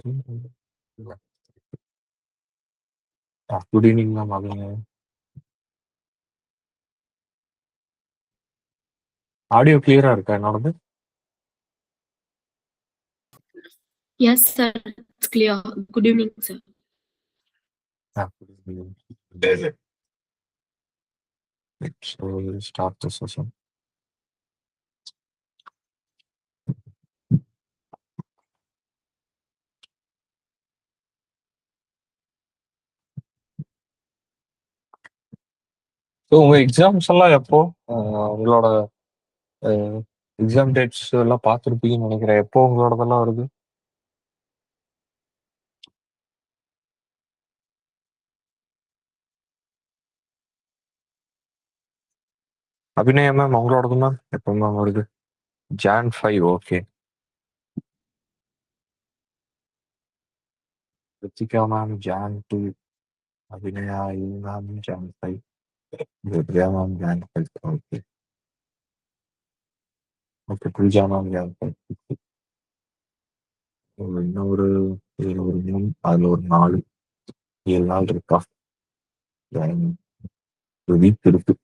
Good evening ma'am. அவங்க audio கிளியரா இருக்கா என்னோடது? Yes, sir. It's clear. Good evening, sir. Good evening. So we'll start the session. So உங்க exams எல்லாம் எப்போ? உங்களோட எக்ஸாம் டேட்ஸ் எல்லாம் பார்த்துருப்பீங்கன்னு நினைக்கிறேன். எப்போ உங்களோடதெல்லாம் வருது? அபிநயா மேம் உங்களோடது மேம் எப்போ மேம் வருது? Jan 5. Okay. Ritika ma'am Jan 2. Abhinaya ma'am Jan 5. Vidya ma'am Jan 5. Okay okay. Pooja ma'am Jan 5. இன்னும் ஒரு 3, அதில் ஒரு 4, 7 நாள் இருக்கா? ஒரு வீக் இருக்கு.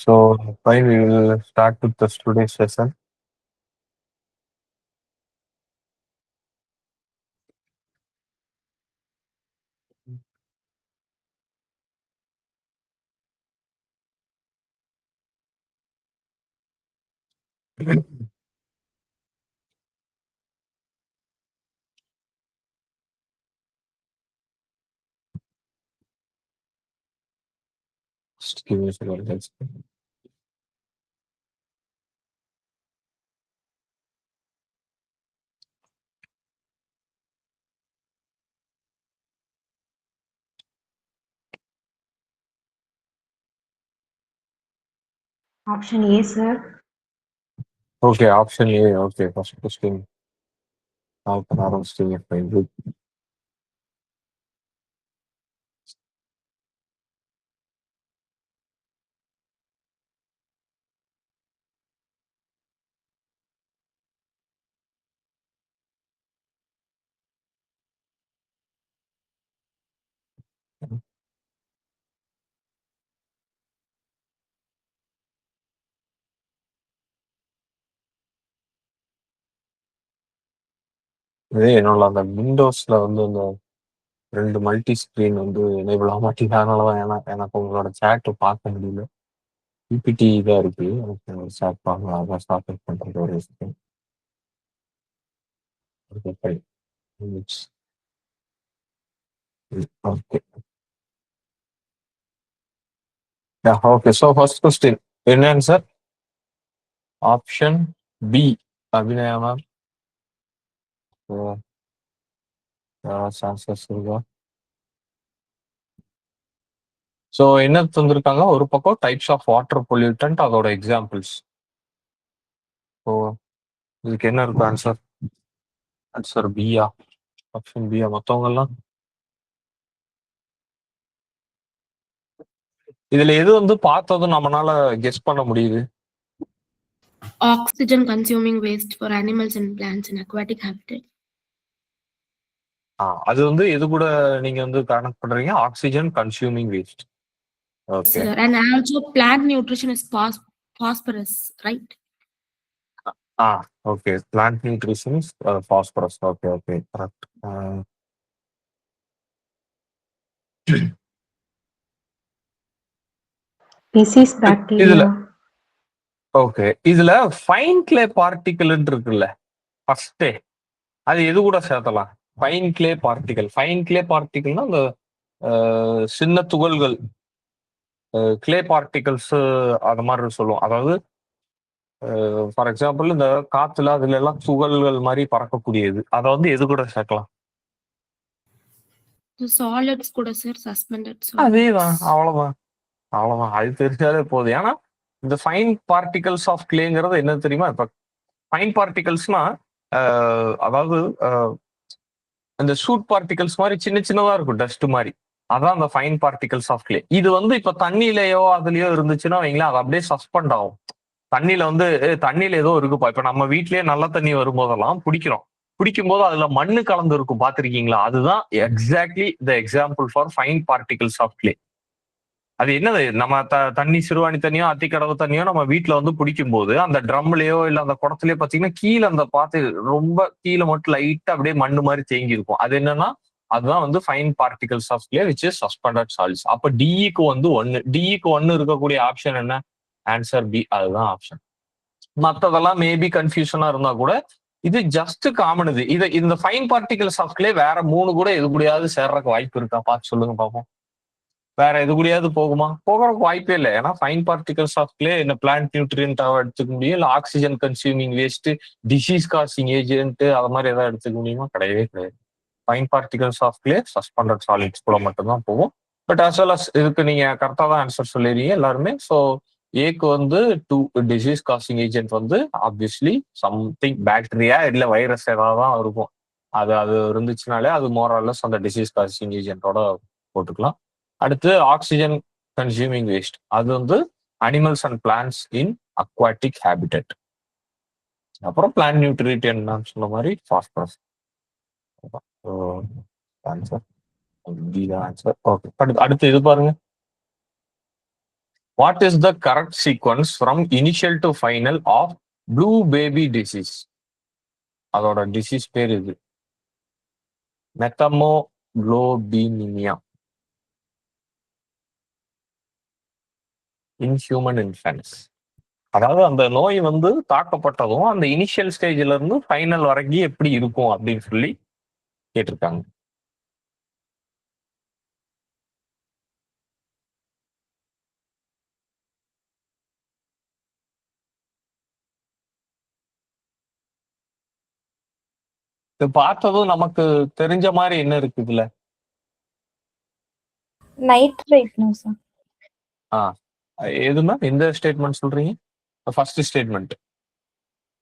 So fine, we will start with the today's session. Just give me a second. Let's- Option A, sir. Okay, option A. Okay, first question. How can I stay at my group? என்னோட அந்த விண்டோஸ்ல வந்து அந்த 2 multi screen வந்து enable ஆக மாட்டேங்குது. அதனாலதான் எனக்கு உங்களோட சேட் பார்க்க முடியல. பிபிடி தான் இருக்கு. எனக்கு சேட் பார்க்கலாம். அதான் ஸ்டார்ட் பண்றது ஒரு விஷயம். Okay. Okay. So first question என்னன்னு சார்? Option B. Abhinaya ma'am chances இருக்கா? ஸோ என்ன தந்திருக்காங்க? ஒரு பக்கம் டைப்ஸ் ஆஃப் வாட்டர் பொல்யூட்டன்ட், அதோட எக்ஸாம்பிள்ஸ். ஸோ இதுக்கு என்ன இருக்கு ஆன்சர்? ஆன்சர் பியா? ஆப்ஷன் பியா? மற்றவங்க எல்லாம் இதுல எது வந்து பார்த்ததும் நம்மளால கெஸ் பண்ண முடியுது? Oxygen consuming waste for animals and plants in aquatic habitat. அது வந்து எது கூட நீங்க வந்து கனெக்ட் பண்றீங்க? Oxygen consuming waste. Okay. Sir, and also plant nutrition is phosphorus, right? Okay. Plant nutrition is phosphorus. Okay okay, correct. Disease இதுல bacteria. Okay. இதுல fine clay particle இருக்குல்ல, ஃபர்ஸ்டே அது எது கூட சேர்த்தலாம்? Fine clay particle. Fine clay பார்ட்டிகல்னா அந்த சின்ன துகள்கள், கிளே பார்ட்டிகல்ஸ் அது மாதிரி சொல்லுவோம். அதாவது ஃபார் எக்ஸாம்பிள் இந்த காத்துல அதுல எல்லாம் துகள்கள் மாதிரி பறக்கக்கூடியது, அதை வந்து எது கூட சேர்க்கலாம்? சாலிட்ஸ் கூட சார், சஸ்பெண்டட் அதேதான், சாலிட்ஸ். அவ்வளவுதான் அவ்வளவுதான். அது தெரிஞ்சாலே போதும். ஏன்னா இந்த ஃபைன் பார்ட்டிகல்ஸ் ஆஃப் கிளேங்கிறது என்ன தெரியுமா? இப்ப ஃபைன் பார்ட்டிகல்ஸ்னா அதாவது இந்த ஷூட் பார்ட்டிகல்ஸ் மாதிரி சின்ன சின்னதா இருக்கும், டஸ்ட் மாதிரி. அதான் அந்த ஃபைன் பார்ட்டிகல்ஸ் ஆஃப் கிளே. இது வந்து இப்ப தண்ணியிலயோ அதுலயோ இருந்துச்சுன்னா வைங்களேன், அது அப்படியே சஸ்பெண்ட் ஆகும். தண்ணியில வந்து தண்ணியில ஏதோ இருக்குப்பா. இப்ப நம்ம வீட்லயே நல்ல தண்ணி வரும்போதெல்லாம் குடிக்கிறோம். குடிக்கும் போது அதுல மண்ணு கலந்து இருக்கும், பாத்திருக்கீங்களா? அதுதான் exactly the example for fine particles of clay. அது என்னது, நம்ம தண்ணி சிறுவாணி தண்ணியோ அத்திக்கடவு தண்ணியோ நம்ம வீட்டுல வந்து குடிக்கும் போது அந்த ட்ரம்லயோ இல்ல அந்த குடத்துலயோ பாத்தீங்கன்னா கீழே அந்த பாத்து ரொம்ப கீழே மட்டும் லைட்டா அப்படியே மண்ணு மாதிரி தேங்கி இருக்கும். அது என்னன்னா அதுதான் வந்து fine particles of clay which is suspended solids. அப்ப டிஇக்கு வந்து 1, டிஇக்கு 1 இருக்கக்கூடிய ஆப்ஷன் என்ன? ஆன்சர் பி, அதுதான் ஆப்ஷன். மத்ததெல்லாம் மேபி கன்ஃபியூஷனா இருந்தா கூட இது ஜஸ்ட் காமன். இது இந்த ஃபைன் பார்ட்டிகல்ஸ் ஆஃப் கிளே வேற 3 கூட எது கூடயாவது சேர்றதுக்கு வாய்ப்பு இருக்கா? பார்த்து சொல்லுங்க பாப்போம். வேற எது கூடயாவது போகுமா? போகிறதுக்கு வாய்ப்பே இல்லை. ஏன்னா ஃபைன் பார்ட்டிகல்ஸ் ஆஃப் கிளே என்ன பிளான்ட் நியூட்ரியன்ட்டாக எடுத்துக்க முடியும், இல்லை oxygen consuming waste, disease causing agent அது மாதிரி ஏதாவது எடுத்துக்க முடியுமா? கிடையவே கிடையாது. Fine particles of clay suspended solids கூட மட்டும்தான் போகும். பட் அஸ் வெல் அஸ் இதுக்கு நீங்க கரெக்டாக தான் ஆன்சர் சொல்லிடுறீங்க எல்லாருமே. ஸோ ஏக்கு வந்து 2 டிசீஸ் காசிங் ஏஜென்ட் வந்து ஆப்வியஸ்லி சம்திங் பாக்டீரியா இல்லை வைரஸ் ஏதாவது தான் இருக்கும். அது அது இருந்துச்சுனாலே அது மோரல்லஸ் அந்த டிசீஸ் காசிங் ஏஜென்ட்டோட போட்டுக்கலாம். அடுத்து ஆக்சிஜன் கன்சியூமிங் வேஸ்ட், அது வந்து animals and plants in aquatic habitat. அப்புறம் பிளான்ட் நியூட்ரிஷன் நான் சொன்ன மாதிரி பாஸ்பரஸ். Answer answer. ஓகே, அடுத்து இது பாருங்க. What is the correct sequence from initial to final of blue baby disease? அதோட டிசீஸ் பேர் இது மெத்தமோக்ளோபினிமியா இன் ஹியூமன் இன்ஃபென்ட்ஸ். அதாவது அந்த நோய் வந்து தாக்கப்பட்டதும் அந்த இனிஷியல் ஸ்டேஜ்ல இருந்து ஃபைனல் வரைக்கும் எப்படி இருக்கும் அப்படின்னு சொல்லி கேட்டிருக்காங்க. இது பார்த்ததும் நமக்கு தெரிஞ்ச மாதிரி என்ன இருக்கு இதுல? நைட்ரேட்னா சார்? எதுனா எந்த ஸ்டேட்மெண்ட் சொல்றீங்க? ஃபர்ஸ்ட் ஸ்டேட்மெண்ட்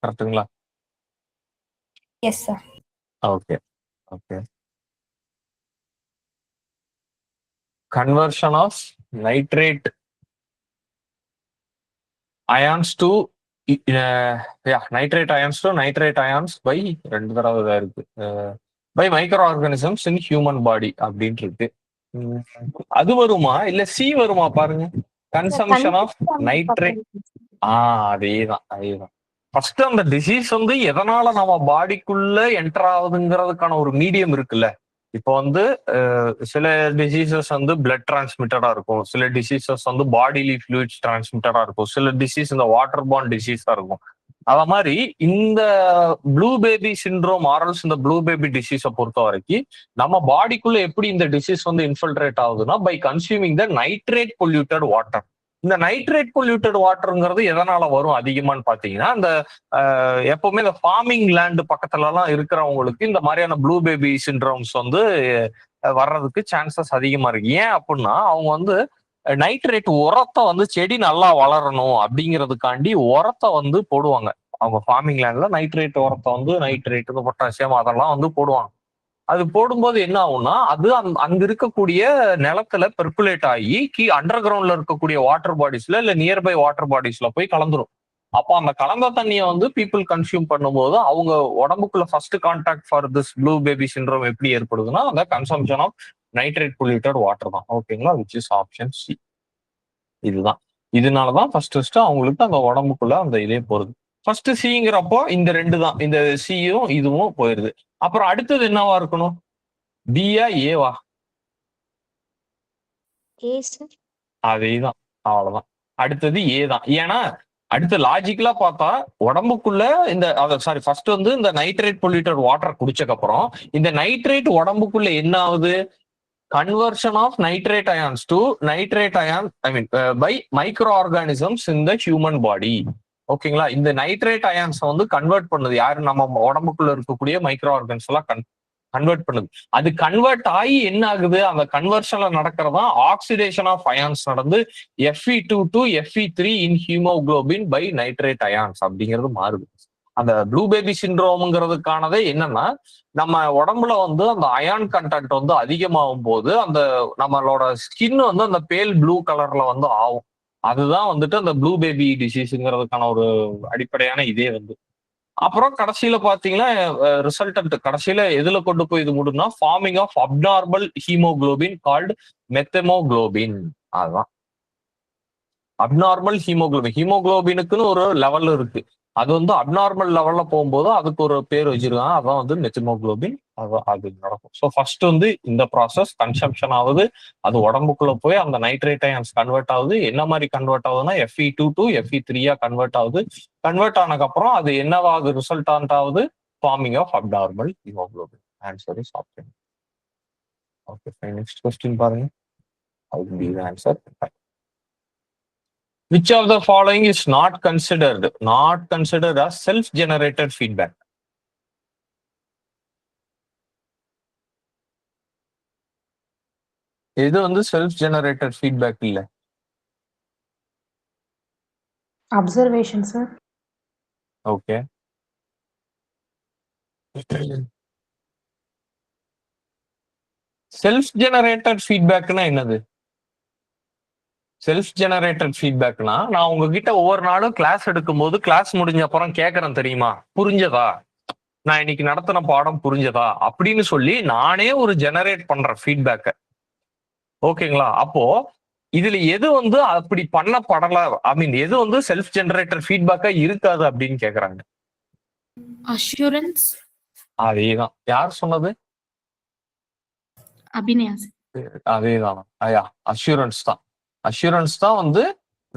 கரெக்ட்டுங்களா? Yes sir. Okay okay. Conversion of nitrate ions to nitrate ions to nitrate ions by 2 தடவை தான் இருக்கு, by microorganisms in human body அப்படின்ட்டு இருக்கு. அது வருமா இல்ல சி வருமா பாருங்க. Consumption of nitrate. அதேதான். ஃபர்ஸ்ட் அந்த டிசீஸ் வந்து எதனால நம்ம பாடிக்குள்ள என்டர் ஆகுதுங்கிறதுக்கான ஒரு மீடியம் இருக்குல்ல. இப்போ வந்து சில டிசீசஸ் வந்து பிளட் டிரான்ஸ்மிட்டடா இருக்கும், சில டிசீசஸ் வந்து பாடிலி ஃப்ளூயிட்ஸ் டிரான்ஸ்மிட்டடா இருக்கும், சில டிசீஸ் இந்த வாட்டர் பார்ன் டிசீஸா இருக்கும். அத மாதிரி இந்த ப்ளூ பேபி சிண்ட்ரோம் ஆரல்ஸ் இந்த ப்ளூ பேபி டிசீஸை பொறுத்த வரைக்கும் நம்ம பாடிக்குள்ள எப்படி இந்த டிசீஸ் வந்து இன்ஃபில்ட்ரேட் ஆகுதுன்னா by consuming the nitrate polluted water. இந்த நைட்ரேட் பொல்யூட்டட் வாட்டருங்கிறது எதனால வரும் அதிகமானு பாத்தீங்கன்னா, இந்த எப்பவுமே இந்த ஃபார்மிங் லேண்ட் பக்கத்துல எல்லாம் இருக்கிறவங்களுக்கு இந்த மாதிரியான ப்ளூ பேபி சிண்ட்ரோம்ஸ் வந்து வர்றதுக்கு சான்சஸ் அதிகமா இருக்கு. ஏன் அப்படின்னா அவங்க வந்து நைட்ரேட் உரத்தை வந்து செடி நல்லா வளரணும் அப்படிங்கிறதுக்காண்டி உரத்தை வந்து போடுவாங்க. அவங்க ஃபார்மிங் லேண்ட்ல நைட்ரேட் உரத்தை வந்து நைட்ரேட் பொட்டாசியம் அதெல்லாம் வந்து போடுவாங்க. அது போடும்போது என்ன ஆகும்னா அது அங்க இருக்கக்கூடிய நிலத்துல பெர்குலேட் ஆகி அண்டர் கிரவுண்ட்ல இருக்கக்கூடிய வாட்டர் பாடிஸ்ல இல்ல நியர்பை வாட்டர் பாடிஸ்ல போய் கலந்துரும். அப்போ அந்த கலந்த தண்ணியை வந்து பீப்புள் கன்சியூம் பண்ணும்போது அவங்க உடம்புக்குள்ள first contact for this blue baby syndrome எப்படி ஏற்படுதுன்னா அந்த consumption of nitrate polluted water தான். ஓகேங்களா, விச் இஸ் ஆப்ஷன் சி. இதுதான். இதனாலதான் ஃபர்ஸ்ட் அவங்களுக்கு அந்த உடம்புக்குள்ள அந்த இதே போறது. ஃபர்ஸ்ட் சிங்கிறப்போ இந்த 2 தான், இந்த சியும் இதுவும் போயிருது. அப்புறம் அடுத்தது என்னவா இருக்கணும்? பியா ஏவா? ஏ சார். அதேதான், அவ்வளவுதான். அடுத்தது ஏ தான். ஏன்னா அடுத்து லாஜிக்கலா பார்த்தா உடம்புக்குள்ள இந்த சாரி ஃபர்ஸ்ட் வந்து இந்த நைட்ரேட் பொல்யூட்டட் வாட்டர் குடிச்சக்கு அப்புறம் இந்த நைட்ரேட் உடம்புக்குள்ள என்ன ஆகுது? Conversion of nitrate ions to nitrate ion, I mean by microorganisms in the human body. ஓகேங்களா? இந்த நைட்ரேட் அயான்ஸ் வந்து கன்வெர்ட் பண்ணுது யாரு? நம்ம உடம்புக்குள்ள இருக்கக்கூடிய மைக்ரோ ஆர்கன்ஸ் எல்லாம் கன்வெர்ட் பண்ணுது. அது கன்வெர்ட் ஆகி என்ன ஆகுது? அந்த கன்வர்ஷன்ல நடக்கிறதா ஆக்சிடேஷன் ஆஃப் அயான்ஸ் நடந்து Fe2 to Fe3 in haemoglobin by nitrate ions அப்படிங்கிறது மாறுது. அந்த ப்ளூ பேபி சிண்ட்ரோம்ங்கிறதுக்கானதே என்னன்னா, நம்ம உடம்புல வந்து அந்த அயான் கண்டென்ட் வந்து அதிகமாகும் போது அந்த நம்மளோட ஸ்கின் வந்து அந்த பேல் ப்ளூ கலர்ல வந்து ஆகும். அதுதான் வந்துட்டு அந்த ப்ளூ பேபி டிசீஸ்ங்கிறதுக்கான ஒரு அடிப்படையான இதே வந்து. அப்புறம் கடைசியில பாத்தீங்கன்னா ரிசல்டன்ட் கடைசியில எதுல கொண்டு போய் இது முடியும்னா forming of abnormal haemoglobin called methaemoglobin. அதுதான் அப்நார்மல் ஹீமோகுளோபின். ஹீமோகுளோபினுக்குன்னு ஒரு லெவல் இருக்கு. அது வந்து அப்நார்மல் லெவல்ல போகும்போது அதுக்கு ஒரு பேர் வச்சிருக்காங்க. அதான் வந்து மெத்தமோகுளோபின். அது நடக்கும். ஸோ ஃபர்ஸ்ட் வந்து இந்த ப்ராசஸ் கன்சம்ஷன் ஆகுது. அது உடம்புக்குள்ள போய் அந்த நைட்ரேட் அயான்ஸ் கன்வெர்ட் ஆகுது. என்ன மாதிரி கன்வெர்ட் ஆகுதுன்னா Fe2 to Fe3 கன்வெர்ட் ஆகுது. கன்வெர்ட் ஆனதுக்கு அப்புறம் அது என்னவாகுது? ரிசல்டான்ட் ஆகுது forming of abnormal haemoglobin. Answer is option. Okay fine. Next question பாருங்க. How will be the answer? Which of the following is not considered as self-generated feedback? இது வந்து self-generated feedback இல்ல. Observation, sir. Okay. Self-generated feedbackனா என்னது? Self generated ஃபீட்பேக்னா நான் உங்ககிட்ட ஒவ்வொரு நாளும் class எடுக்கும்போது கிளாஸ் முடிஞ்ச அப்புறம் கேட்கறேன் தெரியுமா, புரிஞ்சதா, நான் இன்னைக்கு நடத்தின பாடம் புரிஞ்சதா அப்படின்னு சொல்லி நானே ஒரு ஜெனரேட் பண்ற ஃபீட்பேக்க. ஓகேங்களா? அப்போ இதுல எது வந்து அப்படி பண்ணப்படல, ஐ மீன் எது வந்து செல்ஃப் ஜெனரேட்டட் ஃபீட்பேக்கா இருக்காது அப்படின்னு கேக்குறாங்க. அஷூரன்ஸ். அதேதான். யார் சொன்னது? அபிநயா. அதேதான். ஐயா அஷூரன்ஸ் தான். அஷூரன்ஸ் தான் வந்து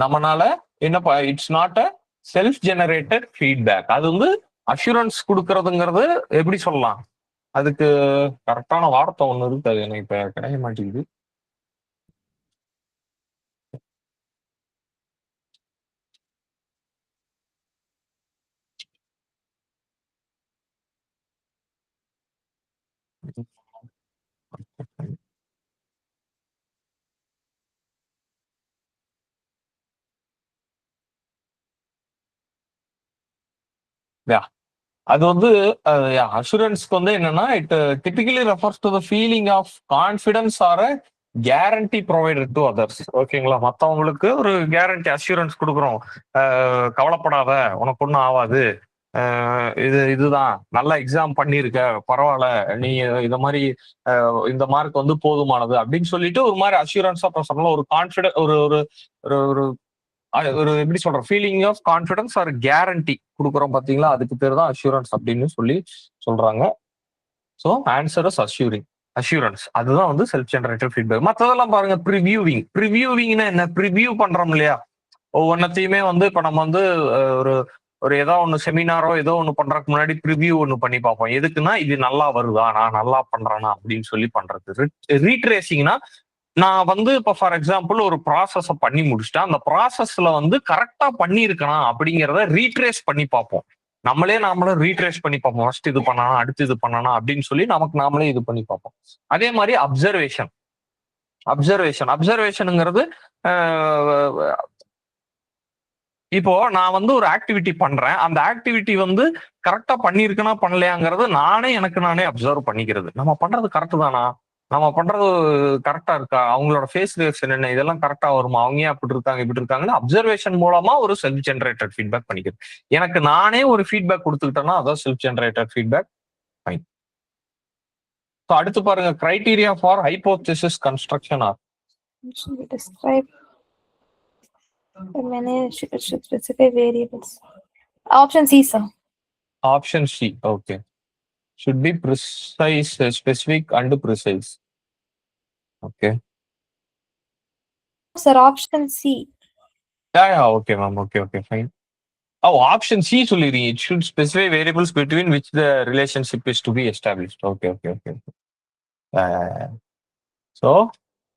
நம்மனால என்ன, it's not a self generated feedback. அது வந்து அஷூரன்ஸ் கொடுக்கறதுங்கிறது எப்படி சொல்லலாம், அதுக்கு கரெக்டான வார்த்தை ஒண்ணு இருக்கு, அது எனக்கு இப்ப கிடைக்க மாட்டேங்குது. அது வந்து அஷூரன்ஸ்க்கு வந்து என்னன்னா, it typically refers to the feeling of confidence or a guarantee provided to others. ஓகேங்களா? மற்றவங்களுக்கு ஒரு கேரண்டி அஷூரன்ஸ் கொடுக்குறோம், கவலைப்படாத, உனக்கு ஒன்றும் ஆகாது, இதுதான் நல்ல எக்ஸாம் பண்ணியிருக்க, பரவாயில்ல, நீ இந்த மாதிரி இந்த மார்க் வந்து போதுமானது அப்படின்னு சொல்லிட்டு ஒரு மாதிரி அஷூரன்ஸா சொல்லலாம். ஒரு கான்ஃபிடன்ஸ், ஒரு ஒரு ஒரு ஒரு எப்படி சொல்ற, feeling of confidence or guarantee கொடுக்குறோம் பாத்தீங்களா, அதுக்கு பேர் தான் அஷூரன்ஸ் அப்படின்னு சொல்லி சொல்றாங்க. So answer is assurance. அதுதான் வந்து செல்ஃப் ஜெனரேட்டட் ஃபீட்பேக். மற்றதெல்லாம் பாருங்க, ப்ரிவியூவிங்னா என்ன? ப்ரிவியூ பண்றோம் இல்லையா ஒவ்வொன்றத்தையுமே வந்து. இப்ப நம்ம வந்து ஒரு ஒரு ஏதோ ஒன்று செமினாரோ ஏதோ ஒன்று பண்றதுக்கு முன்னாடி ப்ரிவியூ ஒன்று பண்ணி பார்ப்போம். எதுக்குன்னா இது நல்லா வருதா, நான் நல்லா பண்றேனா அப்படின்னு சொல்லி பண்றது. ரீட்ரேசிங்னா நான் வந்து இப்ப ஃபார் எக்ஸாம்பிள் ஒரு ப்ராசஸ பண்ணி முடிச்சுட்டேன், அந்த ப்ராசஸ்ல வந்து கரெக்டா பண்ணியிருக்கணும் அப்படிங்கிறத ரீட்ரேஸ் பண்ணி பார்ப்போம். நாமளே ரீட்ரேஸ் பண்ணி பார்ப்போம். ஃபர்ஸ்ட் இது பண்ணானா, அடுத்து இது பண்ணானா அப்படின்னு சொல்லி நமக்கு நாமளே இது பண்ணி பார்ப்போம். அதே மாதிரி அப்சர்வேஷனுங்கிறது இப்போ நான் வந்து ஒரு ஆக்டிவிட்டி பண்றேன், அந்த ஆக்டிவிட்டி வந்து கரெக்டா பண்ணியிருக்கனா பண்ணலையாங்கிறது எனக்கு நானே அப்சர்வ் பண்ணிக்கிறது. நம்ம பண்றது கரெக்ட் தானா, நம்ம பண்றது கரெக்டா இருக்கா, அவங்களோட ஃபேஸ் ரியாக்ஷன் என்ன, இதெல்லாம் கரெக்டா வருமா, அவங்க ஏன் அப்படி இருக்காங்க இப்படி இருக்காங்கன்னு அப்சர்வேஷன் மூலமா ஒரு செல்ஃப் ஜெனரேட்டட் ஃபீட்பேக் பண்ணிக்கிறது. எனக்கு நானே ஒரு ஃபீட்பேக் கொடுத்துக்கிட்டேன்னா அதான் self generated feedback. Fine. So அடுத்து பாருங்க, criteria for hypothesis construction or describe many specific variables. Option C, sir. Option C. Okay. Should be precise, specific and precise. Okay. Sir, option C. Yeah, okay, ma'am. Okay, fine. Oh, option C சொல்லிருக்கீங்க. It should specify variables between which the relationship is to be established. Okay. Yeah. So,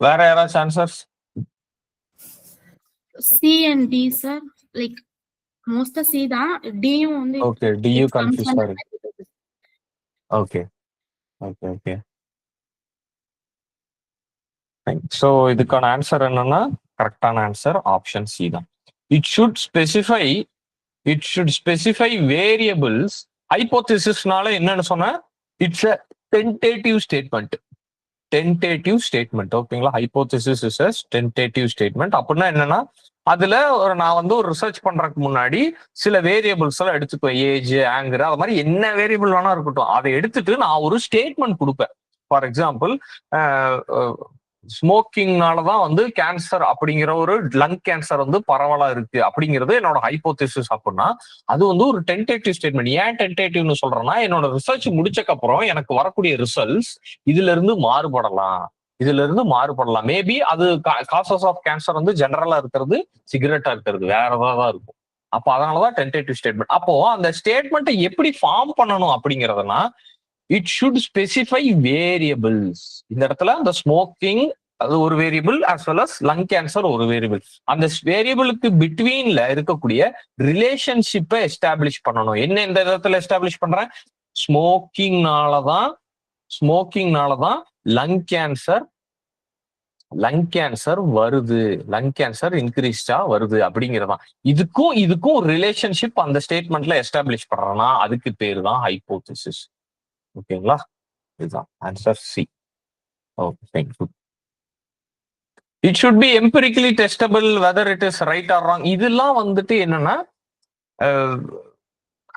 where are our answers? C and D, sir. Like மோஸ்டா C தான். டியும் வந்து okay, டியூ it comes கன்ஃபியூஸா under இருக்கு. hypothesis. Okay okay okay. So இதுக்கான answer என்னன்னா, கரெக்டான ஆன்சர் ஆப்ஷன் சி தான். It should specify variables. ஹைபோதேசிஸ்னால என்னன்னு சொன்னா, இட்ஸ் அ டென்டேட்டிவ் ஸ்டேட்மெண்ட். ஓகேங்களா? Hypothesis is a tentative statement. அப்படின்னா என்னன்னா, அதுல நான் வந்து ஒரு ரிசர்ச் பண்றதுக்கு முன்னாடி சில வேரியபிள்ஸ் எல்லாம் எடுத்துக்குவேன். ஏஜ், ஆங்கர், அது மாதிரி என்ன வேரியபிள் வேணா இருக்கட்டும், அதை எடுத்துட்டு நான் ஒரு ஸ்டேட்மெண்ட் கொடுப்பேன். ஃபார் எக்ஸாம்பிள், ஸ்மோக்கிங்னாலதான் வந்து கேன்சர் அப்படிங்கிற ஒரு லங் கேன்சர் வந்து பரவலா இருக்கு அப்படிங்கிறது என்னோட ஹைபோதேசிஸ். அப்படின்னா அது வந்து ஒரு டென்டேட்டிவ் ஸ்டேட்மெண்ட். ஏன் டென்டேட்டிவ்னு சொல்றேன்னா, என்னோட ரிசர்ச் முடிச்சக்கு அப்புறம் எனக்கு வரக்கூடிய ரிசல்ட்ஸ் இதுல இருந்து மாறுபடலாம். மேபி அது காசஸ் ஆஃப் கேன்சர் வந்து ஜெனரலா இருக்கிறது சிகரெட்டா இருக்கிறது வேற ஏதாவது இருக்கும். அப்போ அதனாலதான் டென்டேட்டிவ் ஸ்டேட்மெண்ட். அப்போ அந்த ஸ்டேட்மெண்ட்டை எப்படி ஃபார்ம் பண்ணணும் அப்படிங்கறதுனா, இட் ஷுட் ஸ்பெசிஃபை வேரியபிள்ஸ். இந்த இடத்துல அந்த ஸ்மோக்கிங் அது ஒரு variable, as well as lung cancer ஒரு வேரியபிள். அந்த வேரியபிளுக்கு பிட்வீன்ல இருக்கக்கூடிய ரிலேஷன்ஷிப்பை எஸ்டாப்ளிஷ் பண்ணணும். என்ன இந்த இடத்துல எஸ்டாப்ளிஷ் பண்றேன்? ஸ்மோக்கிங்னாலதான் லங் கேன்சர் வருது, லங் கேன்சர் இன்க்ரீஸ்டா வருது அப்படிங்கிறதான். இதுக்கும் ரிலேஷன்ஷிப் அந்த ஸ்டேட்மெண்ட்ல எஸ்டாப்ளிஷ் பண்றேன்னா அதுக்கு பேரு தான் ஹைபோதேசிஸ். ஓகேங்களா? இதுதான் answer C. Okay, fine, good. It should be empirically testable whether it is right or wrong. இதெல்லாம் வந்துட்டு என்னன்னா,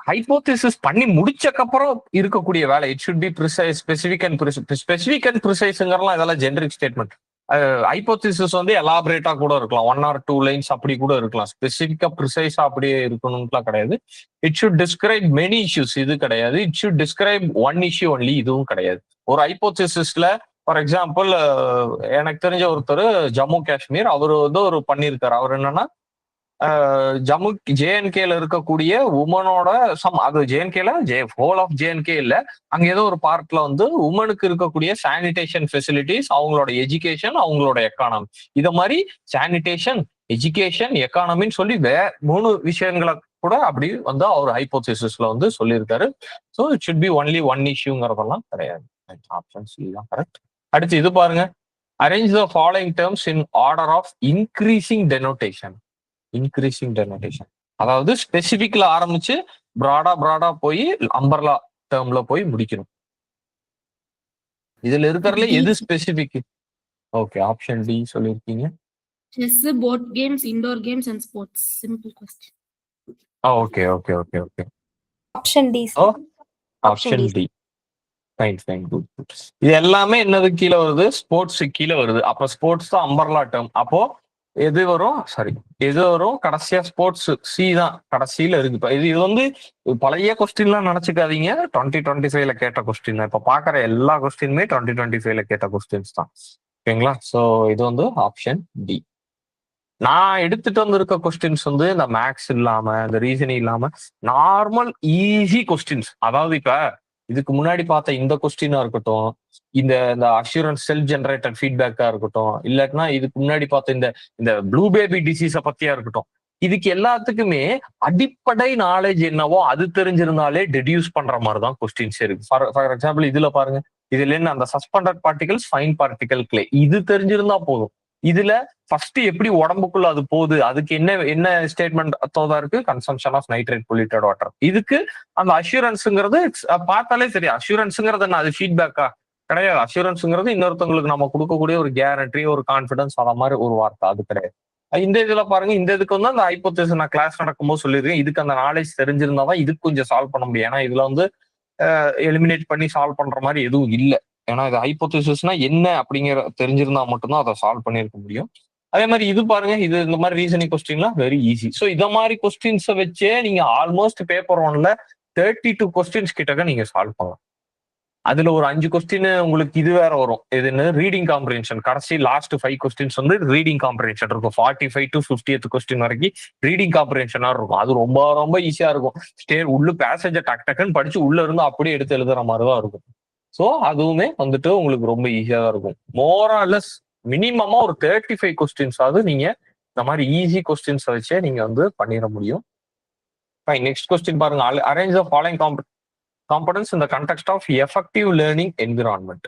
ஹைபோதேசிஸ் பண்ணி முடிச்சக்கப்புறம் இருக்கக்கூடிய வேலை. It should be precise, specific and ப்ரிசைஸ்ங்கிறலாம் இதெல்லாம் ஜெனரிக் ஸ்டேட்மெண்ட். ஹைபோதேசிஸ் வந்து எலாபரேட்டா கூட இருக்கலாம், 1 or 2 லைன்ஸ் அப்படி கூட இருக்கலாம். ஸ்பெசிஃபிக்கா ப்ரிசைஸா அப்படியே இருக்கணும்லாம் கிடையாது. It should describe many issues, இது கிடையாது. It should describe one issue only, இதுவும் கிடையாது. ஒரு ஹைபோதேசிஸ்ல ஃபார் எக்ஸாம்பிள், எனக்கு தெரிஞ்ச ஒருத்தர் ஜம்மு காஷ்மீர் அவர் வந்து ஒரு பண்ணியிருக்காரு. அவர் என்னன்னா, ஜம்மு ஜேஎன்கேல இருக்கக்கூடிய உமனோட அது ஜேஎன்கேல ஹோல் ஆஃப் ஜேஎன்கே இல்ல, அங்க ஏதோ ஒரு பார்ட்ல வந்து உமனுக்கு இருக்கக்கூடிய சானிடேஷன் ஃபெசிலிட்டிஸ், அவங்களோட எஜுகேஷன், அவங்களோட எக்கானமி, இத மாதிரி சானிடேஷன், எஜுகேஷன், எக்கானமின்னு சொல்லி 3 விஷயங்களை கூட அப்படி வந்து அவர் ஹைபோதேசிஸ்ல வந்து சொல்லியிருக்காரு. So it should be only one இஷ்யூங்கிறதெல்லாம் கிடையாது. ஆப்ஷன் சி தான் கரெக்ட். அடுத்து இது பாருங்க, arrange the following terms in order of increasing denotation. அதாவது ஸ்பெசிபிக்ல ஆரம்பிச்சு பிராடா போய் அம்பர்லா டேர்ம்ல போய் முடிக்கணும். இதுல இருக்கிறதுல எது ஸ்பெசிபிக்? ஓகே, ஆப்ஷன் டி சொல்லிருக்கீங்க. Chess, board games, indoor games and sports. Simple question. Okay. Option D. Option D. Fine, good. இது எல்லாமே என்னது கீழே வருது? ஸ்போர்ட்ஸ் கீழே வருது. அப்ப ஸ்போர்ட்ஸ் தான் அம்பர்லா டேர்ம். அப்போ எது வரும் கடைசியா? ஸ்போர்ட்ஸ் சி தான் கடைசியில இருக்கு. இது வந்து பழைய கொஸ்டின்லாம் நினைச்சுக்காதீங்க, 2025ல கேட்ட கொஸ்டின் தான். இப்ப பாக்குற எல்லா கொஸ்டினுமே 2025ல கேட்ட கொஸ்டின்ஸ் தான். ஓகேங்களா? சோ இது வந்து ஆப்ஷன் டி. நான் எடுத்துட்டு வந்திருக்க கொஸ்டின்ஸ் வந்து இந்த மேக்ஸ் இல்லாம, இந்த ரீசனிங் இல்லாம நார்மல் ஈஸி கொஸ்டின்ஸ். அதாவது இப்ப இதுக்கு முன்னாடி பார்த்த இந்த கொஸ்டினா இருக்கட்டும், இந்த அஷூரன்ஸ் செல்ஃப் ஜெனரேட்டட் ஃபீட்பேக்கா இருக்கட்டும், இல்லாட்டினா இதுக்கு முன்னாடி பார்த்த இந்த ப்ளூ பேபி டிசீஸை பத்தியா இருக்கட்டும், இதுக்கு எல்லாத்துக்குமே அடிப்படை நாலேஜ் என்னவோ அது தெரிஞ்சிருந்தாலே டெடியூஸ் பண்ற மாதிரி தான் கொஸ்டின்ஸ் இருக்கு. ஃபார் எக்ஸாம்பிள் இதுல பாருங்க, இதுல என்ன அந்த suspended particles, fine particle clay, இது தெரிஞ்சிருந்தா போதும். இதுல ஃபர்ஸ்ட் எப்படி உடம்புக்குள்ள அது போகுது, அதுக்கு என்ன ஸ்டேட்மெண்ட் தோதா இருக்கு? Consumption of nitrate polluted water. இதுக்கு அந்த அஷூரன்ஸ்ங்கிறது பார்த்தாலே சரி, அஷூரன்ஸ்ங்கிறது என்ன? அது ஃபீட்பேக்கா கிடையாது. அஷூரன்ஸ்ங்கிறது இன்னொருத்தவங்களுக்கு நம்ம கொடுக்கக்கூடிய ஒரு கேரண்டி, ஒரு கான்பிடன்ஸ், அந்த மாதிரி ஒரு வார்த்தை, அது கிடையாது. இந்த இதுல பாருங்க, இந்த இதுக்கு வந்து அந்த ஹைபோதேசிஸ் நான் கிளாஸ் நடக்கும்போது சொல்லியிருக்கேன். இதுக்கு அந்த நாலேஜ் தெரிஞ்சிருந்தாதான் இதுக்கு கொஞ்சம் சால்வ் பண்ண முடியும். ஏன்னா இதுல வந்து எலிமினேட் பண்ணி சால்வ் பண்ற மாதிரி எதுவும் இல்லை. ஏன்னா இது ஹைபோதேசிஸ்னா என்ன அப்படிங்கிற தெரிஞ்சிருந்தா மட்டும்தான் அதை சால்வ் பண்ணியிருக்க முடியும். அதே மாதிரி இது பாருங்க, இது இந்த மாதிரி ரீசனிங் கொஸ்டின்லாம் வெரி ஈஸி. ஸோ இத மாதிரி கொஸ்டின்ஸை வச்சே நீங்க ஆல்மோஸ்ட் பேப்பர் 1ல 32 கொஸ்டின்ஸ் கிட்டக்க நீங்க சால்வ் பண்ணலாம். அதுல ஒரு 5 கொஸ்டின் உங்களுக்கு இது வேற வரும். இது ரீடிங் காம்ப்ரிஹென்ஷன். கடைசி லாஸ்ட் 5 கொஸ்டின்ஸ் வந்து ரீடிங் காம்ப்ரிஹென்ஷன் இருக்கும். 45 to 50th கொஸ்டின் வரைக்கும் ரீடிங் காம்ப்ரிஹென்ஷனா இருக்கும். அது ரொம்ப ரொம்ப ஈஸியா இருக்கும். உள்ள பேசேஜை டக்குன்னு படிச்சு உள்ள இருந்து அப்படியே எடுத்து எழுதுற மாதிரிதான் இருக்கும். ஸோ அதுவுமே வந்துட்டு உங்களுக்கு ரொம்ப ஈஸியா தான் இருக்கும். மோராலஸ் மினிமமா ஒரு 35 கொஸ்டின்ஸ் ஆகுது நீங்க இந்த மாதிரி ஈஸி கொஸ்டின்ஸ் வச்சே நீங்க வந்து பண்ணிட முடியும். Fine. Next question பாருங்க. Arrange the following components in the context of effective learning environment.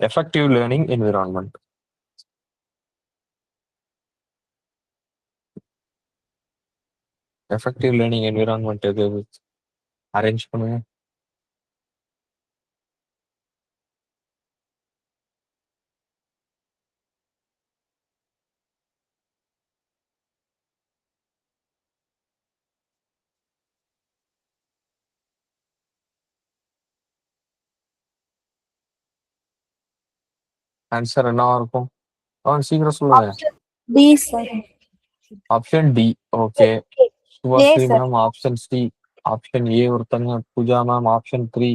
Effective learning environment. Effective learning environment எது அரேஞ்ச் பண்ணுங்க. ஆன்சர் என்னவா இருக்கும்? சீக்கிரம் சொல்லுங்க. Option D, sir. Option D. Okay. A, Subashree sir. Ma'am option C. Option A ஒருத்தங்க. Pooja ma'am option 3.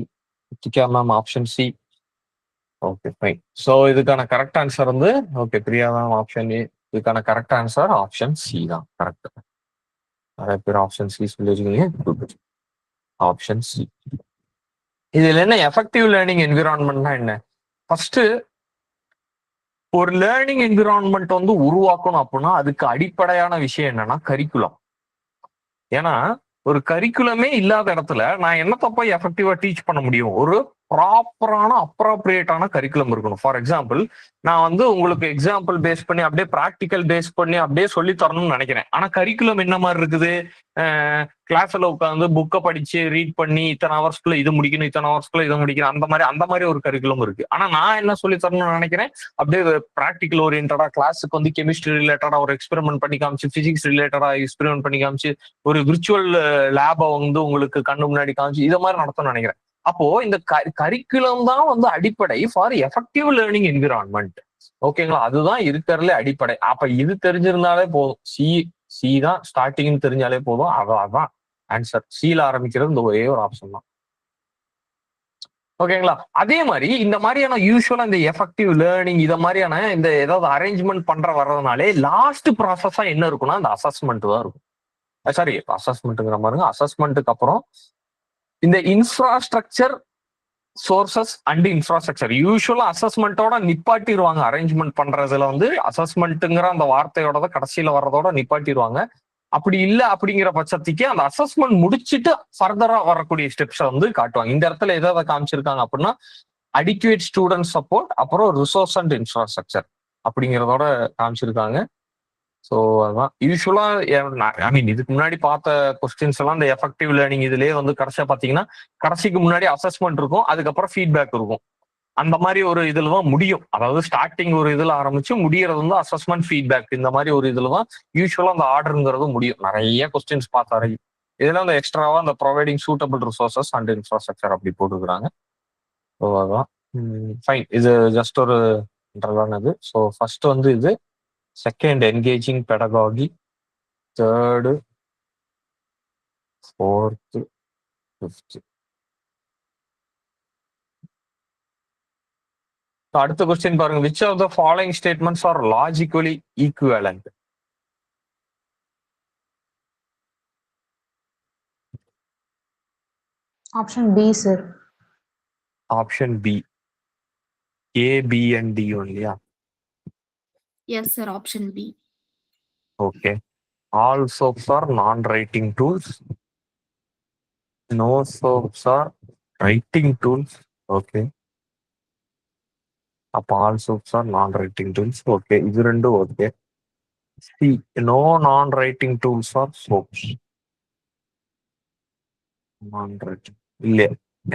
Ritika ma'am option C. Okay fine. So இதுக்கான correct answer வந்து okay Priya ma'am option ஏ. இதுக்கான கரெக்ட் ஆன்சர் ஆப்ஷன் சி தான் correct. நிறைய பேர் option C சொல்லியிருக்கீங்க. Option C. இதுல என்ன எஃபெக்டிவ் லேர்னிங் என்விரான்மெண்ட்னா என்ன? ஃபர்ஸ்ட் ஒரு லேர்னிங் என்விரான்மெண்ட் வந்து உருவாக்கணும் அப்படின்னா அதுக்கு அடிப்படையான விஷயம் என்னன்னா கரிக்குலம். ஏன்னா ஒரு கரிக்குலமே இல்லாத இடத்துல நான் என்னத்த போய் எஃபெக்டிவா டீச் பண்ண முடியும்? ஒரு ப்ராப்பரான அப்ராப்ரியேட்டான கரிக்குலம் இருக்கணும். ஃபார் எக்ஸாம்பிள் நான் வந்து உங்களுக்கு எக்ஸாம்பிள் பேஸ் பண்ணி அப்படியே ப்ராக்டிக்கல் பேஸ் பண்ணி அப்படியே சொல்லி தரணும்னு நினைக்கிறேன். ஆனா கரிக்குலம் என்ன மாதிரி இருக்குது? கிளாஸ்ல உட்காந்து புக்கை படிச்சு ரீட் பண்ணி இத்தனை ஹவர்ஸ்க்குள்ள இது முடிக்கணும், இத்தனை ஹவர்ஸ்க்குள்ள இதை முடிக்கணும், அந்த மாதிரி ஒரு கரிக்குலம் இருக்கு. ஆனா நான் என்ன சொல்லி தரணும்னு நினைக்கிறேன்? அப்படியே ப்ராக்டிக்கல் ஓரியன்டா கிளாஸுக்கு வந்து கெமிஸ்ட்ரி ரிலேட்டடா ஒரு எக்ஸ்பெரிமெண்ட் பண்ணி காமிச்சு, பிசிக்ஸ் ரிலேட்டடா எக்ஸ்பெரிமெண்ட் பண்ணி காமிச்சு, ஒரு விர்ச்சுவல் லேபை வந்து உங்களுக்கு கண்ணு முன்னாடி காமிச்சு இதை மாதிரி நடத்தணும்னு நினைக்கிறேன். அப்போ இந்த கரிக்குலம் தான் வந்து அடிப்படை ஃபார் எஃபெக்டிவ் லேர்னிங் என்விரான்மெண்ட். ஓகேங்களா? அதுதான் இருக்கிறதுல அடிப்படை. அப்ப இது தெரிஞ்சிருந்தாலே போதும். சி தான் ஸ்டார்டிங் தெரிஞ்சாலே போதும். அதான் ஆன்சர். சில ஆரம்பிக்கிறது இந்த ஒரே ஒரு ஆப்ஷன் தான். ஓகேங்களா? அதே மாதிரி இந்த மாதிரியான யூஸ்வலா இந்த எஃபெக்டிவ் லேர்னிங் இத மாதிரியான இந்த ஏதாவது அரேஞ்ச்மெண்ட் பண்ற வர்றதுனாலே லாஸ்ட் ப்ராசஸா என்ன இருக்கும்னா அந்த அசஸ்மெண்ட் தான் இருக்கும். சாரி, அசஸ்மெண்ட்டுங்கிற மாதிரிங்க. அசஸ்மெண்ட்டுக்கு அப்புறம் இந்த இன்ஃப்ராஸ்ட்ரக்சர் சோர்சஸ் அண்ட் இன்ஃப்ராஸ்ட்ரக்சர் யூஸ்வலா அசஸ்மெண்ட்டோட நிப்பாட்டிடுவாங்க. அரேஞ்ச்மெண்ட் பண்றதுல வந்து அசஸ்மெண்ட்டுங்கிற அந்த வார்த்தையோட கடைசியில வர்றதோட நிப்பாட்டிடுவாங்க. அப்படி இல்ல அப்படிங்கிற பட்சத்துக்கு அந்த அசஸ்மெண்ட் முடிச்சுட்டு ஃபர்தரா வரக்கூடிய ஸ்டெப்ஸை வந்து காட்டுவாங்க. இந்த இடத்துல எதை காமிச்சிருக்காங்க அப்படின்னா அடிக்குவேட் ஸ்டூடெண்ட் சப்போர்ட், அப்புறம் ரிசோர்ஸ் அண்ட் இன்ஃப்ராஸ்ட்ரக்சர் அப்படிங்கிறதோட காமிச்சிருக்காங்க. ஸோ அதான் யூஸ்வலா ஐ மீன் இதுக்கு முன்னாடி பார்த்த கொஸ்டின்ஸ் எல்லாம் இந்த எஃபெக்டிவ் லேர்னிங் இதுலயே வந்து கடைசியா பாத்தீங்கன்னா கடைசிக்கு முன்னாடி அசஸ்மெண்ட் இருக்கும், அதுக்கப்புறம் ஃபீட்பேக் இருக்கும். அந்த மாதிரி ஒரு இதுல தான் முடியும். அதாவது ஸ்டார்டிங் ஒரு இதுல ஆரம்பிச்சு முடியறது வந்து அசஸ்மெண்ட் ஃபீட்பேக் இந்த மாதிரி ஒரு இதுல தான் யூஸ்வலா அந்த ஆர்டருங்கிறது முடியும். நிறைய கொஸ்டின்ஸ் பார்த்தாரு. இதுல அந்த எக்ஸ்ட்ராவா அந்த providing suitable resources and infrastructure அப்படி போட்டுக்கிறாங்க. ஸோ அதான் ஃபைன். இது ஜஸ்ட் ஒரு இது. ஸோ ஃபர்ஸ்ட் வந்து இது, second engaging pedagogy, third, fourth, fifth. அடுத்த கொஸ்டின் பாருங்க. Which of the following statements are logically equivalent? Option B, sir. Option B. A, B and D only. Yes, sir. Option B. Okay. All soaps are non-writing tools. No soaps are writing tools. Okay. அப்ப all soaps are non-writing tools. Okay. இது ரெண்டும் okay. C. No non-writing tools are soaps. Non-writing இல்ல.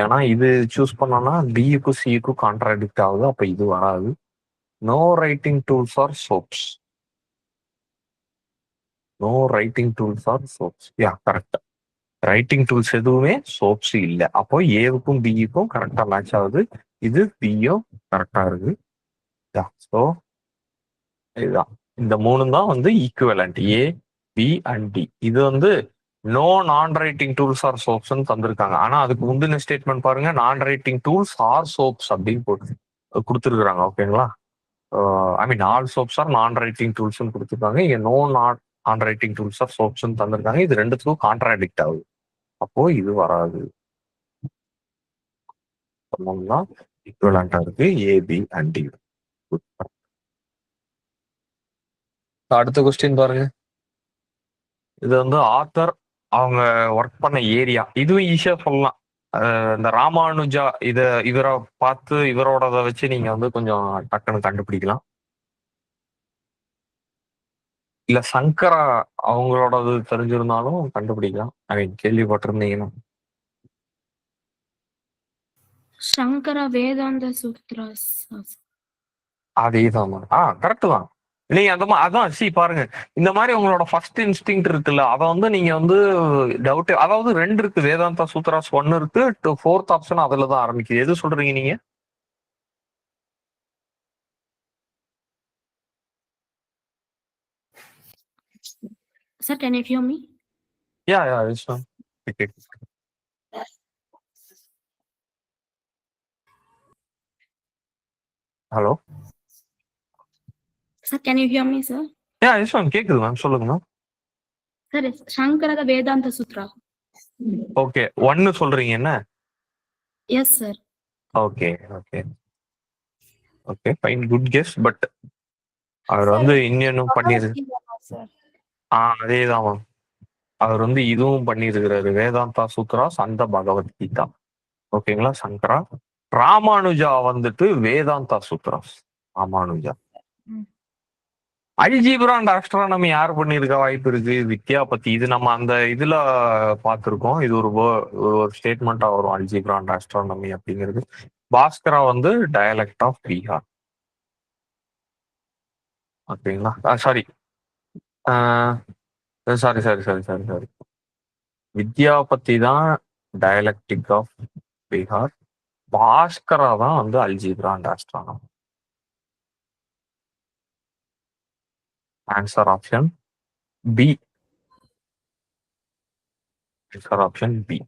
ஏன்னா இது choose பண்ணோம்னா பிக்கும் சிக்கும் contradict ஆகுது. அப்ப இது வராது. No writing tools or soaps. No writing tools or soaps. Yeah correct. Writing tools எதுவுமே சோப்ஸ் இல்லை. அப்போ ஏவுக்கும் பிக்கும் கரெக்டா மேட்ச் ஆகுது. இது பியும் கரெக்டா இருக்கு. ஸோ இதுதான் இந்த மூணு தான் வந்து equivalent. A, B and D. இது வந்து நோ நான் ரைட்டிங் டூல்ஸ் ஆர் சோப்ஸ்ன்னு தந்திருக்காங்க. ஆனா அதுக்கு முந்தின ஸ்டேட்மெண்ட் பாருங்க, நான் ரைட்டிங் டூல்ஸ் ஆர் சோப்ஸ் அப்படின்னு போட்டு கொடுத்துருக்காங்க. ஓகேங்களா? ஐ மீன் ஆல் சோப்ஸ் ஆர் நான் ரைட்டிங் டூல்ஸ்ன்னு கொடுத்துருக்காங்க. இங்க நோ நான் ரைட்டிங் டூல்ஸ் ஆர் சோப்ஸ்ன்னு தந்திருக்காங்க. இது ரெண்டுத்துக்கும் கான்ட்ராடிக்ட் ஆகுது. அப்போ இது வராது. ஈக்குவலண்டா இருக்கு ஏபி அண்ட் டி. அடுத்த கொஸ்டின் பாருங்க. இது வந்து ஆத்தர் அவங்க ஒர்க் பண்ண ஏரியா. இதுவும் ஈஸியா சொல்லலாம். இந்த ராமானுஜா இவரை பார்த்து இவரோடத வச்சு நீங்க வந்து கொஞ்சம் டக்குன்னு கண்டுபிடிக்கலாம். இல்ல சங்கரா அவங்களோடது தெரிஞ்சிருந்தாலும் கண்டுபிடிக்கலாம். கேள்விப்பட்டிருந்தீங்கன்னா. Shankara Vedanta Sutras. அதேதான். கரெக்ட் தான். நீங்க அந்த மாதிரி அதான் பாருங்க. இந்த மாதிரி உங்களோட ஃபர்ஸ்ட் இன்ஸ்டிங் இருக்குல்ல, அதை வந்து நீங்க வந்து டவுட், அதாவது 2 இருக்கு. வேதாந்தா சூத்ராஸ் 1 இருக்கு, 4th ஆப்ஷன் அதுல தான் ஆரம்பிக்குது. எது சொல்றீங்க நீங்க? Sir, can you hear me? Yeah, it's fine. Okay. Hello. Sir, can you hear me, sir? it's fine. கேக்குது மேம், சொல்லுங்க ma'am. Sir, Shankara Vedanta Sutra. Okay, 1 சொல்றீங்க என்ன? Yes, sir. Okay fine, good guess. But அவர் வந்து இன்னும் பண்ணிருக்கு. அதேதான் ma'am. அவர் வந்து இதுவும் பண்ணியிருக்கிறாரு, வேதாந்தா சூத்ராஸ் அந்த பகவத்கீதா. ஓகேங்களா? சங்கரா. ராமானுஜா வந்துட்டு Vedanta Shudras. Ramanuja. Algebra and astronomy யார் பண்ணியிருக்க வாய்ப்பு இருக்கு? வித்யாபதி. இது நம்ம அந்த இதுல பார்த்திருக்கோம். இது ஒரு ஸ்டேட்மெண்டா வரும், அல்ஜீப்ரா அண்ட் ஆஸ்ட்ரானமி அப்படிங்கிறது. பாஸ்கரா வந்து டயலெக்ட் ஆஃப் பீகார். ஓகேங்களா? சாரி, வித்யாபதி தான் டயலெக்டிக் ஆஃப் பீகார். பாஸ்கரா தான் வந்து algebra and astronomy. Answer option B. Answer option B.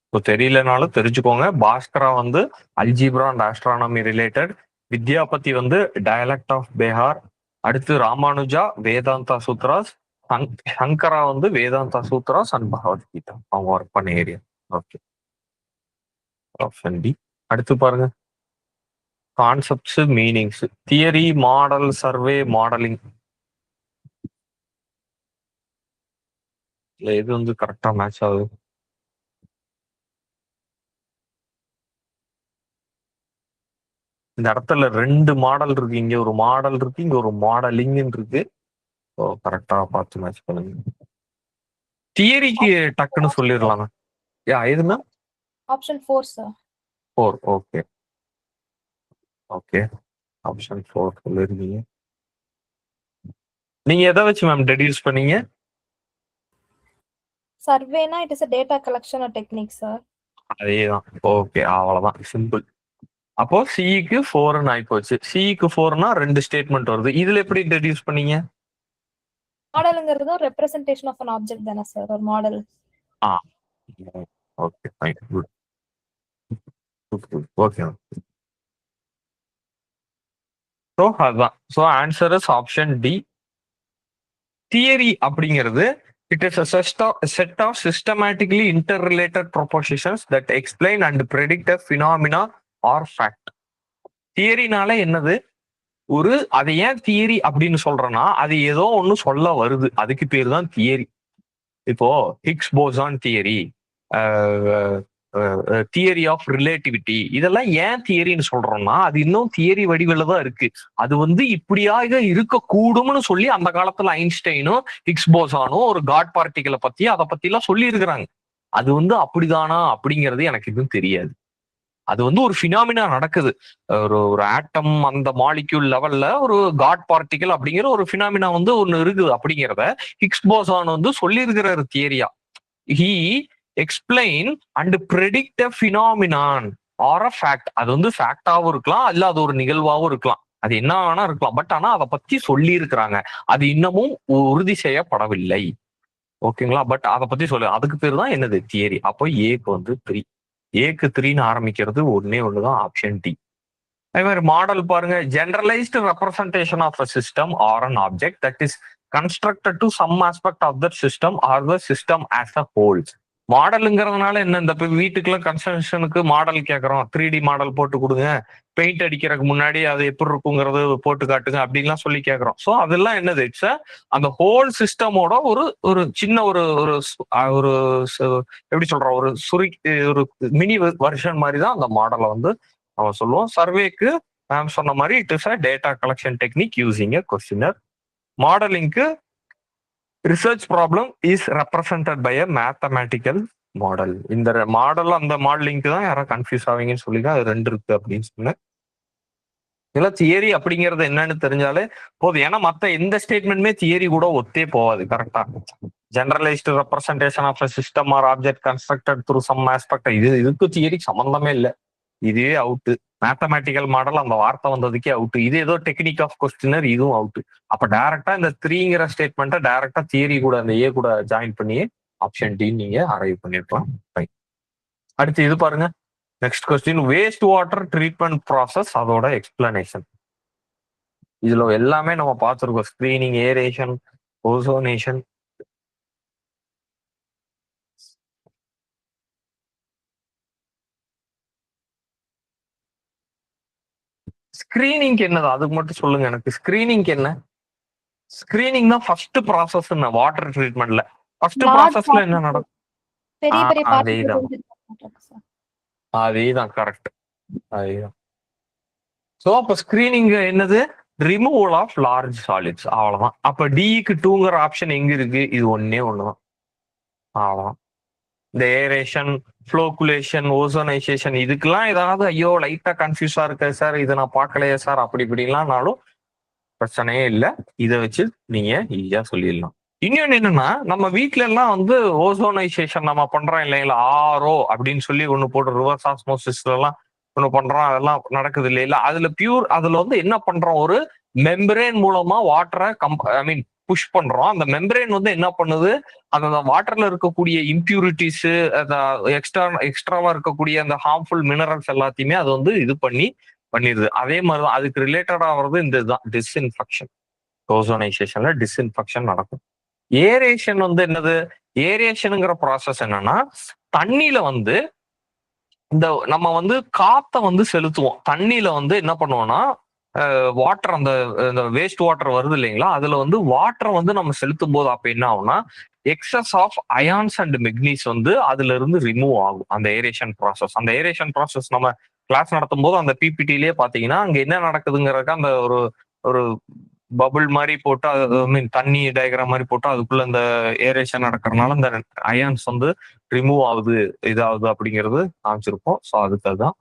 இப்போ தெரியலனாலும் தெரிஞ்சுக்கோங்க. பாஸ்கரா வந்து algebra and astronomy related, Vidyapati வந்து டயலெக்ட் ஆஃப் பீகார், அடுத்து ராமானுஜா வேதாந்தா சூத்ராஸ், சங்கரா வந்து வேதாந்தா சூத்ராஸ் அண்ட் பகவத்கீதா அவங்க ஒர்க் பண்ண ஏரியா. Okay, option D. அடுத்து பாருங்க, concepts, meanings, theory, model, survey, modelling. இல்ல எது வந்து கரெக்டா மேட்ச் ஆகுது? இந்த இடத்துல 2 மாடல் இருக்கு. இங்க ஒரு மாடல் இருக்கு, இங்க ஒரு மாடலிங் இருக்கு. கரெக்டா பார்த்து மேட்ச் பண்ணுங்க. தியரிக்கு டக்குன்னு சொல்லிடலாம். எதுனா ஆப்ஷன் 4 சார். 4. ஓகே ஆப்ஷன் 4 சொல்லிருக்கீங்க. நீங்க எதை வச்சு மேம் டெடியூஸ் பண்ணீங்க? சர்வேனா it is a data collection or technique sir. அதேதான். ஓகே, அவ்வளவுதான், சிம்பிள். அப்போ சிக்கு 4ன்னு ஆயிப்போச்சு. சிக்கு 4னா 2 ஸ்டேட்மெண்ட் வருது. இதுல எப்படி டெடியூஸ் பண்ணீங்க? மாடல்ங்கிறது ரெப்ரசன்டேஷன் ஆஃப் an ஆப்ஜெக்ட் தானே சார், ஒரு model. Okay fine, good. Okay, so அதுதான். So answer is option D. Theory அப்படிங்கிறது it is a set of systematically interrelated propositions that explain and predict a phenomena or fact. தியரினால என்னது? அதை ஏன் theory அப்படின்னு சொல்றேன்னா, அது ஏதோ ஒண்ணு சொல்ல வருது, அதுக்கு பேர் தான் தியரி. இப்போ Higgs boson theory, theory of relativity, இதெல்லாம் ஏன் தியரின்னு சொல்றோம்னா அது இன்னும் தியரி வடிவில தான் இருக்கு. அது வந்து இப்படியாக இருக்கக்கூடும்னு சொல்லி அந்த காலத்துல ஐன்ஸ்டைனும் ஹிக்ஸ் போசானும் ஒரு காட் பார்ட்டிகளை பத்தி அதை பத்தி எல்லாம் சொல்லி இருக்கிறாங்க. அது வந்து அப்படிதானா அப்படிங்கிறது எனக்கு இன்னும் தெரியாது. அது வந்து ஒரு ஃபினாமினா நடக்குது. ஒரு ஆட்டம் அந்த மாலிக்யூல் லெவல்ல ஒரு காட் பார்ட்டிகல் அப்படிங்கிற ஒரு ஃபினாமினா வந்து ஒண்ணு இருக்குது அப்படிங்கிறத ஹிக்ஸ் போசான் வந்து சொல்லி இருக்கிறாரு தியரியா. He explain and predict a phenomenon or a fact. அது வந்து ஃபேக்டாவும் இருக்கலாம், இல்ல அது ஒரு நிகழ்வாகவும் இருக்கலாம், அது என்ன வேணா இருக்கலாம். பட் ஆனா அதை பத்தி சொல்லி இருக்கிறாங்க, அது இன்னமும் உறுதி செய்யப்படவில்லை. ஓகேங்களா? பட் அதை பத்தி சொல்லு, அதுக்கு பேர் தான் என்னது? தியரி. அப்போ ஏக்கு வந்து 3. ஏக்கு 3ன்னு ஆரம்பிக்கிறது ஒன்னே ஒண்ணுதான், ஆப்ஷன் டி. அதே மாதிரி மாடல் பாருங்க, generalised representation of a system or an object that is constructed to some aspect of the system or the system as a whole. மாடலுங்கிறதுனால என்ன, இந்த வீட்டுக்குள்ள கன்ஸ்ட்ரக்ஷனுக்கு மாடல் கேட்கறோம், 3D மாடல் போட்டு கொடுங்க, பெயிண்ட் அடிக்கிறதுக்கு முன்னாடி அது எப்படி இருக்குங்கிறது போட்டு காட்டுங்க அப்படின்லாம் சொல்லி கேட்கறோம். ஸோ அதெல்லாம் என்னது, இட்ஸ் அந்த ஹோல் சிஸ்டமோட ஒரு ஒரு சின்ன ஒரு ஒரு ஒரு எப்படி சொல்றோம், ஒரு மினி வெர்ஷன் மாதிரி தான் அந்த மாடலை வந்து நம்ம சொல்லுவோம். சர்வேக்கு மேம் சொன்ன மாதிரி it is a data collection technique using a questionnaire. மாடலிங்க்கு research problem is represented by a mathematical model. இந்த மாடல் அந்த மாடலிங்க்கு தான் யாரும் கன்ஃபியூஸ் ஆவீங்கன்னு சொல்லி தான் அது 2 இருக்கு அப்படின்னு சொன்னேன். இதெல்லாம் தியரி அப்படிங்கிறது என்னன்னு தெரிஞ்சாலே போதும். ஏன்னா மத்த எந்த ஸ்டேட்மெண்ட்டுமே தியரி கூட ஒத்தே போகாது. கரெக்டா, generalised representation of a system or object constructed through some aspect, இதுக்கு தியரி சம்பந்தமே இல்லை. இதுவே அவுட்டு. மேத்தமேட்டிக்கல் மாடல் அந்த வார்த்தை வந்ததுக்கே அவுட்டு. இது ஏதோ டெக்னிக் ஆஃப் கொஸ்டினர், இதுவும் அவுட்டு. அப்ப டைரக்டா இந்த 3ங்கிற ஸ்டேட்மெண்ட்டை டைரக்டா தியரி கூட அந்த ஏ கூட ஜாயின் பண்ணி ஆப்ஷன் டி நீங்க அரைவ் பண்ணிருக்கலாம். அடுத்து இது பாருங்க, next question, waste water treatment process, அதோட எக்ஸ்பிளனேஷன். இதுல எல்லாமே நம்ம பார்த்துருக்கோம், ஸ்கிரீனிங், ஏரேஷன், ஓசோனேஷன். ஸ்கிரீனிங் என்னது அதுக்கு மட்டும் சொல்லுங்க எனக்கு. ஸ்கிரீனிங் என்ன? ஸ்கிரீனிங் தான் ஃபர்ஸ்ட் ப்ராசஸ் வாட்டர் ட்ரீட்மெண்ட்ல. ஃபர்ஸ்ட் ப்ராசஸ்ல என்ன நடக்கும்? பெரிய பெரிய அதேதான் கரெக்ட், அதேதான். சோ அப்ப ஸ்கிரீனிங் என்னது, ரிமூவல் ஆஃப் லார்ஜ் சாலிட்ஸ், அவ்வளவுதான். அப்ப டிக்கு 2ங்கிற ஆப்ஷன் எங்க இருக்கு, இது ஒன்னே ஒண்ணுதான், அவ்வளவுதான். இந்த ஏரேஷன், ஃப்ளோகுலேஷன், ஓசோனைசேஷன், இதுக்கெல்லாம் ஏதாவது ஐயோ லைட்டா கன்ஃபியூஸா இருக்கு சார், இதை நான் பார்க்கலையே சார் அப்படி இப்படிலாம்னாலும் பிரச்சனையே இல்லை. இதை வச்சு நீங்க ஈஸியா சொல்லிடலாம். இன்னொன்னு என்னன்னா, நம்ம வீட்ல எல்லாம் வந்து ஓசோனைசேஷன் நம்ம பண்றோம் இல்லைங்களா, ஆரோ அப்படின்னு சொல்லி ஒண்ணு போட்டு ரிவர்ஸ் ஆஸ்மோசிஸ்ல எல்லாம் ஒண்ணு பண்றோம், அதெல்லாம் நடக்குது இல்லைங்களா. அதுல வந்து என்ன பண்றோம், ஒரு மெம்பரேன் மூலமா வாட்டரை புஷ் பண்றோம். அந்த வந்து என்ன பண்ணுது, அந்த வாட்டர்ல இருக்கக்கூடிய இம்பியூரிட்டிஸ், எக்ஸ்ட்ராவா இருக்கக்கூடிய அந்த ஹார்ம்ஃபுல் மினரல்ஸ் எல்லாத்தையுமே அது வந்து இது பண்ணிடுது. அதே மாதிரிதான் அதுக்கு ரிலேட்டடா வர்றது இந்த இதுதான் டிஸ்இன்ஃபெக்ஷன். ஓசோனைசேஷன்ல டிஸ்இன்ஃபெக்ஷன் நடக்கும். ஏரேஷன் வந்து என்னது, ஏரேஷனுங்கிற ப்ராசஸ் என்னன்னா, தண்ணியில வந்து இந்த நம்ம வந்து காத்த வந்து செலுத்துவோம். தண்ணியில வந்து என்ன பண்ணுவோம்னா, வாட்டர் அந்த வேஸ்ட் வாட்டர் வருது இல்லைங்களா, அதுல வந்து வாட்டரை வந்து நம்ம செலுத்தும் போது அப்ப என்ன ஆகும்னா, எக்ஸஸ் ஆஃப் அயான்ஸ் அண்ட் மெக்னீஸ் வந்து அதுல இருந்து ரிமூவ் ஆகும். அந்த ஏரேஷன் ப்ராசஸ், அந்த ஏரேஷன் ப்ராசஸ் நம்ம கிளாஸ் நடத்தும் போது அந்த பிபிடிலேயே பாத்தீங்கன்னா அங்க என்ன நடக்குதுங்கிறதுக்கு அந்த ஒரு பபுள் மாதிரி போட்டு, தண்ணி டயக்ராம் மாதிரி போட்டு அதுக்குள்ள அந்த ஏரேஷன் நடக்கிறதுனால அந்த அயான்ஸ் வந்து ரிமூவ் ஆகுது, இதாகுது அப்படிங்கிறது காமிச்சிருப்போம். ஸோ அதுக்கு அதுதான்.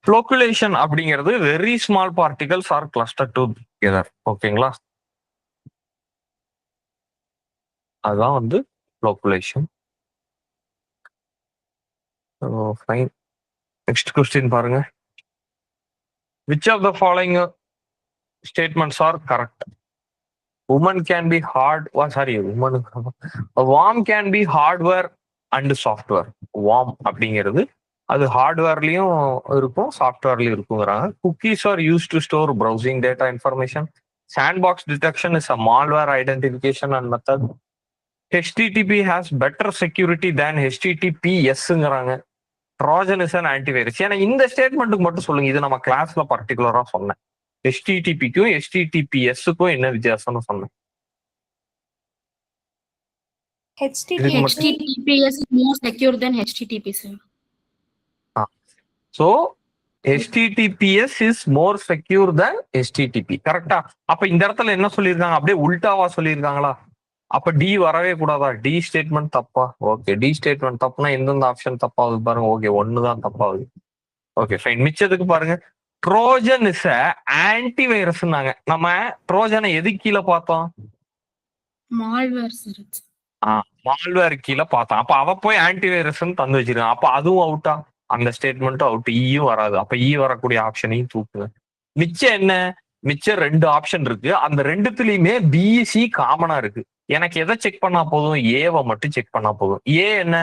ஃப்ளோகுலேஷன் அப்படிங்கிறது very small particles R cluster together. ஓகேங்களா, அதுதான் வந்து ஃப்ளோகுலேஷன். ஃபைன். நெக்ஸ்ட் கொஸ்டின் பாருங்க. Which of the following statements are correct? Woman can be warm can be hardware and software. warm அப்படிங்கிறது அது ஹார்ட்வேர்லயும் இருக்கும், சாஃப்ட்வேர்லயும் இருக்குங்கிறாங்க. Cookies are use to store browsing data information. Sandbox detection is a malware identification and method. HTTP has better security than HTTPSங்கிறாங்க. Trojan is an antivirus. ஏன்னா இந்த ஸ்டேட்மெண்ட்டுக்கு மட்டும் சொல்லுங்க, இது நம்ம கிளாஸ்ல பர்டிகுலரா சொன்னேன். HTTPக்கும் HTTPSக்கும் என்ன வித்தியாசம்னு சொன்னேன். HTTPS is more secure than HTTP, sir. So HTTPS is more secure than HTTP. கரெக்டா? அப்ப இந்த இடத்துல என்ன சொல்லியிருக்காங்க, அப்படியே உல்டாவா சொல்லியிருக்காங்களா? அப்ப டி வரவே கூடாதா? டி ஸ்டேட்மெண்ட் தப்பா? ஓகே, டி ஸ்டேட்மெண்ட் தப்புனா எந்தெந்த ஆப்ஷன் தப்பாகுது பாருங்க. ஓகே, ஒண்ணுதான் தப்பாகுது. Okay fine. மிச்சத்துக்கு பாருங்க. ட்ரோஜன் இஸ் ஆன்டிவைரஸ்னாங்க. நம்ம ட்ரோஜனை எது கீழே பார்த்தோம்? Malware sir. மால்வேர் கீழே பார்த்தோம். அப்ப அவ போய் ஆன்டிவைரஸ் தந்து வச்சிருக்கான். அப்ப அதுவும் அவுட்டா? அந்த ஸ்டேட்மெண்ட்டும் அவுட். ஈயும் வராது. அப்ப ஈ வரக்கூடிய ஆப்ஷனையும் தூக்குங்க. மிச்சம் என்ன? மிச்சம் 2 ஆப்ஷன் இருக்கு. அந்த ரெண்டுத்துலயுமே பிசி காமனா இருக்கு. எனக்கு எதை செக் பண்ணா போதும்? ஏவை மட்டும் செக் பண்ணா போதும். ஏ என்ன?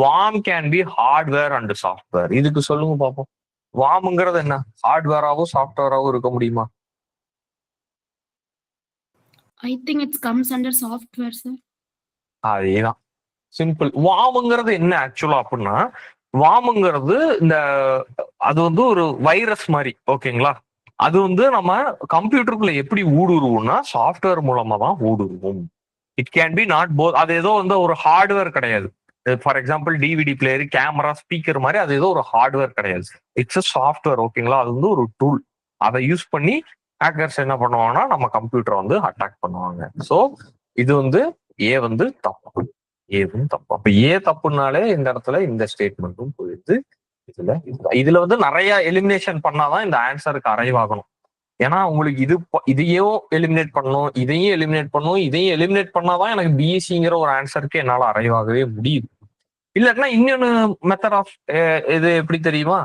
Warm can be hardware and software. இதுக்கு சொல்லுங்க பாப்போம். வார்ம்ங்கிறது என்ன? ஹார்ட்வேராவும் சாஃப்ட்வேராவும் இருக்க முடியுமா? I think it comes under software, sir. அதேதான். சிம்பிள். வார்முங்கிறது என்ன ஆக்சுவலா அப்படின்னா, வார்முங்கிறது இந்த அது வந்து ஒரு வைரஸ் மாதிரி, ஓகேங்களா? அது வந்து நம்ம கம்ப்யூட்டருக்குள்ள எப்படி ஊடுருவோம்னா சாஃப்ட்வேர் மூலமா தான் ஊடுருவோம். It can be not both. அது ஏதோ வந்து ஒரு ஹார்ட்வேர் கிடையாது. For example DVD player, camera, speaker மாதிரி அது ஏதோ ஒரு ஹார்ட்வேர் கிடையாது. இட்ஸ் அ சாஃப்ட்வேர், ஓகேங்களா? அது வந்து ஒரு டூல். அதை யூஸ் பண்ணி ஹேக்கர்ஸ் என்ன பண்ணுவாங்கன்னா நம்ம கம்ப்யூட்டரை வந்து அட்டாக் பண்ணுவாங்க. ஸோ இது வந்து ஏ வந்து தப்பு. ஏவும் தப்பு. அப்ப ஏ தப்புனாலே இந்த இடத்துல இந்த ஸ்டேட்மெண்ட்டும் போயிடுது. இதுல வந்து நிறைய எலிமினேஷன் பண்ணாதான் இந்த ஆன்சருக்கு அரைவ் ஆகணும். ஏன்னா உங்களுக்கு இதையும் எலிமினேட் பண்ணணும், இதையும் எலிமினேட் பண்ணணும், இதையும் எலிமினேட் பண்ணாதான் எனக்கு பிஎஸ்சிங்கிற ஒரு ஆன்சருக்கு என்னால அரைவ் ஆகவே முடியுது. இல்லாட்டினா இன்னொன்னு மெத்தட் ஆஃப் இது எப்படி தெரியுமா?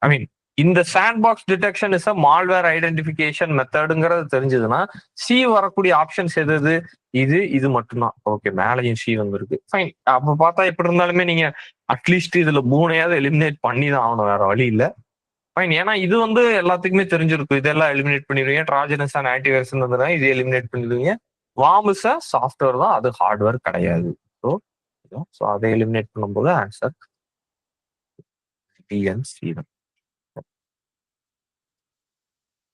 ஐ மீன் இந்த sandbox detection is a malware identification மெத்தடுங்கிறது தெரிஞ்சதுன்னா சி வரக்கூடிய ஆப்ஷன்ஸ் எது? இது மட்டும்தான். ஓகே, மேலையும் சி வந்திருக்கு, ஃபைன். அப்ப பார்த்தா எப்படி இருந்தாலுமே நீங்க அட்லீஸ்ட் இதுல 3 எலிமினேட் பண்ணி தான் ஆகணும், வேற வழி இல்லை. ஃபைன். ஏன்னா இது வந்து எல்லாத்துக்குமே தெரிஞ்சிருக்கும். இதெல்லாம் எலிமினேட் பண்ணிடுவீங்க. ட்ராஜனஸ் அண்ட் ஆன்டிவைரஸ் இருந்ததுன்னா இது எலிமினேட் பண்ணிடுவீங்க. வார்ம்ஸ் சாஃப்ட்வேர் தான், அது ஹார்ட்வேர் கிடையாது. ஸோ அதை எலிமினேட் பண்ணும்போது ஆன்சர் டிஎன்சி தான்.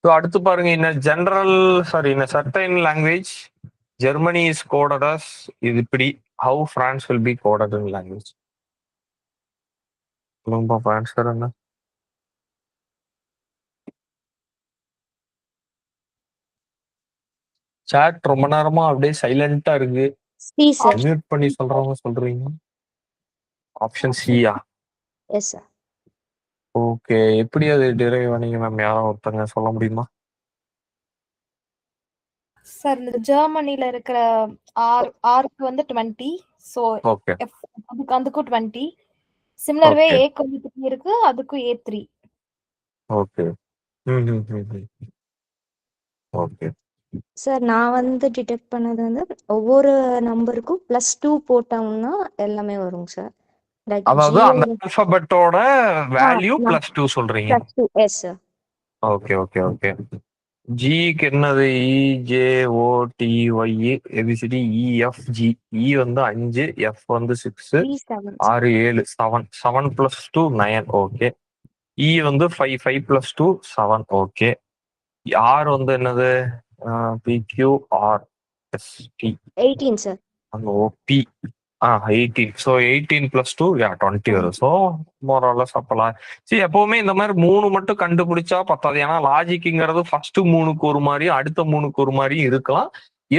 ஸோ அடுத்து பாருங்க, in a certain language Germany is coded as இது இப்படி. How France will be coded in language? ரொம்ப ஆன்சர் என்ன? சாட் ரொம்ப நேரமா அப்படியே சைலண்டா இருக்கு. C sir. மியூட் பண்ணி சொல்றவங்க சொல்றீங்க. ஆப்ஷன் சியா? Yes sir. ஓகே, எப்படி அது டிரைவ் பண்ணீங்க மேம்? யாரும் ஒருத்தங்க சொல்ல முடியுமா? சார் இந்த ஜெர்மனில இருக்கிற ஆர்க்கு வந்து 20, சோ ஓகே அதுக்கும் 20. சிமிலர் வே Okay. ஏக்கு வந்து 3 இருக்கு, அதுக்கும் A3. ஓகே. ஓகே. சார் நான் வந்து டிடெக்ட் பண்ணது வந்து ஒவ்வொரு நம்பருக்கும் +2 போட்டோம்னா எல்லாமே வரும் சார். லைக் அதாவது அந்த ஆல்பபெட்டோட வேல்யூ +2 சொல்றீங்க. +2. S sir. ஓகே. ஜிக்கு என்னது? EJOTY ABCD EFG. E வந்து 5, F வந்து 6, 3 7 6 7 7 +2 9. ஓகே. E வந்து 5 +2 7. ஓகே. R வந்து என்னது? PQRST 18 sir. OP 18. ஸோ 18 +2 20 வரும். ஸோ மோரலஸ் அப்பலாம் எப்பவுமே இந்த மாதிரி 3 மட்டும் கண்டுபிடிச்சா பத்தாது. ஏன்னா லாஜிக்ங்கிறது ஃபர்ஸ்ட் 3க்கு ஒரு மாதிரியும் அடுத்த 3க்கு ஒரு மாதிரியும் இருக்கலாம்.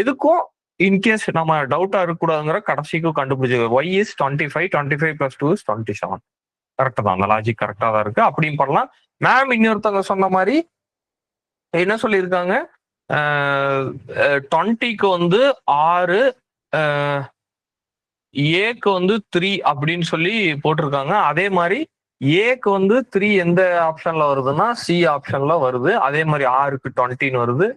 எதுக்கும் இன்கேஸ் நம்ம டவுட்டா இருக்கக்கூடாதுங்கிற கடைசிக்கும் கண்டுபிடிச்சு Y is 25 +2 is 27. கரெக்டா தான், அந்த லாஜிக் கரெக்டா தான் இருக்கு. அப்படியும் பண்ணலாம். மேம் இன்னொருத்தவங்க சொன்ன மாதிரி என்ன சொல்லியிருக்காங்க? 20க்கு வந்து 6, ஏக்கு வந்து 3 அப்படின்னு சொல்லி போட்டிருக்காங்க. அதே மாதிரி ஏக்கு வந்து 3 எந்த ஆப்ஷன்ல வருதுன்னா சி ஆப்ஷன்ல வருது. அதே மாதிரி ஆருக்கு 20 வருது.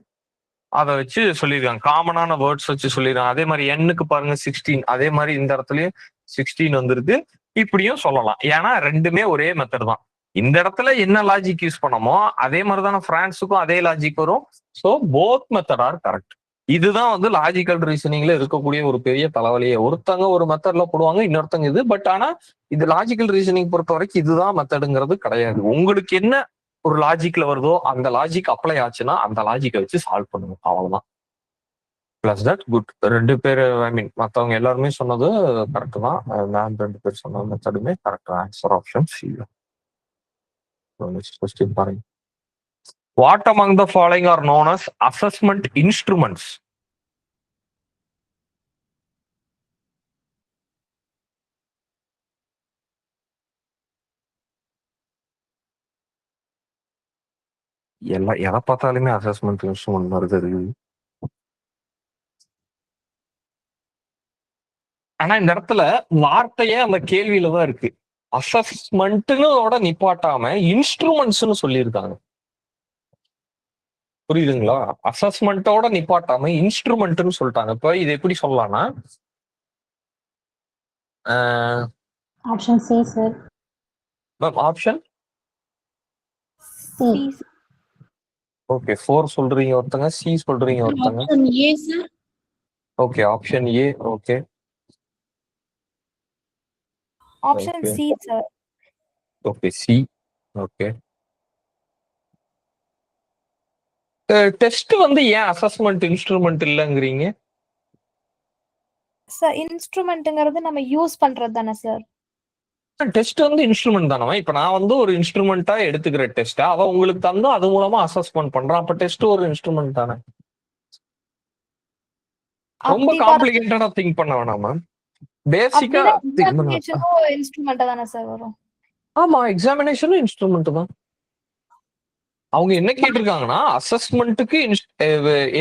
அதை வச்சு சொல்லியிருக்காங்க, காமனான வேர்ட்ஸ் வச்சு சொல்லியிருக்காங்க. அதே மாதிரி எண்ணுக்கு பாருங்க 16. அதே மாதிரி இந்த இடத்துலயும் 16 வந்துருக்கு. இப்படியும் சொல்லலாம். ஏன்னா ரெண்டுமே ஒரே மெத்தட் தான். இந்த இடத்துல என்ன லாஜிக் யூஸ் பண்ணமோ அதே மாதிரி தானே பிரான்ஸுக்கும் அதே லாஜிக் வரும். So both method are correct. இதுதான் வந்து லாஜிக்கல் ரீசனிங்ல இருக்கக்கூடிய ஒரு பெரிய தலைவலியே. ஒருத்தங்க ஒரு மெத்தட்ல போடுவாங்க, இன்னொருத்தங்க இது. பட் ஆனா இது லாஜிக்கல் ரீசனிங் பொறுத்த வரைக்கும் இதுதான் மெத்தடுங்கிறது கிடையாது. உங்களுக்கு என்ன ஒரு லாஜிக்ல வருதோ அந்த லாஜிக் அப்ளை ஆச்சுன்னா அந்த லாஜிக்கை வச்சு சால்வ் பண்ணுங்க, அவ்வளவுதான். Plus that good. 2 பேர் ஐ மீன் மற்றவங்க எல்லாருமே சொன்னது கரெக்ட் தான். மேம் 2 பேர் சொன்ன மெத்தடுமே correct. Answer option C. Next question பாருங்க. What among the following are known as assessment instruments? எதை பார்த்தாலுமே அசஸ்மெண்ட் இன்ஸ்ட்ருமெண்ட் மாதிரி இருக்குது. ஆனா இந்த இடத்துல வார்த்தையே அந்த கேள்வியில தான் இருக்கு. அசஸ்மெண்ட்னோட நிப்பாட்டாம இன்ஸ்ட்ருமெண்ட்ஸ்னு சொல்லியிருக்காங்க. புரியுதுங்களா? அசஸ்மெண்டோட நிப்பாட்டாம இன்ஸ்ட்ருமெண்ட்னு சொல்லிட்டாங்க. இப்ப இது எப்படி சொல்லலாம்னா option C sir. Ma'am option C. Okay. 4 சொல்றீங்க ஒருத்தங்க, சி சொல்றீங்க ஒருத்தங்க. Option A sir. Okay, option A. Okay, option Okay. C sir. Okay C. Okay. Test வந்து ஏன் அசஸ்மெண்ட் இன்ஸ்ட்ருமெண்ட் இல்லைங்கிறீங்க? சார் இன்ஸ்ட்ருமெண்ட்ங்கிறது நம்ம யூஸ் பண்றது தானே சார்? டெஸ்ட் வந்து இன்ஸ்ட்ருமெண்ட் தானே. இப்ப நான் வந்து ஒரு இன்ஸ்ட்ருமெண்டா எடுத்துக்கிற டெஸ்ட் அவ உங்களுக்கு தந்து அது மூலமா அசஸ்மெண்ட் பண்றான். அப்ப டெஸ்ட் ஒரு இன்ஸ்ட்ருமெண்ட் தானே. ரொம்ப அப்படி காம்ப்ளிகேட்டடா திங்க் பண்ண வேணாம் மேம். பேசிக்கா எக்ஸாமினேஷனும் இன்ஸ்ட்ருமெண்டா தானே சார் வரும்? ஆமா, எக்ஸாமினேஷனும் இன்ஸ்ட்ருமெண்ட் தான். அவங்க என்ன கேட்டிருக்காங்கன்னா அசஸ்மெண்ட்டுக்கு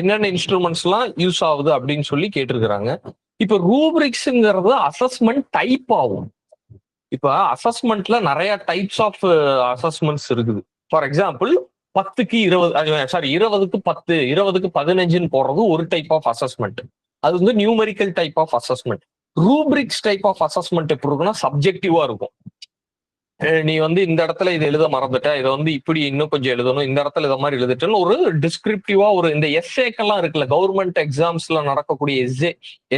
என்னென்ன இன்ஸ்ட்ருமெண்ட்ஸ் எல்லாம் யூஸ் ஆகுது அப்படின்னு சொல்லி கேட்டிருக்கிறாங்க. இப்ப ரூப்ரிக்ஸ்ங்கிறது அசஸ்மெண்ட் டைப் ஆகும். இப்ப அசஸ்மெண்ட்ல நிறைய டைப்ஸ் ஆஃப் அசஸ்மெண்ட்ஸ் இருக்குது. ஃபார் எக்ஸாம்பிள் 10க்கு 20, சாரி 20க்கு 10, 20க்கு 15ன்னு போடுறது ஒரு டைப் ஆஃப் அசஸ்மெண்ட். அது வந்து numerical type of assessment. Rubrics type of assessment எப்படி இருக்குன்னா சப்ஜெக்டிவா இருக்கும். நீ வந்து இந்த இடத்துல இதை எழுத மறந்துட்ட, இதை வந்து இப்படி இன்னும் கொஞ்சம் எழுதணும், இந்த இடத்துல இதை மாதிரி எழுதிட்டேன்னு ஒரு டிஸ்கிரிப்டிவா ஒரு இந்த எஸ்ஏக்கெல்லாம் இருக்குல்ல, கவர்மெண்ட் எக்ஸாம்ஸ்ல நடக்கக்கூடிய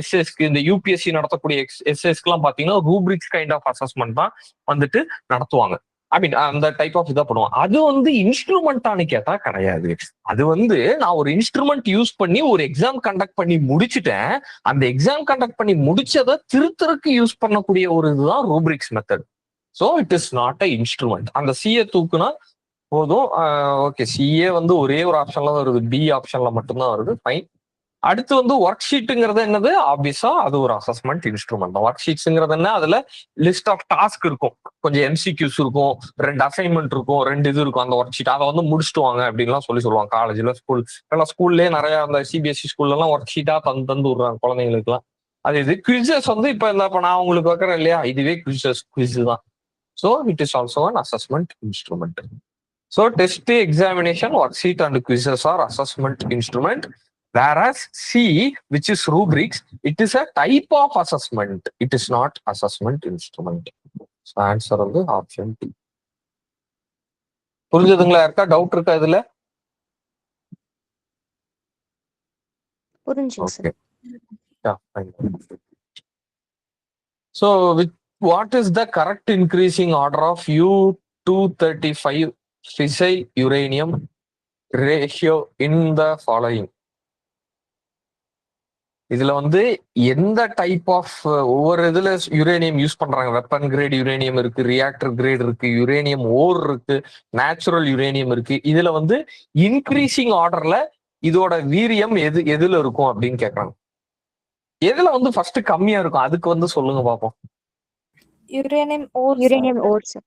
எஸ்எஸ்க்கு இந்த யூபிஎஸ்சி நடத்தக்கூடிய எஸ்எஸ்க்குலாம் பாத்தீங்கன்னா ரூப்ரிக்ஸ் கைண்ட் ஆஃப் அசஸ்மெண்ட் தான் வந்துட்டு நடத்துவாங்க. ஐ மீன் அந்த டைப் ஆஃப் இதை பண்ணுவாங்க. அது வந்து இன்ஸ்ட்ருமெண்டானு கேட்டா கிடையாது. அது வந்து நான் ஒரு இன்ஸ்ட்ருமெண்ட் யூஸ் பண்ணி ஒரு எக்ஸாம் கண்டக்ட் பண்ணி முடிச்சுட்டேன். அந்த எக்ஸாம் கண்டக்ட் பண்ணி முடிச்சதை திருத்தருக்கு யூஸ் பண்ணக்கூடிய ஒரு இதுதான் rubrics method. So it is not a instrument. அந்த சிஏ தூக்குனா போதும். ஓகே, சிஏ வந்து ஒரே ஒரு ஆப்ஷன்ல தான் வருது, பி ஆப்ஷன்ல மட்டும்தான் வருது. ஃபைன். அடுத்து வந்து ஒர்க் ஷீட்டுங்கிறது என்னது? ஆப்வியஸா அது ஒரு அசஸ்மெண்ட் இன்ஸ்ட்ருமெண்ட் தான். ஒர்க் ஷீட்ஸ்ங்கிறது என்ன? அதுல லிஸ்ட் ஆஃப் டாஸ்க் இருக்கும், கொஞ்சம் எம்சிக்யூஸ் இருக்கும், 2 அசைன்மெண்ட் இருக்கும், 2 இது இருக்கும். அந்த ஒர்க் ஷீட் அதை வந்து முடிச்சுட்டு வாங்க அப்படின்லாம் சொல்லுவாங்க காலேஜ்ல, ஸ்கூல். எல்லாம் ஸ்கூல்லேயே நிறைய அந்த சிபிஎஸ்சி ஸ்கூல்ல எல்லாம் ஒர்க் ஷீட்டா தந்து விடுறாங்க குழந்தைங்களுக்குலாம். அது இது குவிசஸ் வந்து இப்ப நான் உங்களுக்கு வைக்கிறேன் இல்லையா, இதுவே குவிஸ் தான். So it is also an assessment instrument. So test, examination, worksheet and quizzes are assessment instrument. Whereas C, which is rubrics, it is a type of assessment. It is not assessment instrument. So answer வந்து option D. புரிஞ்சதுங்களா? இருக்கா doubt இருக்கா இதுல? புரிஞ்சுங்க sir. Okay. Yeah, fine. So with what is the correct increasing order of U-235 fissile uranium ratio in the following? இதுல வந்து எந்த type of ஒவ்வொரு இதுல யுரேனியம் யூஸ் பண்றாங்க? வெப்பன் கிரேட் யுரேனியம் இருக்கு, ரியாக்டர் கிரேட் இருக்கு, யுரேனியம் ஓர் இருக்கு, நேச்சுரல் யுரேனியம் இருக்கு. இதுல வந்து இன்க்ரீசிங் ஆர்டர்ல இதோட வீரியம் எதுல இருக்கும் அப்படின்னு கேக்குறாங்க. எதுல வந்து ஃபர்ஸ்ட் கம்மியா இருக்கும் அதுக்கு வந்து சொல்லுங்க பாப்போம். யுரேனியம் ஓர். யுரேனியம் ஓர் சார்.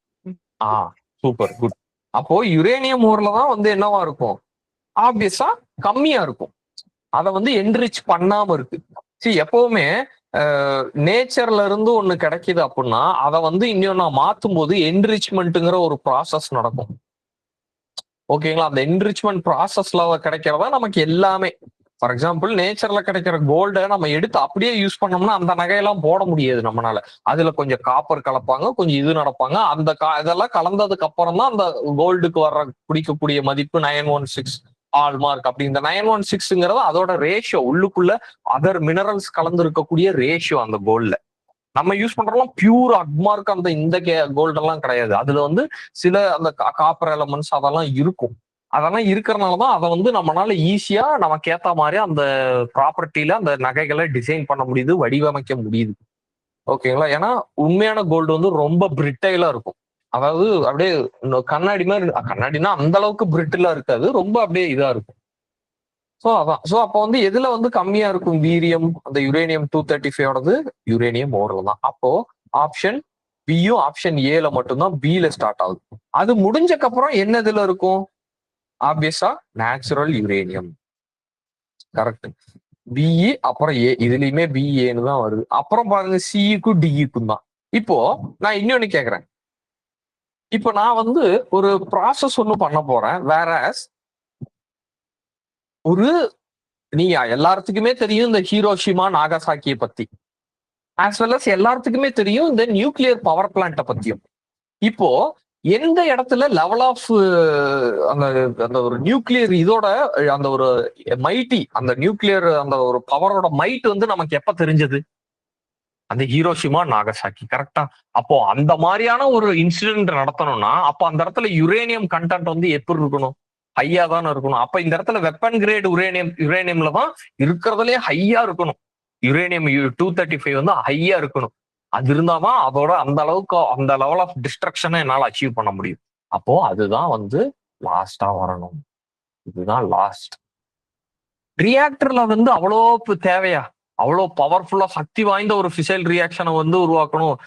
Super good. அப்போ யுரேனியம் ஓர்ல தான் வந்து என்னவா இருக்கும்? ஆப்வியஸா கம்மியா இருக்கும். அதை வந்து என்ரிச் பண்ணாம இருக்கு. சரி, எப்பவுமே நேச்சர்ல இருந்து ஒண்ணு கிடைக்குது அப்படின்னா அதை வந்து இன்னும் நான் மாத்தும் போது என்ரிச்மெண்ட்டுங்கிற ஒரு ப்ராசஸ் நடக்கும். ஓகேங்களா? அந்த என்ரிச்மெண்ட் ப்ராசஸ்ல கிடைக்கிறதா நமக்கு எல்லாமே. ஃபார் எக்ஸாம்பிள் நேச்சர்ல கிடைக்கிற கோல்டை நம்ம எடுத்து அப்படியே யூஸ் பண்ணோம்னா அந்த நகையெல்லாம் போட முடியாது நம்மளால. அதுல கொஞ்சம் காப்பர் கலப்பாங்க, கொஞ்சம் இது நடப்பாங்க. அந்த இதெல்லாம் கலந்ததுக்கு அப்புறம் தான் அந்த கோல்டுக்கு வர்ற பிடிக்கக்கூடிய மதிப்பு 916 ஆல்மார்க். அப்படி இந்த 916ங்கிறது அதோட ரேஷியோ, உள்ளுக்குள்ள அதர் மினரல்ஸ் கலந்து இருக்கக்கூடிய ரேஷியோ அந்த கோல்ட்ல. நம்ம யூஸ் பண்றோம்லாம் பியூர் அக்மார்க் அந்த இந்த கோல்டெல்லாம் கிடையாது. அதுல வந்து சில அந்த காப்பர் எலமெண்ட்ஸ் அதெல்லாம் இருக்கும். அதெல்லாம் இருக்கிறனாலதான் அதை வந்து நம்மளால ஈஸியா நமக்கு ஏத்த மாதிரி அந்த ப்ராப்பர்ட்டியில அந்த நகைகளை டிசைன் பண்ண முடியுது, வடிவமைக்க முடியுது. ஓகேங்களா? ஏன்னா உண்மையான கோல்டு வந்து ரொம்ப பிரிட்டைலா இருக்கும். அதாவது அப்படியே கண்ணாடி மாதிரி, கண்ணாடினா அந்த அளவுக்கு பிரிட்டிலா இருக்காது, ரொம்ப அப்படியே இதா இருக்கும். ஸோ அதான். ஸோ அப்போ வந்து எதுல வந்து கம்மியா இருக்கும் வீரியம்? அந்த யுரேனியம் 235 யுரேனியம் ஓர்ல தான். அப்போ ஆப்ஷன் பியும் ஆப்ஷன் ஏல மட்டும்தான் பில ஸ்டார்ட் ஆகுது. அது முடிஞ்சக்கு அப்புறம் என்ன இதுல இருக்கும்? ஆப்வியஸா நேச்சுரல் யுரேனியம். கரெக்ட். பிஇ அப்புறம் ஏ, இதுலயுமே பிஏன்னு தான் வருது. அப்புறம் பாருங்க சிஇக்கும் டிஇக்கும் தான். இப்போ நான் இன்னொன்னு கேக்குறேன். இப்போ நான் வந்து ஒரு ப்ராசஸ் ஒண்ணு பண்ண போறேன். வேற ஒரு நீங்க எல்லாத்துக்குமே தெரியும் இந்த ஹீரோஷிமா நாகசாக்கியை பத்தி, ஆஸ் வெல் அஸ் எல்லாத்துக்குமே தெரியும் இந்த நியூக்ளியர் பவர் பிளான்ட்டை பத்தியும். இப்போ எந்த இடத்துல லெவல் ஆஃப் அந்த அந்த ஒரு நியூக்ளியர் இதோட அந்த ஒரு மைட்டி, அந்த நியூக்ளியர் அந்த ஒரு பவரோட மைட் வந்து நமக்கு எப்ப தெரிஞ்சது? அந்த ஹீரோஷிமா நாகசாக்கி கரெக்டா. அப்போ அந்த மாதிரியான ஒரு இன்சிடென்ட் நடத்தணும்னா அப்போ அந்த இடத்துல யுரேனியம் கண்டென்ட் வந்து எப்படி இருக்கணும்? ஹையா தானே இருக்கணும். அப்ப இந்த இடத்துல வெப்பன் கிரேட் யுரேனியம்ல தான் இருக்கிறதுலே ஹையா இருக்கணும். யுரேனியம் 235 வந்து ஹையா இருக்கணும். அது இருந்தாதான் அதோட அந்த அளவுக்கு அந்த லெவல் ஆஃப் டிஸ்ட்ரக்ஷனை என்னால் அச்சீவ் பண்ண முடியும். அப்போ அதுதான் வந்து லாஸ்டா வரணும். இதுதான் லாஸ்ட். ரியாக்டர்ல வந்து அவ்வளோ தேவையா? அவ்வளோ பவர்ஃபுல்லா சக்தி வாய்ந்த ஒரு ஃபிசைல் ரியாக்ஷனை வந்து உருவாக்கணும்.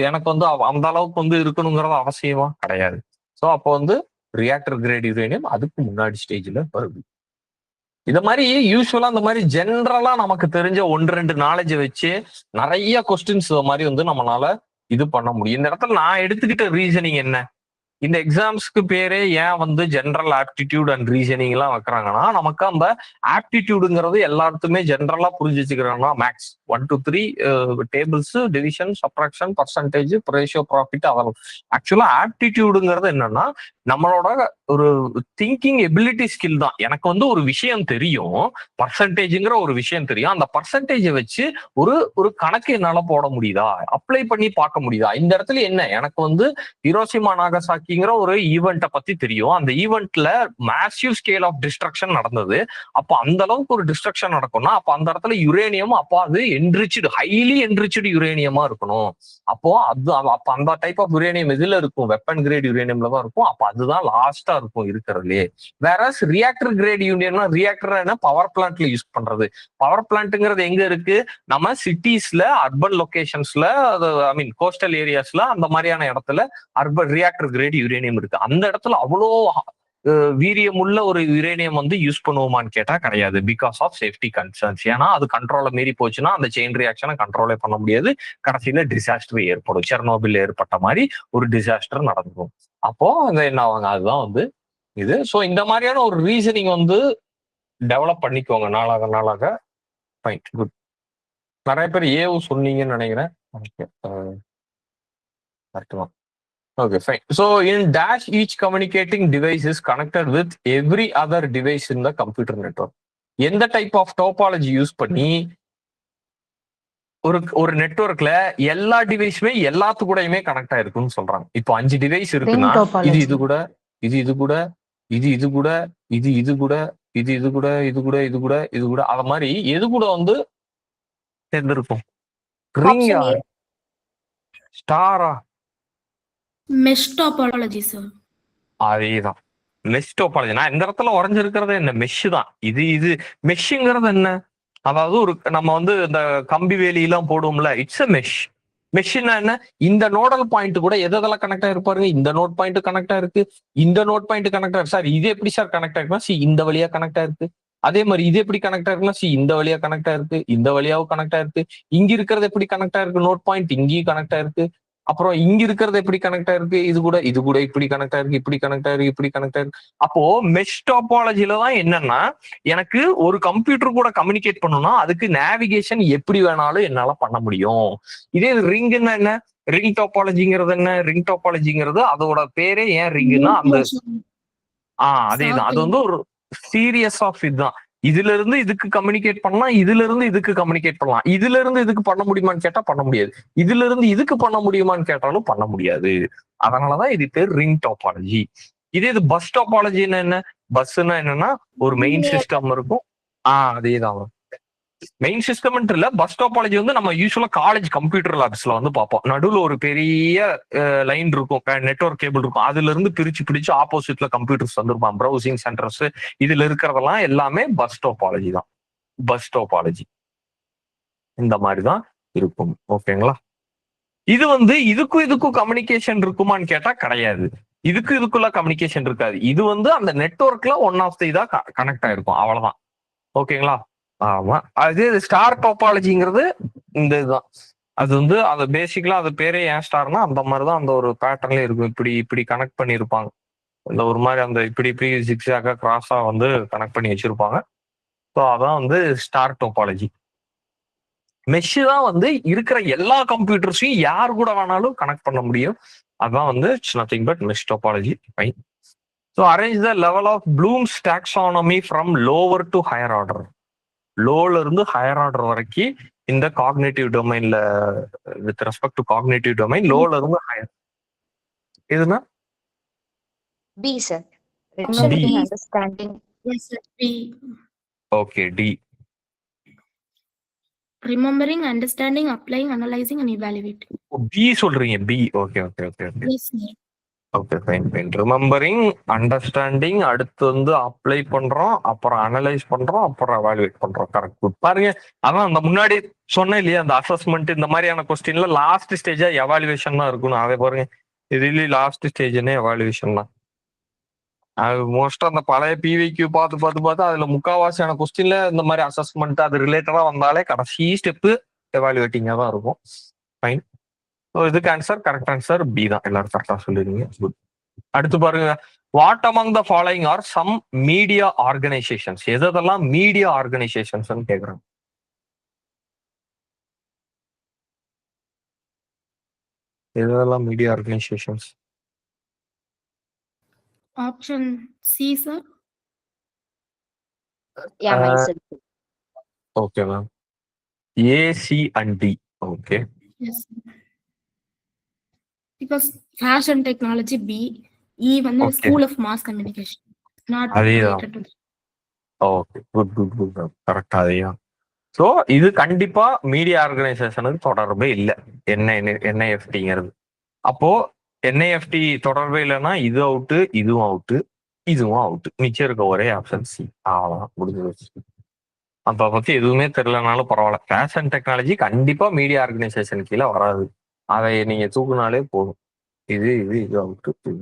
எனக்கு வந்து அந்த அளவுக்கு வந்து இருக்கணுங்கிறது அவசியமா கிடையாது. ஸோ அப்போ வந்து ரியாக்டர் கிரேட் யுரேனியம் அதுக்கு முன்னாடி ஸ்டேஜ்ல வருது. இத மாதிரி யூஸ்வலா இந்த மாதிரி ஜென்ரலா நமக்கு தெரிஞ்ச 1-2 நாலேஜ் வச்சு நிறைய கொஸ்டின்ஸ் மாதிரி வந்து நம்மளால இது பண்ண முடியும். இந்த இடத்துல நான் எடுத்துக்கிட்ட ரீசனிங் என்ன? இந்த எக்ஸாம்ஸ்க்கு பேரே ஏன் வந்து ஜென்ரல் ஆப்டிடியூட் அண்ட் ரீசனிங் எல்லாம் வைக்கிறாங்கன்னா நமக்கு அந்த ஆப்டிடியூடுங்கிறது எல்லாத்துக்குமே ஜென்ரலா புரிஞ்சு வச்சுக்கிறாங்கன்னா maths 1 to 3 tables, division, subtraction, percentage, ratio, profit அதெல்லாம். ஆக்சுவலா ஆப்டிடியூடுங்கிறது என்னன்னா நம்மளோட ஒரு திங்கிங் எபிலிட்டி ஸ்கில் தான். எனக்கு வந்து ஒரு விஷயம் தெரியும், பர்சன்டேஜ்ங்கிற ஒரு விஷயம் தெரியும். அந்த பர்சன்டேஜை வச்சு ஒரு கணக்கு என்னால போட முடியுதா, அப்ளை பண்ணி பார்க்க முடியுதா? இந்த இடத்துல என்ன எனக்கு வந்து ஹிரோஷிமா நாகசாக்கிங்கிற ஒரு ஈவெண்ட்டை பத்தி தெரியும். அந்த ஈவெண்ட்ல மேசிவ் ஸ்கேல் ஆஃப் டிஸ்ட்ரக்ஷன் நடந்தது. அப்ப அந்த அளவுக்கு ஒரு டிஸ்ட்ரக்ஷன் நடக்கும்னா அப்ப அந்த இடத்துல யுரேனியம் அப்போ அது என்ரிச்டு, ஹைலி என்ரிச்டு யுரேனியமா இருக்கணும். அப்போ அது அப்ப அந்த டைப் ஆஃப் யுரேனியம் எதுல இருக்கும்? வெப்பன் கிரேட் யுரேனியம்ல தான் இருக்கும். அப்ப அதுதான் லாஸ்டா இருக்கும் இருக்கிறதுலே. வேற ரியாக்டர் கிரேட் யூனியம்னா ரியாக்டர் என்ன? பவர் பிளான்ட்ல யூஸ் பண்றது. பவர் பிளான்ட்ங்கிறது எங்க இருக்கு? நம்ம சிட்டிஸ்ல, அர்பன் லொகேஷன்ஸ்ல, ஐ மீன் கோஸ்டல் ஏரியாஸ்ல அந்த மாதிரியான இடத்துல அர்பன் ரியாக்டர் கிரேட் யுரேனியம் இருக்கு. அந்த இடத்துல அவ்வளோ வீரியமுள்ள ஒரு யுரேனியம் வந்து யூஸ் பண்ணுவோமான்னு கேட்டா கிடையாது. Because of safety concerns. ஏன்னா அது கண்ட்ரோலை மீறி போச்சுன்னா அந்த செயின் ரியாக்ஷனை கண்ட்ரோலே பண்ண முடியாது. கடைசியில டிசாஸ்டர் ஏற்படும். செர்னோபில் ஏற்பட்ட மாதிரி ஒரு டிசாஸ்டர் நடக்கும். அப்போ அந்த என்ன ஆவாங்க? அதுதான் வந்து இது. ஸோ இந்த மாதிரியான ஒரு ரீசனிங் வந்து டெவலப் பண்ணிக்கோங்க நாளாக. Fine, good. நிறைய பேர் ஏவும் சொன்னீங்கன்னு நினைக்கிறேன். ஓகே, கரெக்ட் தான். Okay, fine. So in dash, each communicating device is connected with every other device in the computer network. எந்த டைப் ஆஃப் டோபாலஜி யூஸ் பண்ணி ஒரு நெட்வொர்க்ல எல்லா டிவைஸுமே எல்லாத்து கூடயுமே கனெக்ட் ஆயிருக்குன்னு சொல்றாங்க. இப்போ 5 டிவைஸ் இருக்குன்னா இது கூட, இது கூட, இது கூட, இது கூட, இது கூட அத மாதிரி எது கூட வந்து சேர்ந்திருக்கும்? ரிங்கா, ஸ்டாரா? Mesh topology, sir. அதேதான் மெஷ் டோபாலஜி. நான் இந்த இடத்துல உறைஞ்சிருக்கிறது என்ன? மெஷ் தான். இது மெஷ்ங்கிறது என்ன? அதாவது ஒரு நம்ம வந்து இந்த கம்பி வேலி எல்லாம் போடுவோம்ல, இட்ஸ் அ மெஷ். மெஷ்னா என்ன? இந்த நோடல் பாயிண்ட் கூட எதெல்லாம் கனெக்ட் ஆயிருப்பாருங்க? இந்த நோட் பாயிண்ட் கனெக்ட் ஆயிருக்கு, இந்த நோட் பாயிண்ட் கனெக்ட் ஆயிருக்கு. சார் இது எப்படி சார் கனெக்ட் ஆயிருக்குன்னா சி இந்த வழியா கனெக்ட் ஆயிருக்கு. அதே மாதிரி இது எப்படி கனெக்ட் ஆயிருக்குன்னா சி இந்த வழியா கனெக்ட் ஆயிருக்கு, இந்த வழியாவும் கனெக்ட் ஆயிருக்கு. இங்க இருக்கிறது எப்படி கனெக்ட் ஆயிருக்கு? நோட் பாயிண்ட் இங்கேயும் கனெக்ட் ஆயிருக்கு. அப்புறம் இங்க இருக்கிறது எப்படி கனெக்ட் ஆயிருக்கு? இது கூட இப்படி கனெக்ட் ஆயிருக்கு, இப்படி கனெக்ட் ஆயிருக்கு, இப்படி கனெக்ட் ஆயிருக்கு. அப்போ மெஷ் டாபாலஜில தான் என்னன்னா எனக்கு ஒரு கம்ப்யூட்டர் கூட கம்யூனிகேட் பண்ணணும்னா அதுக்கு நேவிகேஷன் எப்படி வேணாலும் என்னால பண்ண முடியும். இதே ரிங்னா என்ன? ரிங் டாபாலஜிங்கிறது என்ன? ரிங் டாபாலஜிங்கிறது அதோட பேரே ஏன் ரிங்னா அந்த அதேதான். அது வந்து ஒரு சீரியஸ் ஆஃப் இதுதான். இதுல இருந்து இதுக்கு கம்யூனிகேட் பண்ணலாம், இதுல இருந்து இதுக்கு கம்யூனிகேட் பண்ணலாம். இதுல இருந்து இதுக்கு பண்ண முடியுமான்னு கேட்டா பண்ண முடியாது. இதுல இருந்து இதுக்கு பண்ண முடியுமான்னு கேட்டாலும் பண்ண முடியாது. அதனாலதான் இது பேர் ரிங் டாபாலஜி. இது பஸ் டாபாலஜின்னு என்ன? பஸ்ன்னா என்னன்னா ஒரு மெயின் சிஸ்டம் இருக்கும். அதேதான். மெயின் சிஸ்டம் இல்ல, பஸ் டாபாலஜி வந்து நம்ம யூஸ்வலா காலேஜ் கம்ப்யூட்டர் லேப்ஸ்ல வந்து பார்ப்போம். நடுவில் ஒரு பெரிய லைன் இருக்கும், நெட்வொர்க் கேபிள் இருக்கும். அதுல இருந்து பிரிச்சு ஆப்போசிட்ல கம்ப்யூட்டர்ஸ் வந்துருப்பான், ப்ரௌசிங் சென்டர்ஸ். இதுல இருக்கிறதெல்லாம் எல்லாமே பஸ் டாபாலஜி தான். பஸ் டாபாலஜி இந்த மாதிரி தான் இருக்கும். ஓகேங்களா? இது வந்து இதுக்கும் கம்யூனிகேஷன் இருக்குமான்னு கேட்டா கிடையாது. இதுக்குள்ள கம்யூனிகேஷன் இருக்காது. இது வந்து அந்த நெட்வொர்க்ல ஒன் ஆஃப் தி இதா கனெக்ட் ஆயிருக்கும், அவ்வளவுதான். ஓகேங்களா? ஆமா. அது ஸ்டார் டாபாலஜிங்கிறது இந்த இதுதான். அது வந்து அது பேசிக்கலா அது பேரே ஏன் ஸ்டார்னா அந்த மாதிரிதான் அந்த ஒரு பேட்டர்ன்ல இருக்கும். இப்படி கனெக்ட் பண்ணிருப்பாங்க. இந்த ஒரு மாதிரி அந்த இப்படி ஜிக்ஸாக்கா கிராஸா வந்து கனெக்ட் பண்ணி வச்சிருப்பாங்க. ஸோ அதான் வந்து ஸ்டார் டாபாலஜி. மெஷ் தான் வந்து இருக்கிற எல்லா கம்ப்யூட்டர்ஸையும் யார் கூட வேணாலும் கனெக்ட் பண்ண முடியும். அதான் வந்து it's nothing but mesh topology. Fine. So arrange the level of Bloom's taxonomy from lower to higher order. லோல இருந்து ஹையர் ஆர்டர் வரைக்கும் இந்த காக்னேட்டிவ் டொமைன்ல with respect to cognitive domain லோல இருந்து ஹையர். இதுனா B sir. Option remembering, B. Understanding. Yes, sir. B. Okay D. Remembering, understanding, applying, analyzing, and evaluating. B சொல்றீங்க. B. Okay okay okay okay Yes, sir. Okay fine fine. Remembering, understanding, அடுத்து வந்து apply பண்றோம், அப்புறம் analyse பண்றோம், அப்புறம் evaluate பண்றோம். Correct. பாருங்க, அதான் அந்த முன்னாடி சொன்னேன் இல்லையா, அந்த அசஸ்மெண்ட் இந்த மாதிரியான கொஸ்டின்ல லாஸ்ட் ஸ்டேஜா எவாலுவேஷன் தான் இருக்கணும். அதே பாருங்க, இதுல லாஸ்ட் ஸ்டேஜ்னே எவாலுவேஷன் தான். அது மோஸ்டா அந்த பழைய பிவிக்யூ பார்த்து பார்த்து பார்த்து அதுல முக்காவாசியான கொஸ்டின்ல இந்த மாதிரி அசஸ்மெண்ட் அது ரிலேட்டடா வந்தாலே கடைசி ஸ்டெப்பு எவாலுவேட்டிங்கா தான் இருக்கும். ஃபைன். ஸோ இதுக்கு ஆன்சர் கரெக்ட் ஆன்சர் பி தான். எல்லாரும் கரெக்டா சொல்லிருக்கீங்க. குட். அடுத்து பாருங்க, what among the following are some media organisations? எதெல்லாம் மீடியா ஆர்கனைசேஷன்ஸ் கேக்குறாங்க. எதெல்லாம் media organisations? Option C, sir. Ya myself. Okay ma'am. A, C and D. Okay. Yes, sir. Because fashion technology B. E வந்து Okay. School of Mass Communication. Not அதேதான். related to that. Okay good good good ma'am. கரெக்டா அதையா. So இது கண்டிப்பா media ஆர்கனைசேஷனுக்கு தொடர்பே இல்லை. என்ஐஎஃப்டிங்கிறது. அப்போ NIFT தொடர்பே இல்லைன்னா இது அவுட்டு, இதுவும் அவுட்டு, இதுவும் அவுட்டு. மிச்சம் இருக்க ஒரே ஆப்ஷன் சி. அவ்வளோதான், முடிஞ்சு. அப்ப பத்தி எதுவுமே தெரியலனாலும் பரவாயில்ல. ஃபேஷன் டெக்னாலஜி கண்டிப்பா மீடியா ஆர்கனைசேஷன் கீழே வராது. அதை நீங்க தூக்குனாலே போதும். இது இது இது அவுட்டு.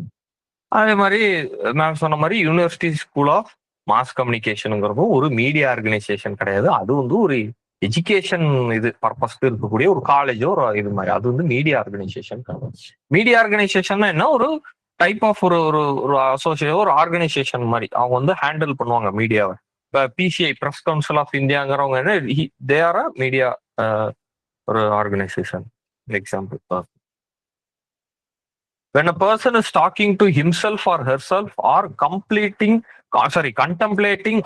அதே மாதிரி நான் சொன்ன மாதிரி யூனிவர்சிட்டி ஸ்கூல் ஆஃப் மாஸ் கம்யூனிகேஷனுங்கிறதும் ஒரு மீடியா ஆர்கனைசேஷன் கிடையாது. அது வந்து ஒரு எஜுகேஷன் இது பர்பஸ்க்கு இருக்கக்கூடிய ஒரு காலேஜோ ஒரு இது மாதிரி. அது வந்து மீடியா ஆர்கனைசேஷன் கிடையாது. மீடியா ஆர்கனைசேஷன் என்ன, ஒரு டைப் ஆஃப் ஒரு ஒரு அசோசியேஷன், ஒரு ஆர்கனைசேஷன் மாதிரி அவங்க வந்து ஹேண்டில் பண்ணுவாங்க மீடியாவை. இப்போ பிசிஐ, பிரஸ் கவுன்சில் ஆஃப் இந்தியாங்கிறவங்க என்ன, தே ஆர் அ மீடியா ஒரு organisation. Example, when a person is talking to himself or herself or contemplating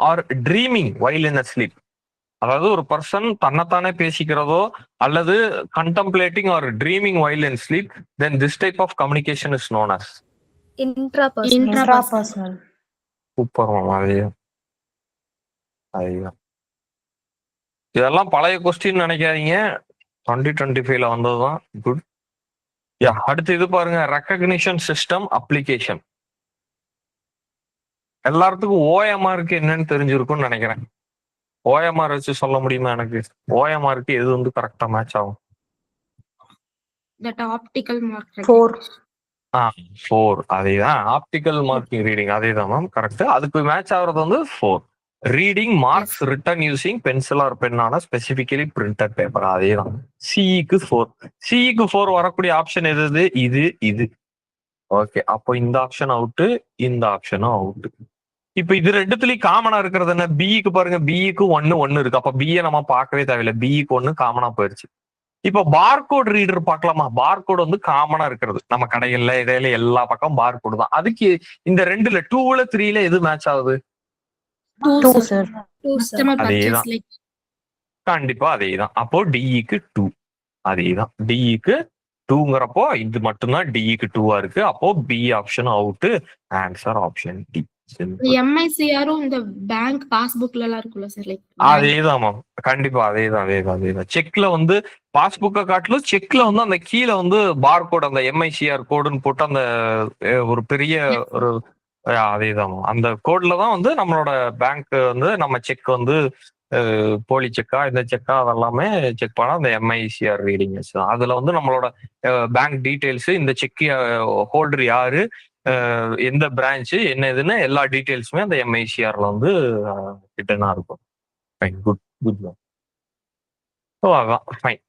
or dreaming while in a sleep. அதாவது ஒரு பர்சன் தன்னைத்தானே பேசிக்கிறதோ அல்லது contemplating or dreaming while in sleep, then this type of communication is known as Intrapersonal. Intrapersonal. Super. அதையா இதெல்லாம் பழைய question நினைக்காதீங்க, 2025ல வந்ததுதான். Good. யா, அடுத்து இது பாருங்க, ரெக்கக்னிஷன் சிஸ்டம் அப்ளிகேஷன். எல்லாத்துக்கும் ஓஎம்ஆருக்கு என்னன்னு தெரிஞ்சிருக்கும்னு நினைக்கிறேன். ஓஎம்ஆர் வச்சு சொல்ல முடியுமா எனக்கு? ஓஎம்ஆருக்கு எது வந்து கரெக்டா மேட்ச் ஆகும்? That optical mark. 4. 4. அதேதான், ஆப்டிக்கல் மார்க்கிங் ரீடிங். அதேதான் மேம், கரெக்ட். அதுக்கு மேட்ச் ஆகுறது வந்து 4. Reading marks written using pencil or பென்னான ஸ்பெசிபிகலி பிரிண்டட் பேப்பர். அதேதான். சிஇக்கு 4. சிஇக்கு 4 வரக்கூடிய ஆப்ஷன் எது? இது இது. ஓகே, அப்போ இந்த ஆப்ஷன் அவுட்டு, இந்த ஆப்ஷனும் அவுட்டு. இப்ப இது ரெண்டுத்துலயும் காமனா இருக்கிறது என்ன? பிஇக்கு பாருங்க, பிஇக்கு 1 இருக்கு. அப்ப பிஏ நம்ம பார்க்கவே தேவையில்லை. பிஇக்கு 1 காமனா போயிருச்சு. இப்ப பார்கோட் ரீடர் பார்க்கலாமா? பார்கோட் வந்து காமனா இருக்கிறது நம்ம கடைகள்ல இடையில எல்லா பக்கம் பார்கோடு தான். அதுக்கு இந்த 2ல 2ல 3ல எது மேட்ச் ஆகுது? 2, sir. Customer purchase அதேதான். like. கண்டிப்பா அதேதான். அப்போ டிஇக்கு 2. அதேதான், டிஇக்கு 2ங்கிறப்போ இது மட்டும்தான் டிஇக்கு 2வா இருக்கு. அப்போ B option out. Answer option D. MICRம் இந்த பேங்க் பாஸ்புக்ல எல்லாம் இருக்குல்ல சார், லைக் அதேதான் மேம், கண்டிப்பா அதேதான். செக்ல வந்து பாஸ்புக்கை காட்டிலும் செக்ல வந்து அந்த கீழே வந்து பார்கோட், அந்த எம்ஐசிஆர் கோடுன்னு போட்டு அந்த ஒரு பெரிய ஒரு அதேதான். அந்த கோட்ல தான் வந்து நம்மளோட பேங்க் வந்து நம்ம செக் வந்து போலி செக்கா இந்த செக்கா அதெல்லாமே செக் பண்ணா அந்த எம்ஐசிஆர் ரீடிங் தான். அதுல வந்து நம்மளோட பேங்க் டீடைல்ஸ், இந்த செக் ஹோல்டர் யாரு, எந்த பிரான்ச்சு, என்ன இதுன்னு எல்லா டீடைல்ஸுமே அந்த எம்ஐசிஆர்ல வந்து கிட்டனா இருக்கும். Fine, good good. ஸோ அதான் ஃபைன்.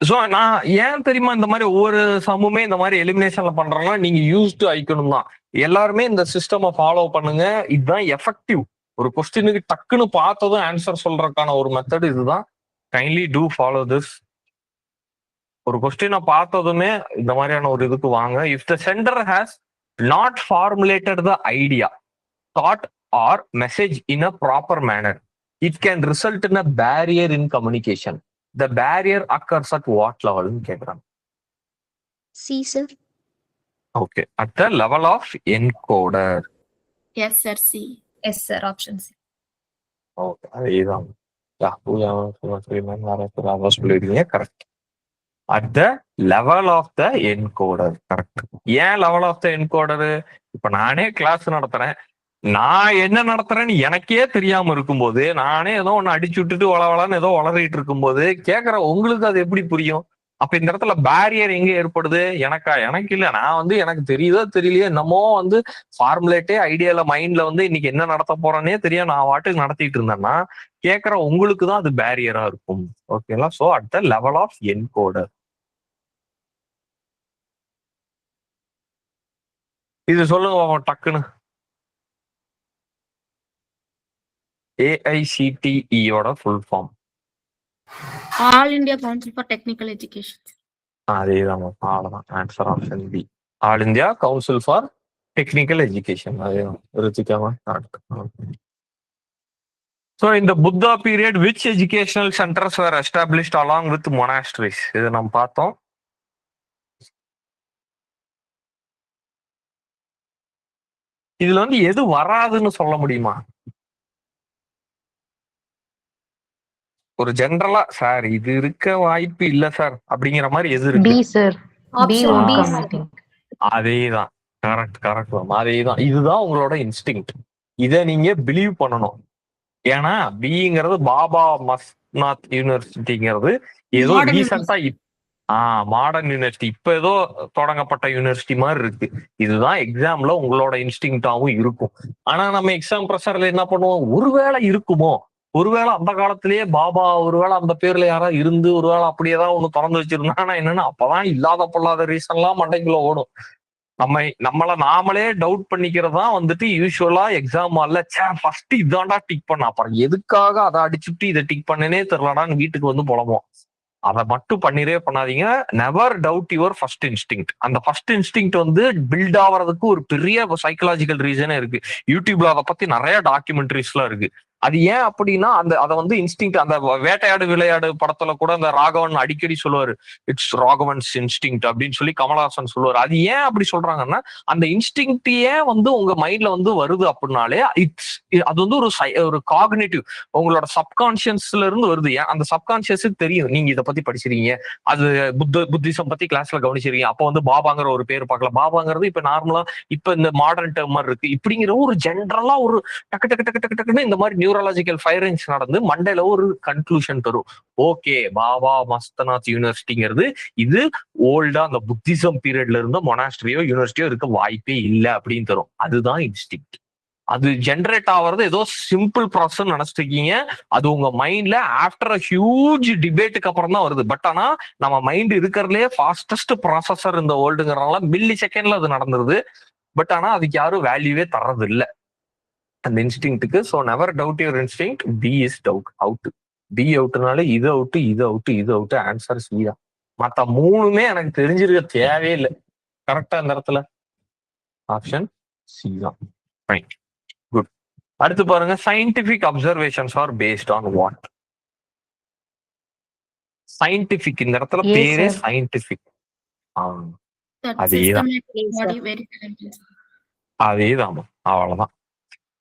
ஸோ நான் ஏன் தெரியுமா இந்த மாதிரி ஒவ்வொரு சம்முமே இந்த மாதிரி எலிமினேஷன்ல பண்றாங்கன்னா, நீங்க யூஸ்டு ஆயிக்கணும் தான். எல்லாருமே இந்த சிஸ்டமை ஃபாலோ பண்ணுங்க. இதுதான் எஃபெக்டிவ். ஒரு கொஸ்டினுக்கு டக்குன்னு பார்த்ததும் ஆன்சர் சொல்றதுக்கான ஒரு மெத்தட் இதுதான். Kindly do follow this. ஒரு கொஸ்டினை பார்த்ததுமே இந்த மாதிரியான ஒரு இதுக்கு வாங்க. If the sender has not formulated the idea, thought or message in a proper manner, it can result in a barrier in communication. The barrier occurs at what லெவல்னு கேக்குறாங்க. C sir. Okay, at the level of encoder. Yes, sir. C. Yes, sir. Option C. Okay, அதேதான். சொல்லிருக்கீங்க, correct. At the level of the encoder, correct. ஏன் level of the encoder? இப்ப நானே class நடத்துறேன், நான் என்ன நடத்துறேன்னு எனக்கே தெரியாம இருக்கும்போது, நானே ஏதோ ஒன்னு அடிச்சு விட்டுட்டு வளவளான்னு ஏதோ வளரிட்டு இருக்கும்போது கேக்குற உங்களுக்கு அது எப்படி புரியும்? அப்ப இந்த இடத்துல பேரியர் எங்க ஏற்படுது? எனக்கு இல்ல, நான் வந்து எனக்கு தெரியுதோ தெரியலையோ என்னமோ வந்து ஃபார்முலேட்டே ஐடியால மைண்ட்ல வந்து இன்னைக்கு என்ன நடத்த போறேன்னே தெரியும், நான் வாட்டுக்கு நடத்திட்டு இருந்தேன்னா கேக்குற உங்களுக்கு தான் அது பேரியரா இருக்கும். ஓகேங்களா? So at the level of encoder. இது சொல்லுங்க டக்குன்னு. AICTE-யோட full form. All India Council for Technical Education. அதேதான், அவ்வளவுதான். Answer option B, all India Council for Technical Education. அதேதான், ருச்சிக்காம correct. So in the Buddha period, which educational centers were established along with monasteries? இது நம்ம பார்த்தோம். இதுல வந்து எது வராதுன்னு சொல்ல முடியுமா? ஒரு ஜெனரலா சார் இது இருக்க வாய்ப்பு இல்ல சார் அப்படிங்கிற மாதிரி எது இருக்கு? B sir. B Option won't B, come, sir. I think. அதேதான், கரெக்ட். அதேதான், இதுதான் உங்களோட இன்ஸ்டிங்க்ட். இதை நீங்க பிலீவ் பண்ணணும். ஏன்னா பிங்கிறது பாபா மஸ்நாத் யூனிவர்சிட்டிங்கிறது ஏதோ Modern ரீசெண்டா மாடர்ன் யூனிவர்சிட்டி, இப்ப ஏதோ தொடங்கப்பட்ட யூனிவர்சிட்டி மாதிரி இருக்கு. இதுதான் எக்ஸாம்ல உங்களோட இன்ஸ்டிங்டாவும் இருக்கும். ஆனா நம்ம எக்ஸாம் ப்ரெஷர்ல என்ன பண்ணுவோம், ஒருவேளை இருக்குமோ, ஒருவேளை அந்த காலத்திலேயே பாபா ஒருவேளை அந்த பேர்ல யாராவது இருந்து ஒருவேளை அப்படியேதான் ஒண்ணு திறந்து வச்சிருந்தாங்கன்னா என்னன்னா அப்பதான் இல்லாத பொல்லாத ரீசன் எல்லாம் மண்டைக்குள்ள ஓடும். நம்மள நாமளே டவுட் பண்ணிக்கிறதா வந்துட்டு யூஸ்வலா எக்ஸாம் ஹால்ல ஃபர்ஸ்ட் இதான்டா டிக் பண்ண, அப்புறம் எதுக்காக அதை அடிச்சுட்டு இதை டிக் பண்ணனே தெரியலடான்னு வீட்டுக்கு வந்து புலம்போம். அதை மட்டும் பண்ணிடவே பண்ணாதீங்க. Never doubt your first instinct. அந்த ஃபர்ஸ்ட் இன்ஸ்டிங் வந்து பில்ட் ஆகிறதுக்கு ஒரு பெரிய சைக்கலாஜிக்கல் ரீசனே இருக்கு. யூடியூப்ல அதை பத்தி நிறைய டாக்குமெண்ட்ரிஸ் எல்லாம் இருக்கு. அது ஏன் அப்படின்னா அதை வந்து இன்ஸ்டிங், அந்த வேட்டையாடு விளையாடு படத்துல கூட அந்த ராகவன் அடிக்கடி சொல்லுவாரு, இட்ஸ் ராகவன்ஸ் இன்ஸ்டிங் அப்படின்னு சொல்லி கமலஹாசன் சொல்லுவாரு. அது ஏன் அப்படி சொல்றாங்கன்னா அந்த இன்ஸ்டிங்கே வந்து உங்க மைண்ட்ல வந்து வருது அப்படின்னாலே அது வந்து ஒரு காக்னிட்டிவ், உங்களோட சப்கான்சியஸ்ல இருந்து வருது. அந்த சப்கான்சியஸுக்கு தெரியும் நீங்க இதை பத்தி படிச்சிருக்கீங்க, அது புத்திசம் பத்தி கிளாஸ்ல கவனிச்சிருக்கீங்க. அப்ப வந்து பாபாங்கிற ஒரு பேர் பார்க்கலாம். பாபாங்கிறது இப்ப நார்மலா இப்ப இந்த மாடர்ன் டேர்ம் மாதிரி இருக்கு. இப்படிங்கிற ஒரு ஜென்ரலா ஒரு டக்கு டக்கு டக்கு டக்கு டக்குன்னு இந்த மாதிரி நியூரலாஜிக்கல் ஃபயரிங்ஸ் நடந்து மண்டையில ஒரு கன்க்ளூஷன் தரும். ஓகே, பாபா மஸ்தநாத் யூனிவர்சிட்டிங்கிறது இது ஓல்டா அந்த புத்திசம் பீரியட்ல இருந்த மொனாஸ்ட்ரியோ யூனிவர்சிட்டியோ இருக்க வாய்ப்பே இல்லை அப்படின்னு தரும். அதுதான் இன்ஸ்டிங். அது ஜென்ரேட் ஆகிறது ஏதோ சிம்பிள் ப்ராசஸ் நினைச்சிட்டு இருக்கீங்க. அது உங்க மைண்ட்ல ஆஃப்டர் அ ஹியூஜ் டிபேட்டுக்கு அப்புறம் தான் வருது. பட் ஆனா நம்ம மைண்ட் இருக்கிறதுலே ஃபாஸ்டஸ்ட் ப்ராசஸர் இந்த வேர்ல்டுங்கிறனால மில்லி செகண்ட்ல அது நடந்துருது. பட் ஆனா அதுக்கு யாரும் வேல்யூவே தர்றது இல்லை அந்த இன்ஸ்டிங்க்கு. So never doubt your instinct. B is out. பி அவுட்னால இது அவுட், இது அவுட், இது அவுட். ஆன்சர் சி தான். மற்ற மூணுமே எனக்கு தெரிஞ்சிருக்க தேவையே இல்லை. கரெக்டா இந்த இடத்துல ஆப்ஷன் சி தான். Right, good. அடுத்து பாருங்க, scientific observations are based on what? Scientific, இந்த இடத்துல பேரே சயின்டிபிக். அதேதான், அவ்வளவுதான்.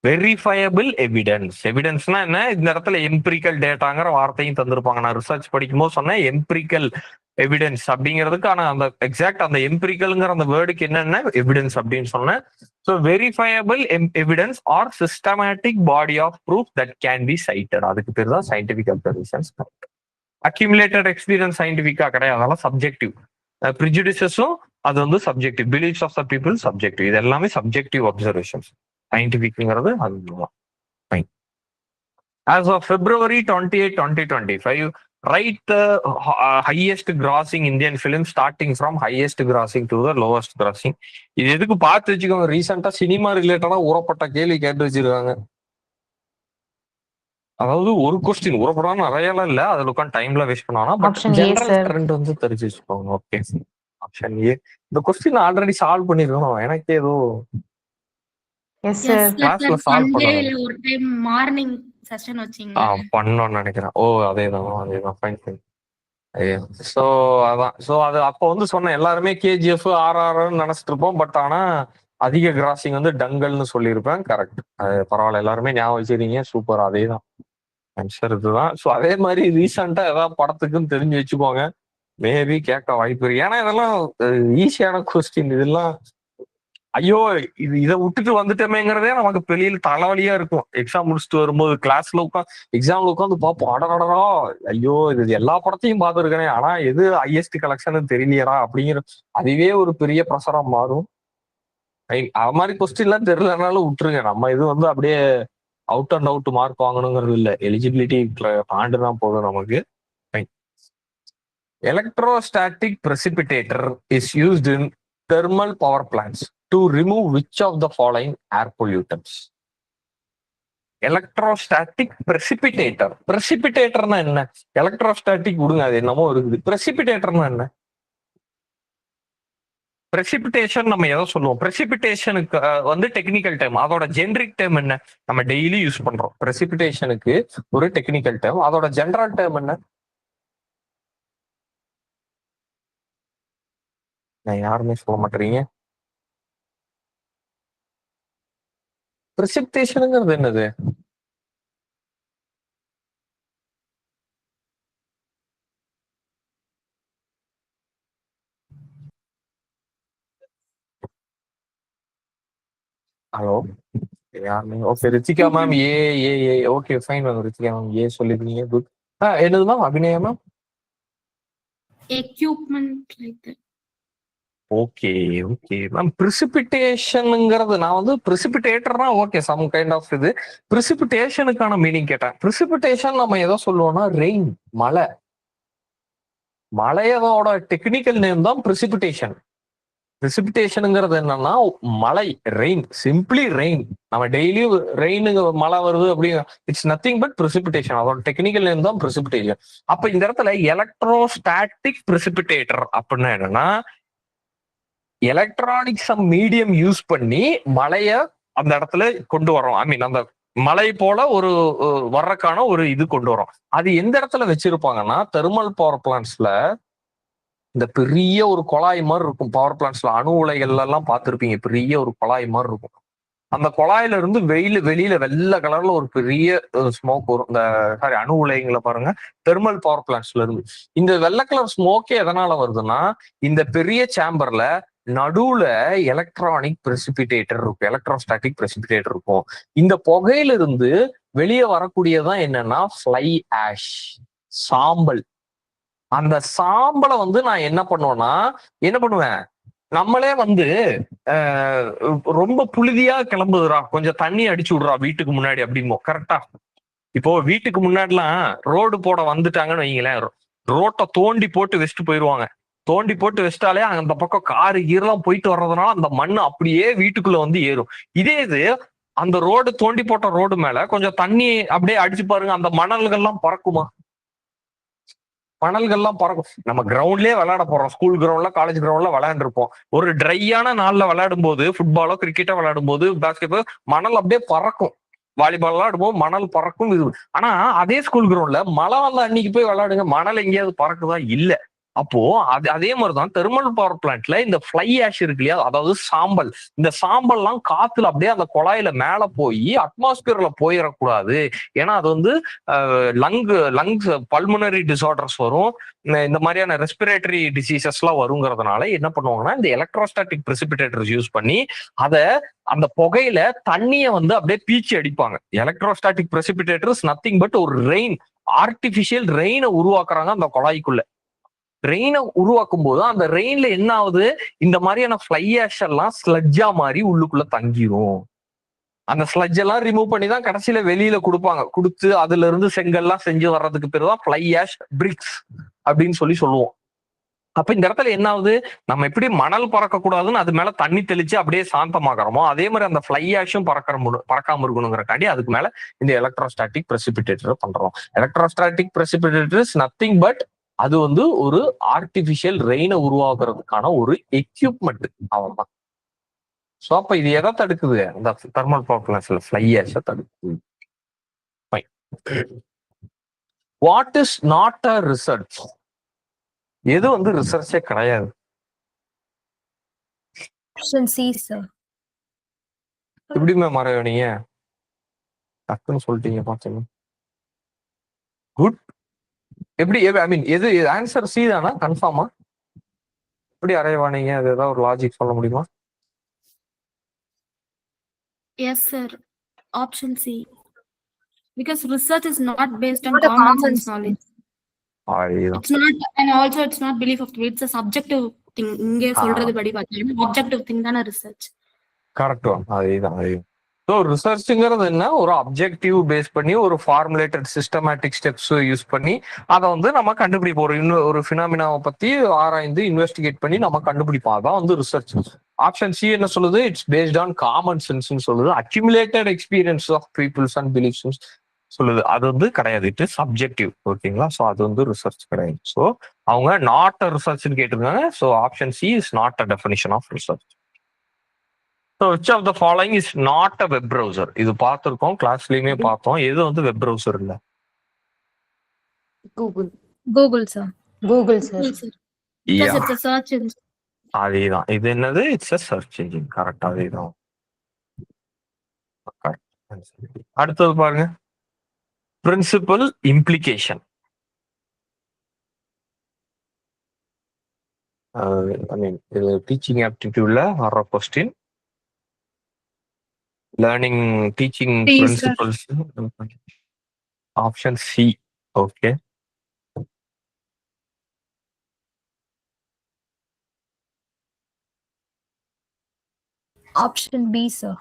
வெரிஃபயபிள் எவிடன்ஸ். எவிடன்ஸ்னா என்ன? இந்த இடத்துல எம்பிரிக்கல் டேட்டாங்கிற வார்த்தையும் தந்திருப்பாங்க. நான் ரிசர்ச் படிக்கும்போது சொன்னேன் எம்பிரிக்கல் எவிடன்ஸ் அப்படிங்கிறதுக்கான அந்த எக்ஸாக்ட் அந்த எம்பிரிக்கல்ங்கிற அந்த வேர்டுக்கு என்னென்ன எவிடன்ஸ் அப்படின்னு சொன்னேன். So verifiable evidence or systematic body of proof that can be cited. அதுக்கு பேர் தான் சயின்டிபிக் அப்சர்வேஷன்ஸ். அக்யூமுலேட்டட் எக்ஸ்பீரியன்ஸ் சயின்டிபிக்கா கிடையாது, அதெல்லாம் சப்ஜெக்டிவ். ப்ரிஜுடிசஸும் அது வந்து subjective. Beliefs of the people subjective. இது எல்லாமே சப்ஜெக்டிவ் அப்சர்வேஷன்ஸ். சயின்டிபிக்ங்கிறது அதுதான். As of February 28, 2025, write the highest grossing Indian film starting from highest grossing to the lowest grossing. இது எதுக்கு பார்த்து வச்சுக்கோங்க, ரீசெண்டா சினிமா ரிலேட்டடா ஊறப்பட்ட கேள்வி கேட்டு வச்சிருக்காங்க. அதாவது ஒரு கொஸ்டின் ஊறப்படாம நிறைய எல்லாம் இல்ல, அதுல உட்காந்து டைம்ல வேஸ்ட் பண்ணுவாங்க. பட் ஜெனரல் ட்ரெண்ட் வந்து தெரிஞ்சு வச்சுக்கோங்க. Okay, option A. இந்த கொஸ்டின் ஆல்ரெடி சால்வ் பண்ணிருக்கணும். எனக்கு ஏதோ கிளாஸ்ல சால்வ் பண்ணல, ஒரு டைம் மார்னிங் செஷன் வச்சீங்க பண்ணணும்னு நினைக்கிறேன். ஓ அதேதான். ஃபைன். ஸோ அதான். ஸோ அது அப்போ வந்து சொன்ன எல்லாருமே கேஜிஎஃப் ஆர்ஆர்னு நினைச்சிட்டு இருப்போம். பட் ஆனா அதிக கிராசிங் வந்து டங்கல்னு சொல்லியிருப்பேன். கரெக்ட். அது பரவாயில்ல, எல்லாருமே ஞாபகம் வச்சிருக்கீங்க. சூப்பர். அதே தான் ஆன்சர் இதுதான். ஸோ அதே மாதிரி ரீசெண்டா ஏதாவது படத்துக்குன்னு தெரிஞ்சு வச்சுக்கோங்க. மேபி கேட்க வாய்ப்பு இருக்கு. ஏன்னா இதெல்லாம் ஈஸியான கொஸ்டின். இதெல்லாம் ஐயோ இதை விட்டுட்டு வந்துட்டோமேங்கிறதே நமக்கு பெரிய தலைவலியா இருக்கும். எக்ஸாம் முடிச்சுட்டு வரும்போது கிளாஸ்ல எக்ஸாம்ல உட்காந்து பார்ப்போம். அடடா, ஐயோ இது எல்லா படத்தையும் பார்த்துருக்கேனே, ஆனா எது ஹையஸ்ட் கலெக்ஷன் தெரியலையடா அப்படிங்கிற அதுவே ஒரு பெரிய ப்ரெஷரா மாறும். அது மாதிரி கொஸ்டின் எல்லாம் தெரியலனாலும் விட்டுருங்க. நம்ம இது வந்து அப்படியே அவுட் அண்ட் அவுட் மார்க் வாங்கணுங்கிறது இல்லை. எலிஜிபிலிட்டி தாண்டு தான் போதும் நமக்கு. Electrostatic precipicator is used in thermal power plants to remove which of the following air pollutants? Electrostatic precipicator. Precipitatorனா என்ன? எலக்ட்ரோஸ்டாட்டிக் விடுங்க, அது என்னமோ இருக்குது. Precipitatorனா என்ன? precipitation நம்ம எதை சொல்லுவோம்? precipitation-க்கு வந்து டெக்னிக்கல் டேர்ம். அதோட ஜெனரிக் டேர்ம் என்ன? நம்ம டெய்லி யூஸ் பண்றோம். precipitation-க்கு ஒரு டெக்னிக்கல் டேர்ம். அதோட ஜெனரல் டேர்ம் என்ன? நான் யாருமே சொல்ல மாட்டேறீங்க. precipitation-ங்கிறது என்னது? ஹலோ, யாருமே? Okay, Ritika ma'am A A A okay fine ma'am. Ritika ma'am A சொல்லிருக்கீங்க. குட். என்னது ma'am? Abhinaya ma'am? Equipment like that. Okay okay ma'am. precipitation-ங்கிறது நான் வந்து precipitator-னா ஓகே சம் கைண்ட் ஆஃப் இது. precipitation-க்கான மீனிங் கேட்டேன். precipitation நம்ம எதை சொல்லுவோம்னா ரெயின், மழை. மழையோட டெக்னிக்கல் நேம் தான் precipitation. precipitation-ங்கிறது என்னன்னா மழை, ரெயின், சிம்பிளி ரெயின். நம்ம டெய்லி ரெயினுங்க மழை வருது அப்படிங்க, இட்ஸ் நத்திங் பட் precipitation. அதோட டெக்னிக்கல் நேம் தான் precipitation. அப்ப இந்த இடத்துல எலக்ட்ரோஸ்டாட்டிக் precipitator அப்படின்னா என்னன்னா எலக்ட்ரானிக் சம் மீடியம் யூஸ் பண்ணி மழைய அந்த இடத்துல கொண்டு வரோம். ஐ மீன் அந்த மழை போல ஒரு வர்றக்கான ஒரு இது கொண்டு வரோம். அது எந்த இடத்துல வச்சிருப்பாங்கன்னா தெர்மல் பவர் பிளான்ட்ஸ்ல இந்த பெரிய ஒரு குழாய் மாதிரி இருக்கும். பவர் பிளான்ட்ஸ்ல அணு உலைகள்ல எல்லாம் பார்த்திருப்பீங்க. பெரிய ஒரு குழாய் மாதிரி இருக்கும். அந்த குழாயில இருந்து வெளியில வெள்ளை கலர்ல ஒரு பெரிய ஸ்மோக் வரும். இந்த சாரி அணு உலைகளை பாருங்க, தெர்மல் பவர் பிளான்ட்ஸ்ல இருந்து. இந்த வெள்ளை கலர் ஸ்மோக்கே எதனால வருதுன்னா இந்த பெரிய சேம்பர்ல நடுவுல எலக்ட்ரானிக் precipicator இருக்கும், எலக்ட்ரோஸ்டாட்டிக் precipicator இருக்கும். இந்த புகையில இருந்து வெளியே வரக்கூடியதான் என்னன்னா ஃப்ளை ஆஷ், சாம்பல். அந்த சாம்பலை வந்து நான் என்ன பண்ணுவேன், நம்மளே வந்து ரொம்ப புழுதியா கிளம்புதுரா, கொஞ்சம் தண்ணி அடிச்சு விடுறா வீட்டுக்கு முன்னாடி அப்படிமோ. கரெக்டா? இப்போ வீட்டுக்கு முன்னாடிலாம் ரோடு போட வந்துட்டாங்கன்னு வைங்களேன், ரோட்டை தோண்டி போட்டு வச்சுட்டு போயிடுவாங்க. தோண்டி போட்டு வச்சிட்டாலே அந்த பக்கம் காரு கீரெல்லாம் போயிட்டு வர்றதுனால அந்த மண் அப்படியே வீட்டுக்குள்ள வந்து ஏறும். இதே இது அந்த ரோடு தோண்டி போட்ட ரோடு மேல கொஞ்சம் தண்ணி அப்படியே அடிச்சு பாருங்க, அந்த மணல்கள்லாம் பறக்குமா? மணல்கள்லாம் பறக்கும். நம்ம கிரவுண்ட்லயே விளையாட போறோம், ஸ்கூல் கிரவுண்ட்ல, காலேஜ் கிரவுண்ட்ல விளையாண்டுருப்போம். ஒரு ட்ரையான நாள்ல விளையாடும் போது, ஃபுட்பாலோ கிரிக்கெட்டோ விளையாடும் போது, பாஸ்கெட்பால், மணல் அப்படியே பறக்கும். வாலிபால் விளையாடும்போது மணல் பறக்கும். இது ஆனா அதே ஸ்கூல் கிரவுண்ட்ல மழை வந்த அன்னைக்கு போய் விளையாடுங்க, மணல் எங்கேயாவது பறக்குதா? இல்ல. அப்போ அதே மாதிரிதான் தெர்மல் பவர் பிளான்ட்ல இந்த ஃப்ளை ஆஷ் இருக்கு இல்லையா, அதாவது சாம்பல். இந்த சாம்பல்லாம் காத்துல அப்படியே அந்த குழாயில மேல போய் அட்மாஸ்பியர்ல போயிடக்கூடாது. ஏன்னா அது வந்து லங்ஸ் பல்மனரி டிசார்டர்ஸ் வரும், இந்த மாதிரியான ரெஸ்பிரேட்டரி டிசீசஸ் எல்லாம் வருங்கிறதுனால என்ன பண்ணுவாங்கன்னா இந்த எலக்ட்ரோஸ்டாட்டிக் precipitators யூஸ் பண்ணி அந்த புகையில தண்ணிய வந்து அப்படியே பீச்சி அடிப்பாங்க. எலக்ட்ரோஸ்டாட்டிக் precipitators நத்திங் பட் ஒரு ரெயின், ஆர்டிபிஷியல் ரெயினை உருவாக்குறாங்க அந்த குழாய்க்குள்ள. ரெயினை உருவாக்கும் போது அந்த ரெயின்ல என்ன ஆகுது, இந்த மாதிரியான ஃப்ளை ஆஷ் எல்லாம் ஸ்லட்ஜா மாதிரி உள்ளுக்குள்ள தங்கிரும். அந்த ஸ்லட்ஜ் எல்லாம் ரிமூவ் பண்ணி தான் கடைசியில வெளியில கொடுத்து அதுல இருந்து செங்கல்லாம் செஞ்சு வர்றதுக்கு பேர் தான் ஃப்ளை ஆஷ் பிரிக்ஸ் அப்படின்னு சொல்லுவோம். அப்ப இந்த இடத்துல என்ன ஆகுது, நம்ம எப்படி மணல் பறக்க கூடாதுன்னு அது மேல தண்ணி தெளிச்சு அப்படியே சாந்தமாகறோமோ, அதே மாதிரி அந்த ஃப்ளை ஆஷும் பறக்காம இருக்கணுங்கிறக்காண்டி அதுக்கு மேல இந்த எலக்ட்ரோஸ்டாட்டிக் precipitators பண்றோம். எலக்ட்ரோஸ்டாட்டிக் precipitators நத்திங் பட் அது வந்து ஒரு ஆர்டிபிஷியல் ரெயினை உருவாக்குறதுக்கான ஒரு எக்யூப்மெண்ட். அவன் தான். சோ அப்ப இது எதை தடுக்குது? அந்த தெர்மல் பவர் பிளான்ட்ஸ்ல ஃப்ளை ஆஷை தடுக்குது. What is not a research? எது வந்து ரிசர்ச்சே கிடையாது? Option C, sir. எப்படி மேம் மறைவீங்க? டக்குன்னு சொல்லிட்டீங்க பார்த்தீங்க. குட். எப்படி ஐ மீன் எது ஆன்சர் சி தானா கன்ஃபார்மா? எப்படி அரைவானீங்க? அது ஏதாவது ஒரு லாஜிக் சொல்ல முடியுமா? Yes, sir. Option C. Because research is not based on Not a common common sense sense. knowledge. அதேதான். It's not, and also it's not belief of it's a subjective thing. இங்கே சொல்றது படி பார்த்தீங்கன்னா objective thing தானே research. Correct ma'am. அதேதான். So ரிசர்ச்சுங்கிறது என்ன? ஒரு objective base பண்ணி ஒரு ஃபார்முலேட்டட் சிஸ்டமேட்டிக் ஸ்டெப்ஸ் யூஸ் பண்ணி அதை வந்து நம்ம கண்டுபிடிப்போம். ஒரு ஃபினாமினாவை பத்தி ஆராய்ந்து இன்வெஸ்டிகேட் பண்ணி நம்ம கண்டுபிடிப்போம். அதான் வந்து ரிசர்ச். ஆப்ஷன் சி என்ன சொல்லுது? It's based on common sense சொல்லுது. Accumulated experience of peoples and beliefs சொல்லுது. அது வந்து கிடையாது. It is subjective. ஓகேங்களா? ஸோ அது வந்து ரிசர்ச் கிடையாது. ஸோ அவங்க நாட் அ ரிசர்ச்னு கேட்டிருக்காங்க. So option C is not a definition of research. So which of the following is not a web browser? இது பார்த்திருக்கோம், கிளாஸ்லயுமே பார்த்தோம். எது வந்து வெப் browser இல்ல? Google. Google, sir. Google, sir. Yes, sir. Because Yeah. it's a search engine. அதேதான். இது என்னது? It's a search engine. Correct. அதேதான். அடுத்தது பாருங்க. Principal implication. ஐ மீன் இது டீச்சிங் ஆப்டிடியூட்ல வர்ற question. Learning teaching C, sir. Principles. Option C. Okay. Option B, sir.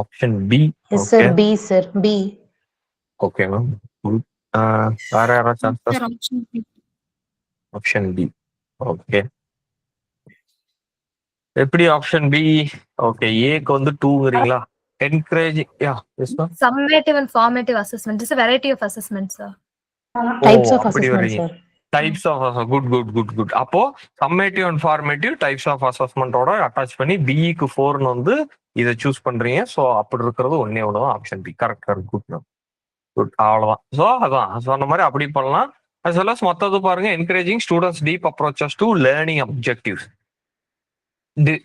Option B. Yes, okay. sir. B, sir. B. Okay ma'am. வேற யாராச்சும் Sir, option B. Option B. Okay. எப்படி option B? Okay. ஏக்கு வந்து 2ங்கறீங்களா? Encouraging. Yeah, yes ma'am. Summative and formative assessment. It's a variety of assessment, sir. Types of அப்படி assessment, வரீங்க. sir. Types of good. அப்போ summative and formative types of அசஸ்மெண்டோட attach பண்ணி பிஇக்கு 4ன்னு வந்து இதை சூஸ் பண்றீங்க. ஸோ அப்படி இருக்கிறது ஒன்னே ஒன்று option B. Correct. Good ma'am. Good. அவ்வளோதான். ஸோ அதான் சொன்ன மாதிரி அப்படி பண்ணலாம். as well as மற்றது பாருங்க. Encouraging students deep approaches to learning objectives.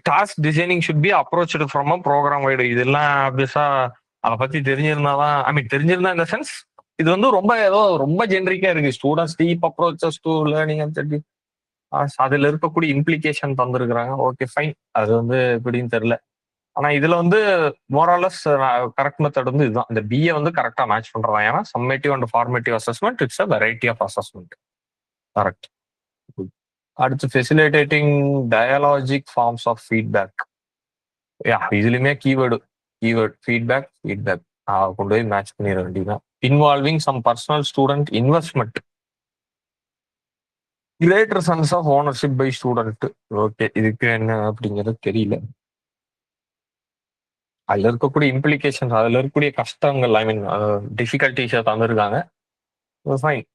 Task designing should be approached from a programme wide. இதெல்லாம் ஆப்வியஸா அதை பத்தி தெரிஞ்சிருந்தாதான், ஐ மீன் தெரிஞ்சிருந்தா இந்த சென்ஸ் இது வந்து ரொம்ப ஏதோ ரொம்ப ஜென்ரிக்கா இருக்கு. Students deep approaches to learning objective. அதுல இருக்கக்கூடிய இம்ப்ளிகேஷன் தந்திருக்கிறாங்க. Okay fine. அது வந்து எப்படின்னு தெரியல. ஆனா இதுல வந்து மோரலஸ் கரெக்ட் மெத்தட் வந்து இதுதான். இந்த பிஏ வந்து கரெக்டா மேட்ச் பண்றதா. ஏன்னா summative and formative assessment it's a variety of assessment. Correct. அடுத்து facilitating dialogic forms of feedback. Ya, இதுலயுமே கீவேர்டு ஃபீட்பேக் கொண்டு போய் மேட்ச் பண்ணிட வேண்டியதுதான். Involving some personal student investment. Greater sense of ownership by student. Okay. இதுக்கு என்ன அப்படிங்கிறது தெரியல. அதுல இருக்கக்கூடிய இம்ப்ளிகேஷன், அதுல இருக்கக்கூடிய கஷ்டங்கள், ஐ மீன் டிஃபிகல்டிஸை தந்திருக்காங்க. ஃபைன்.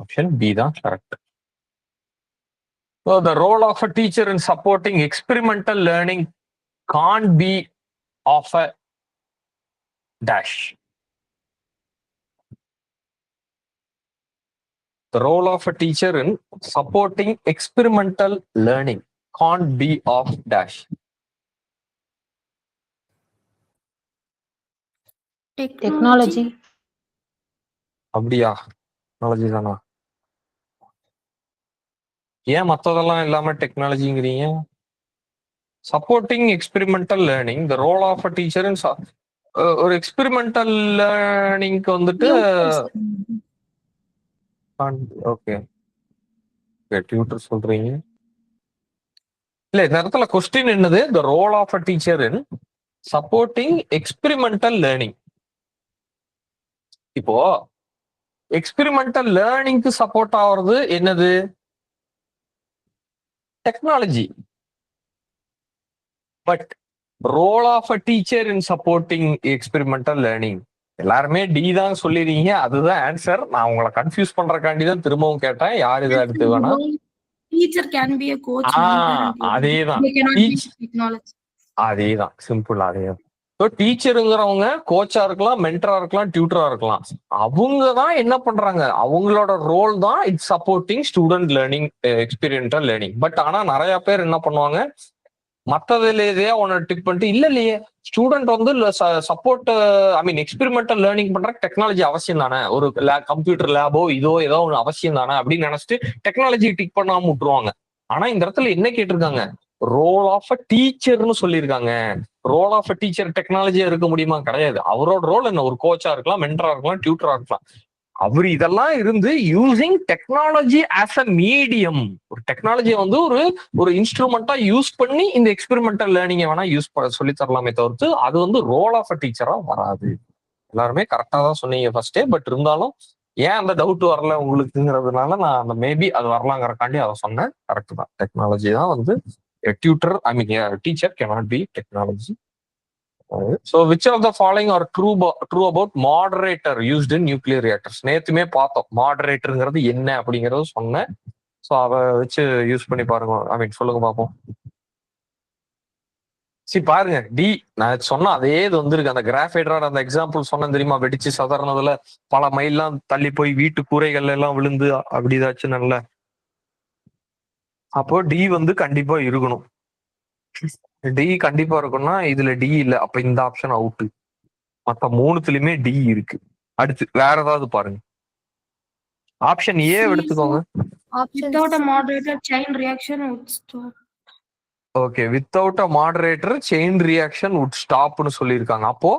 ஆப்ஷன் பி தான் correct. So the role of a teacher in supporting experimental learning can't be of a dash. The role of a teacher in supporting experimental learning can't be of dash. Technology. அப்படியா? Technology தானா? ஏன் மற்றதெல்லாம் இல்லாம டெக்னாலஜிங்கிறீங்க? Supporting experimental learning, the role of a teacher in ஒரு experimental லேர்னிங்க்கு வந்துட்டு okay tutor சொல்றீங்க. இல்ல இந்த இடத்துல கொஸ்டின் என்னது? The role of a teacher in supporting experimental learning. இப்போ எக்ஸ்பெரிமெண்டல் லேர்னிங்க்கு சப்போர்ட் ஆகிறது என்னது? Technology. But role of a teacher in supporting experimental learning எல்லாருமே டி தான் சொல்லிடுறீங்க. அதுதான் ஆன்சர். நான் உங்களை கன்ஃபியூஸ் பண்றக்காண்டி தான் திரும்பவும் கேட்டேன். யார் இதை அடுத்து வேணா? Teacher can be a coach, mentor, and அதேதான். they cannot be technology. அதேதான் சிம்பிள். அதேதான். ஸோ டீச்சருங்கிறவங்க கோச்சா இருக்கலாம், மென்டரா இருக்கலாம், டியூட்டரா இருக்கலாம். அவங்க தான் என்ன பண்றாங்க, அவங்களோட ரோல் தான் it's supporting student learning, experiential learning. But ஆனா நிறைய பேர் என்ன பண்ணுவாங்க, மத்ததுலேயே ஒன்னு டிக் பண்ணிட்டு இல்லையே ஸ்டூடெண்ட் வந்து சப்போர்ட் ஐ மீன் எக்ஸ்பெரிமெண்டல் லேர்னிங் பண்ற டெக்னாலஜி அவசியம் தானே, ஒரு கம்ப்யூட்டர் லேபோ ஏதோ ஒன்று அவசியம் தானே அப்படின்னு நினைச்சிட்டு டெக்னாலஜி டிக் பண்ணாம விட்டுருவாங்க. ஆனா இந்த இடத்துல என்ன கேட்டிருக்காங்க, ரோல் ஆஃப் அ டீச்சர்னு சொல்லியிருக்காங்க. ரோல் ஆஃப் அ டீச்சர் டெக்னாலஜியா இருக்க முடியுமா? கிடையாது. அவரோட ரோல் என்ன, ஒரு கோச்சா இருக்கலாம், மென்டரா இருக்கலாம், டியூட்டரா இருக்கலாம். அவர் இதெல்லாம் இருந்து using technology as a medium, ஒரு டெக்னாலஜியை வந்து ஒரு இன்ஸ்ட்ருமெண்டா யூஸ் பண்ணி இந்த எக்ஸ்பெரிமெண்டல் லேர்னிங்கை வேணா சொல்லி தரலாமே தவிர்த்து அது வந்து ரோல் ஆஃப் அ டீச்சரா வராது. எல்லாருமே கரெக்டா தான் சொன்னீங்க ஃபர்ஸ்டே. பட் இருந்தாலும் ஏன் அந்த டவுட் வரல உங்களுக்குங்கிறதுனால நான் அந்த மேபி அது வரலாங்கிறக்காண்டி அதை சொன்னேன். கரெக்ட் தான், டெக்னாலஜி தான் வந்து tutor I mean teacher cannot be technology. So which of the following are true about moderator used in nuclear reactors? நேத்துமே பார்த்தோம் மாடரேட்டருங்கிறது என்ன அப்படிங்கறது சொன்னேன். ஸோ அதை வச்சு யூஸ் பண்ணி பாருங்க. ஐ மீன் சொல்லுங்க பார்ப்போம். சரி பாருங்க, டி நான் சொன்ன அதே இது வந்திருக்கு. அந்த கிராஃபைட்ராட் அந்த எக்ஸாம்பிள் சொன்னேன் தெரியுமா, வெடிச்சு சதறனதுல பல மைல்லாம் தள்ளி போய் வீட்டு கூரைகள்ல எல்லாம் விழுந்து அப்படி ஏதாச்சும் நல்ல. அப்போ டி வந்து கண்டிப்பா இருக்கணும். டி கண்டிப்பா இருக்கும்னா இதுல டி இல்ல, அப்ப இந்த ஆப்ஷன் அவுட். மத்த மூணுத்துலயுமே டி இருக்கு. அடுத்து வேற ஏதாவது பாருங்க. ஆப்ஷன் ஏ எடுத்துக்கோங்க. Without a moderator, chain reaction would stop. Okay, without a moderator chain reaction would ஸ்டாப்னு சொல்லியிருக்காங்க. அப்போ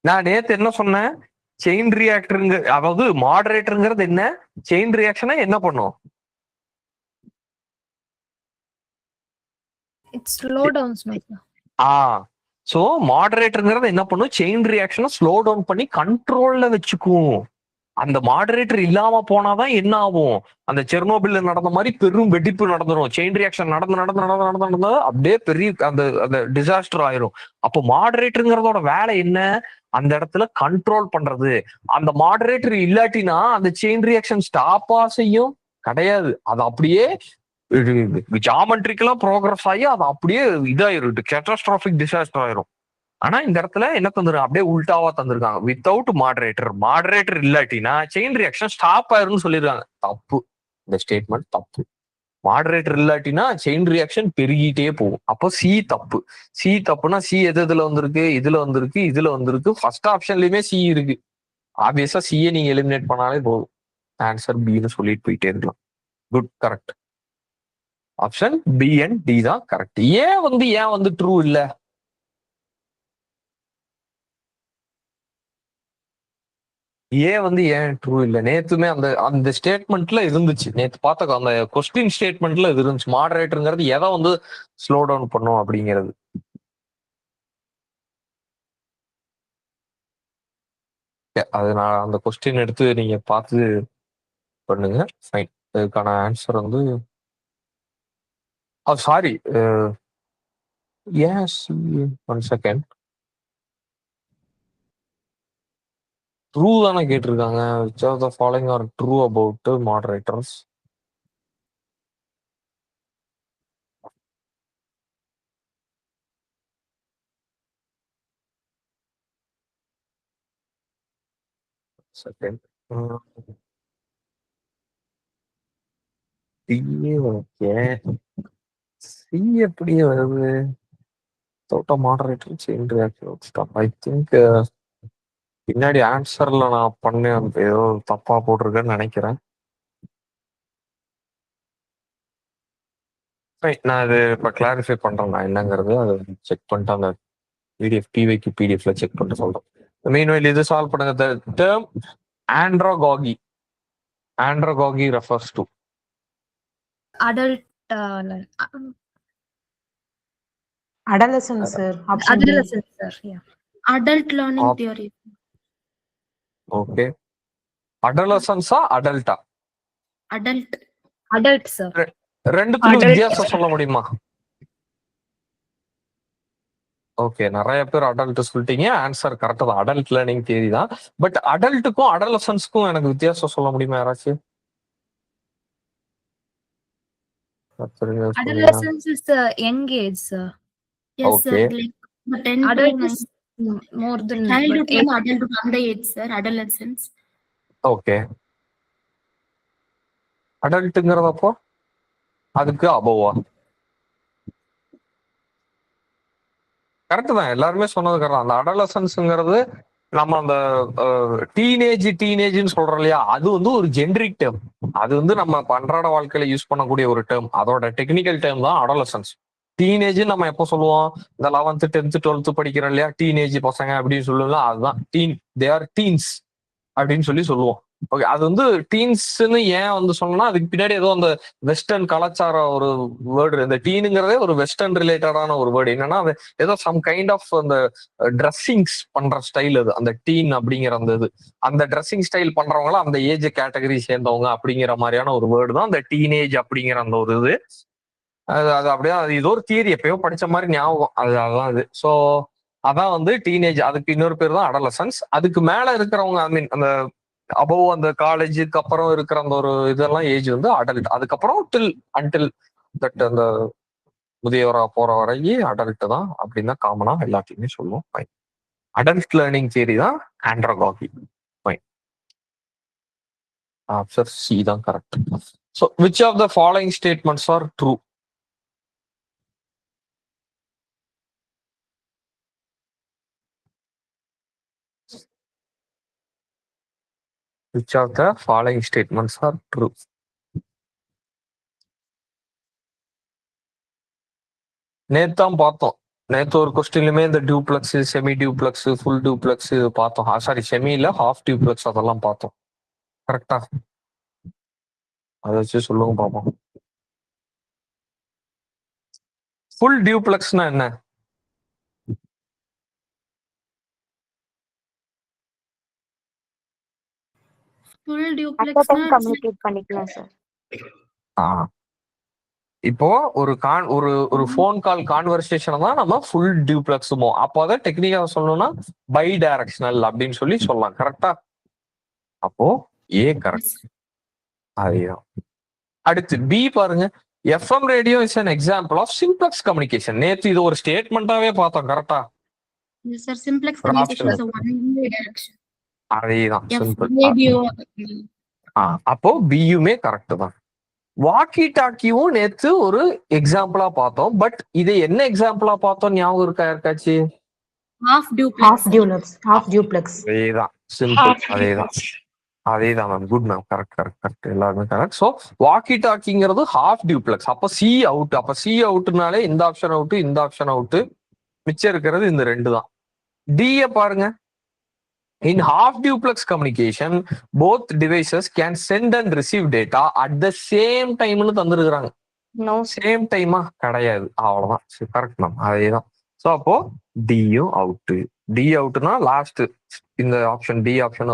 நான் நேத்து என்ன சொன்னேன், செயின் ரியாக்டருங்க அதாவது மாடரேட்டருங்கிறது என்ன, செயின் ரியாக்ஷனை என்ன பண்ணும்? It slow down, sir. So மாடரேட்டருங்கிறது என்ன பண்ணும், செயின் ரியாக்ஷனை ஸ்லோ டவுன் பண்ணி கண்ட்ரோல்ல வச்சுக்கும். அந்த மாடரேட்டர் இல்லாம போனாதான் என்ன ஆகும், அந்த செர்னோபில்ல நடந்த மாதிரி பெரும் வெடிப்பு நடந்துடும். செயின் ரியாக்ஷன் நடந்து அப்படியே பெரிய அந்த டிசாஸ்டர் ஆயிரும். அப்போ மாடரேட்டருங்கிறதோட வேலை என்ன, அந்த இடத்துல கண்ட்ரோல் பண்றது. அந்த மாடரேட்டர் இல்லாட்டினா அந்த செயின் ரியாக்ஷன் ஸ்டாப்பா செய்யும் கிடையாது. அது அப்படியே ஜாமெட்ரிக்கலா ப்ரோக்ரஸ் ஆகி அது அப்படியே இதாயிரும், கேட்டாஸ்ட்ராபிக் டிசாஸ்டர் ஆயிரும். ஆனா இந்த இடத்துல என்ன தந்துருக்காங்க, அப்படியே உல்டாவா தந்திருக்காங்க. வித்தவுட் மாடரேட்டர் இல்லாட்டினா செயின் ரியாக்ஷன் ஸ்டாப் ஆயிரும்னு சொல்லிருக்காங்க. தப்பு, இந்த ஸ்டேட்மெண்ட் தப்பு. மாடரேட்டர் இல்லாட்டினா செயின் ரியாக்ஷன் பெருகிட்டே போகும். அப்போ சி தப்பு. சி தப்புனா சி எதுல வந்திருக்கு, இதுல வந்திருக்கு. ஃபர்ஸ்ட் ஆப்ஷன்லயுமே சி இருக்கு. ஆப்வியஸா சியை நீங்க எலிமினேட் பண்ணாலே போதும். ஆன்சர் பின்னு சொல்லிட்டு போயிட்டே இருக்கலாம். Good, correct. Option B and D தான் கரெக்ட். ஏன் வந்து ட்ரூ இல்ல, ஏன் ட்ரூ இல்ல? நேத்துமே அந்த ஸ்டேட்மெண்ட்ல இருந்துச்சு. நேத்து பார்த்த அந்த கொஸ்டின் ஸ்டேட்மெண்ட்ல இது இருந்துச்சு, மாடரேட்டருங்கிறது எதை வந்து ஸ்லோ டவுன் பண்ணும் அப்படிங்கிறது. அது நான் அந்த கொஸ்டின் எடுத்து நீங்க பார்த்து பண்ணுங்க. ஃபைன். அதுக்கான ஆன்சர் வந்து சாரி, எஸ் 1 செகண்ட். ட்ரூ தானே கேட்டிருக்காங்க. which of the following are true about moderators? Second. Okay, C எப்படி வருது? Moderator chain reaction stop. I think பின்னாடி ஆன்சர்ல நான் பண்ணேன், அந்த ஏதோ தப்பா போட்டிருக்கேன்னு நினைக்கிறேன். நான் இது இப்ப கிளாரிஃபை பண்றேன் நான் என்னங்கிறது. அதை செக் பண்ணிட்டு அந்த பிடிஎஃப்ல செக் பண்ணிட்டு சொல்றேன். மீன்வைல் இது சால்வ் பண்ணுங்க. The term androgogy refers to Adult, adolescent, sir. Option B. Adolescent, sir. Yeah. adult learning theory. Okay. அடலசன்ஸா அடல்ட்டா? Adult, sir. ரெண்டுத்துக்கும் வித்தியாசம் சொல்ல முடியுமா? ஓகே, நிறைய பேர் அடல்ட் சொல்லிட்டீங்க. ஆன்சர் கரெக்டா தான், அடல்ட் லேர்னிங் தியரி தான். பட் அடல்ட்டுக்கும் அடலசன்ஸ்க்கும் எனக்கு வித்தியாசம் சொல்ல முடியுமா யாராச்சும்? Adolescence is the young age, sir. Yes, Okay. sir. Like the 10 to Adult 9. is More than Childhood but adulthood under age, sir. Adolescence. Okay. அடல்ட்டுங்கிறதப்போ அதுக்கு அபோவா? கரெக்ட் தான், எல்லாருமே சொன்னது கரெக்ட். அந்த அடலசன்ஸ்ங்கிறது நம்ம அந்த டீனேஜ்னு சொல்றோம் இல்லையா, அது வந்து ஒரு ஜென்ரிக் டேர்ம். அது வந்து நம்ம அன்றாட வாழ்க்கையில யூஸ் பண்ணக்கூடிய ஒரு டேர்ம். அதோட டெக்னிக்கல் டேர்ம் தான் அடலசன்ஸ். டீனேஜ் நம்ம எப்போ சொல்லுவோம், இந்த 11th 10th 12th படிக்கிறோம் இல்லையா, டீனேஜ் பசங்க அப்படின்னு சொல்லுவோம், அதுதான் டீன். தே ஆர் டீன்ஸ் அப்படின்னு சொல்லுவோம். ஓகே, அது வந்து டீன்ஸ்ன்னு ஏன் வந்து சொன்னா, அதுக்கு பின்னாடி ஏதோ அந்த வெஸ்டர்ன் கலாச்சார ஒரு வேர்டு. இந்த டீனுங்கிறதே ஒரு வெஸ்டர்ன் ரிலேட்டடான ஒரு வேர்டு. என்னன்னா அது ஏதோ சம் கைண்ட் ஆஃப் அந்த ட்ரெஸ்ஸிங்ஸ் பண்ற ஸ்டைல். அது அந்த டீன் அப்படிங்கிற அந்த இது, அந்த ட்ரெஸ்ஸிங் ஸ்டைல் பண்றவங்கள அந்த ஏஜ் கேட்டகரி சேர்ந்தவங்க அப்படிங்கிற மாதிரியான ஒரு வேர்டு தான் அந்த டீனேஜ் அப்படிங்கிற அந்த ஒரு இது. அது அப்படியே இது ஒரு தியரி, எப்பயோ படிச்ச மாதிரி ஞாபகம். அதான் இது. ஸோ அதான் வந்து டீனேஜ். அதுக்கு இன்னொரு பேர் தான் அடலசன்ஸ். அதுக்கு மேல இருக்கிறவங்க, ஐ மீன் அந்த அபோவ் அந்த காலேஜுக்கு அப்புறம் இருக்கிற அந்த ஒரு இதெல்லாம் ஏஜ் வந்து அடல்ட். அதுக்கப்புறம் அன்டில் தட் அந்த முதியவரா போற வரைக்கும் அடல்ட் தான் அப்படின்னு தான் காமனா எல்லாத்தையுமே சொல்லுவோம். ஃபைன். அடல்ட் லேர்னிங் தியரி தான் ஆண்ட்ரோகாகி. ஃபைன். ஆன்சர் சி தான் correct. So which of the following statements are true? Which of the following statements are true? நேத்தான் பார்த்தோம். நேத்து ஒரு கொஸ்டின்லுமே இந்த duplex, semi duplex, full duplex பார்த்தோம். சாரி, செமி இல்ல, ஹாஃப் டியூப்ளெக்ஸ் அதெல்லாம் பார்த்தோம். கரெக்டா? அதை வச்சு சொல்லுங்க பார்ப்போம். ஃபுல் டியூப்ளெக்ஸ்னா என்ன? Full At a duplex time communicate பண்ணிக்கலாம் சார். இப்போ ஒரு ஒரு ஃபோன் கால் கான்வர்சேஷன் தான் நம்ம ஃபுல் டியூப்ளெக்ஸுமோ. அப்போ அதை டெக்னிக்கா சொல்லணும்னா பை டைரக்ஷனல் அப்படின்னு சொல்லலாம். கரெக்டா? அப்போ ஏ கரெக்ட். அதேதான். அடுத்து பி பாருங்க. FM radio is an example of simplex communication. நேத்து இது ஒரு ஸ்டேட்மெண்டாவே பார்த்தோம். கரெக்டா? Yes, sir. Simplex communication is a one-way direction. அதேதான், சிம்பிள். Radio. அப்போ பியுமே கரெக்ட் தான். வாக்கி டாக்கியும் நேத்து ஒரு எக்ஸாம்பிளா பார்த்தோம். பட் இதை என்ன எக்ஸாம்பிளா பார்த்தோம் ஞாபகம் இருக்கா யாருக்காச்சு? Half duplex. Half duplex. அதேதான், சிம்பிள். அதேதான் மேம். Good ma'am. கரெக்ட். எல்லாருமே கரெக்ட். ஸோ வாக்கி டாக்கிங்கிறது ஹாஃப் டியூப்ளெக்ஸ். அப்ப சி அவுட். அப்ப சி அவுட்னாலே இந்த ஆப்ஷன் அவுட், இந்த ஆப்ஷன் அவுட். மிச்சம் இருக்கிறது இந்த ரெண்டு தான். டிய பாருங்க. In half duplex communication, both devices can send and receive data at the same time தந்துருக்குறாங்க. No. Same டைமா கிடையாது. அவ்வளவுதான். Correct ma'am. அதேதான். ஸோ அப்போ டியும் அவுட். டி அவுட்னா லாஸ்ட் இந்த ஆப்ஷன் டி ஆப்ஷன்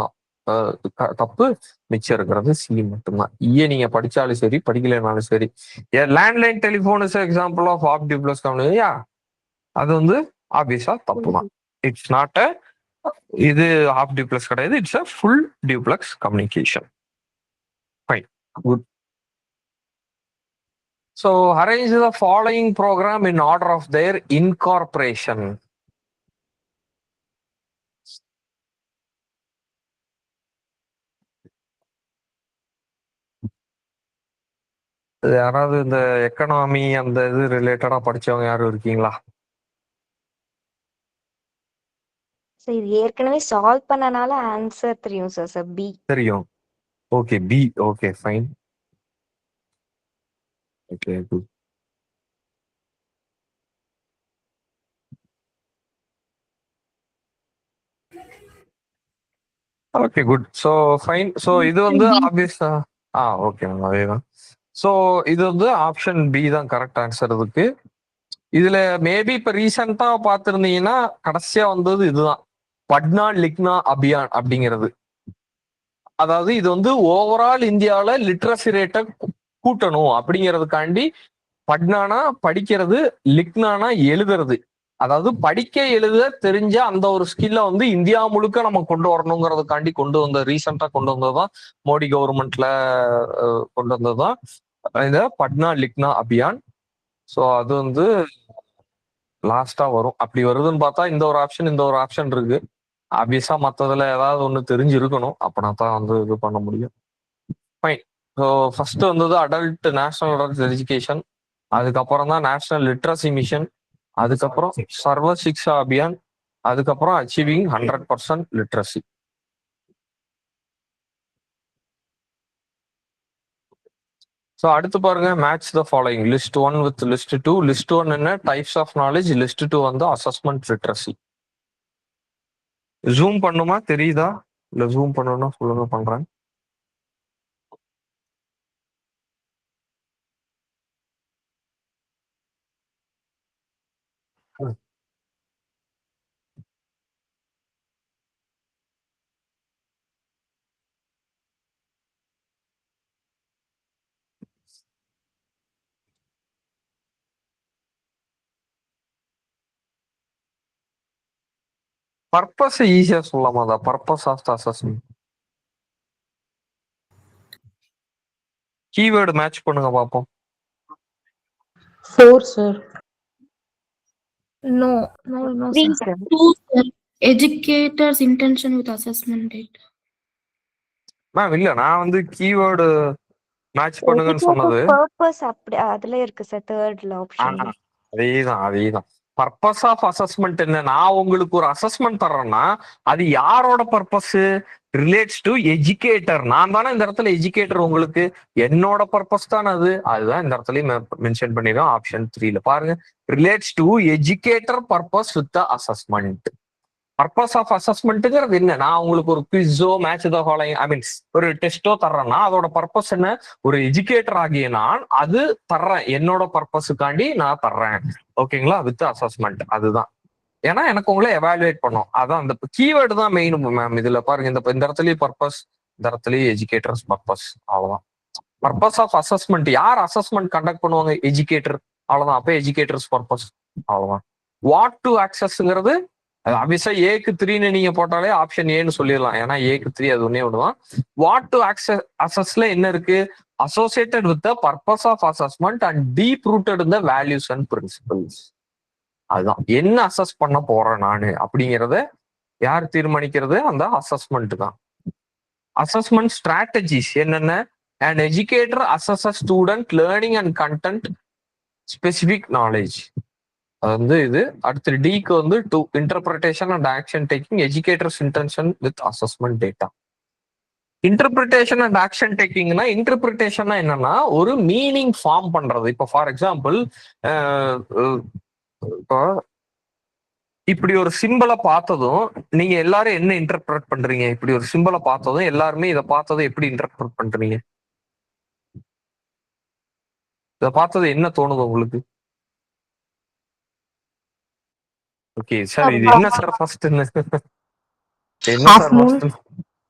தப்பு. மிச்சம் இருக்கிறது சி மட்டும்தான். நீங்க படிச்சாலும் சரி, படிக்கலனாலும் சரி. Landline telephone is example of half duplex communication. அது வந்து ஆப்வியஸா தப்பு தான். இட்ஸ் நாட் அ இது ஹாஃப் டியூப்ளெக்ஸ் கிடையாது. It's a full duplex communication. Fine. Good. So arrange the following program in order of their incorporation. யாராவது இந்த எக்கனாமி அந்த இது ரிலேட்டடா படிச்சவங்க யாரும் இருக்கீங்களா? சார் இது ஏற்கனவே சால்வ் பண்ணனால ஆன்சர் தெரியும் சார். பி தெரியும். Okay, B. Okay, fine. Okay, good. Okay, good. So fine. So இது வந்து ஆப்வியஸா ஓகே மேம். அதேதான். ஸோ இது வந்து ஆப்ஷன் பி தான் கரெக்ட் ஆன்சர். இதுக்கு இதுல மேபி இப்ப ரீசெண்டா பார்த்திருந்தீங்கன்னா கடைசியா வந்தது இதுதான், பட்னா லிக்னா அபியான் அப்படிங்கிறது. அதாவது இது வந்து ஓவரால் இந்தியாவில லிட்ரஸி ரேட்டை கூட்டணும் அப்படிங்கிறதுக்காண்டி பட்னானா படிக்கிறது, லிக்னானா எழுதுறது. அதாவது படிக்க எழுத தெரிஞ்ச அந்த ஒரு ஸ்கில்ல வந்து இந்தியா முழுக்க நம்ம கொண்டு வரணுங்கிறதுக்காண்டி ரீசெண்டா கொண்டு வந்ததுதான் மோடி கவர்மெண்ட்ல கொண்டு வந்ததுதான் இந்த பட்னா லிக்னா அபியான். ஸோ அது வந்து லாஸ்டா வரும். அப்படி வருதுன்னு பார்த்தா இந்த ஒரு ஆப்ஷன் இருக்கு. ஆப்வியஸா மத்ததுல ஏதாவது ஒண்ணு தெரிஞ்சிருக்கணும். அப்பனா தான் வந்து இது பண்ண முடியும். ஃபைன். ஸோ ஃபர்ஸ்ட் வந்தது அடல்ட் நேஷனல் அடல்ட் எஜுகேஷன், அதுக்கப்புறம் தான் நேஷனல் லிட்ரஸி மிஷன், அதுக்கப்புறம் சர்வ சிக்ஷா அபியான், அதுக்கப்புறம் அச்சீவிங் 100% லிட்ரஸி. ஸோ அடுத்து பாருங்க, match the following list 1 with list 2. List 1 என்ன? Types of knowledge. லிஸ்ட் 2 வந்து அசஸ்மெண்ட் லிட்ரஸி. ஜூம் பண்ணுமா? தெரியுதா? இல்ல ஜூம் பண்ணணும்னா சொல்லுங்க, பண்றேன். பர்பஸ் ஈஸியா சொல்லலாமா? தான் purpose of the assessment. Keyword match பண்ணுங்க பாப்போம். 4 sir. No, no, 3 sir. sir. 2 sir. Educators intention with assessment data. Ma'am இல்ல, நான் வந்து கீவேர்டு மேட்ச் பண்ணுங்கன்னு Educator சொன்னது. purpose அப்படி அதுல இருக்கு சார், தேர்ட்ல ஆப்ஷன்ல. அதேதான். பர்பஸ் ஆஃப் அசஸ்மெண்ட் என்ன? நான் உங்களுக்கு ஒரு அசஸ்மெண்ட் தர்றேன்னா அது யாரோட பர்பஸ்? Relates to educator. நான் தானே இந்த இடத்துல எஜுகேட்டர். உங்களுக்கு என்னோட பர்பஸ் தானே அது. அதுதான் இந்த இடத்துலயும் மென்ஷன் பண்ணிடுறோம். ஆப்ஷன் 3ல பாருங்க, relates to educator purpose with assessment. Purpose of அசஸ்மெண்ட்ங்கிறது என்ன? நான் உங்களுக்கு ஒரு குவிஸோ மேட்ச் த ஃபாலோயிங் ஐ மீன் ஒரு டெஸ்டோ தர்றேன்னா அதோட பர்பஸ் என்ன? ஒரு எஜுகேட்டர் ஆகிய நான் அது தர்றேன், என்னோட பர்பஸுக்காண்டி நான் தர்றேன். ஓகேங்களா? With assessment. அதுதான். ஏன்னா எனக்கு உங்களை எவாலுவேட் பண்ணும். அதான் அந்த கீவேர்டு தான் மெயின் மேம். இதுல பாருங்க, இந்த இடத்துலயும் பர்பஸ், இந்த இடத்துலயும் எஜுகேட்டர்ஸ் பர்பஸ். அவ்வளவுதான். Purpose of assessment. யார் அசஸ்மெண்ட் கண்டக்ட் பண்ணுவாங்க? எஜுகேட்டர். அவ்வளவுதான். அப்ப எஜுகேட்டர்ஸ் பர்பஸ். அவ்வளவுதான். வாட் டு ஆக்சஸ்ங்கிறது ஆப்வியஸா ஏக்கு 3ன்னு நீங்க போட்டாலே ஆப்ஷன் ஏன்னு சொல்லிடலாம். ஏன்னா ஏக்கு 3 அது ஒன்னே ஒண்ணுதான். வாட் டு அசஸ்ல என்ன இருக்கு? Associated with the purpose of assessment and deep rooted in the values and principles. அதுதான் என்ன அசஸ் பண்ண போறேன் நானு அப்படிங்கறத யார் தீர்மானிக்கிறது? அந்த அசஸ்மெண்ட் தான். அசஸ்மெண்ட் ஸ்ட்ராட்டஜிஸ் என்னென்ன? an educator assesses student learning and content specific knowledge. அது வந்து இது. அடுத்து டிக்கு வந்து to interpretation and action taking educators intention with assessment data. Interpretation and action டேக்கிங்னா, இன்டர்பிரிட்டேஷன்னா என்னன்னா ஒரு மீனிங் ஃபார்ம் பண்றது. இப்போ ஃபார் எக்ஸாம்பிள், இப்போ இப்படி ஒரு சிம்பிளை பார்த்ததும் நீங்க எல்லாரும் என்ன இன்டர்பிரட் பண்றீங்க? இப்படி ஒரு சிம்பிளை பார்த்ததும் எல்லாருமே இதை பார்த்ததும் எப்படி இன்டர்பிரட் பண்றீங்க? இதை பார்த்தது என்ன தோணுது உங்களுக்கு? ஓகே சார், இது என்ன சார் ஃபர்ஸ்ட்? என்ன சார் ஃபர்ஸ்ட்?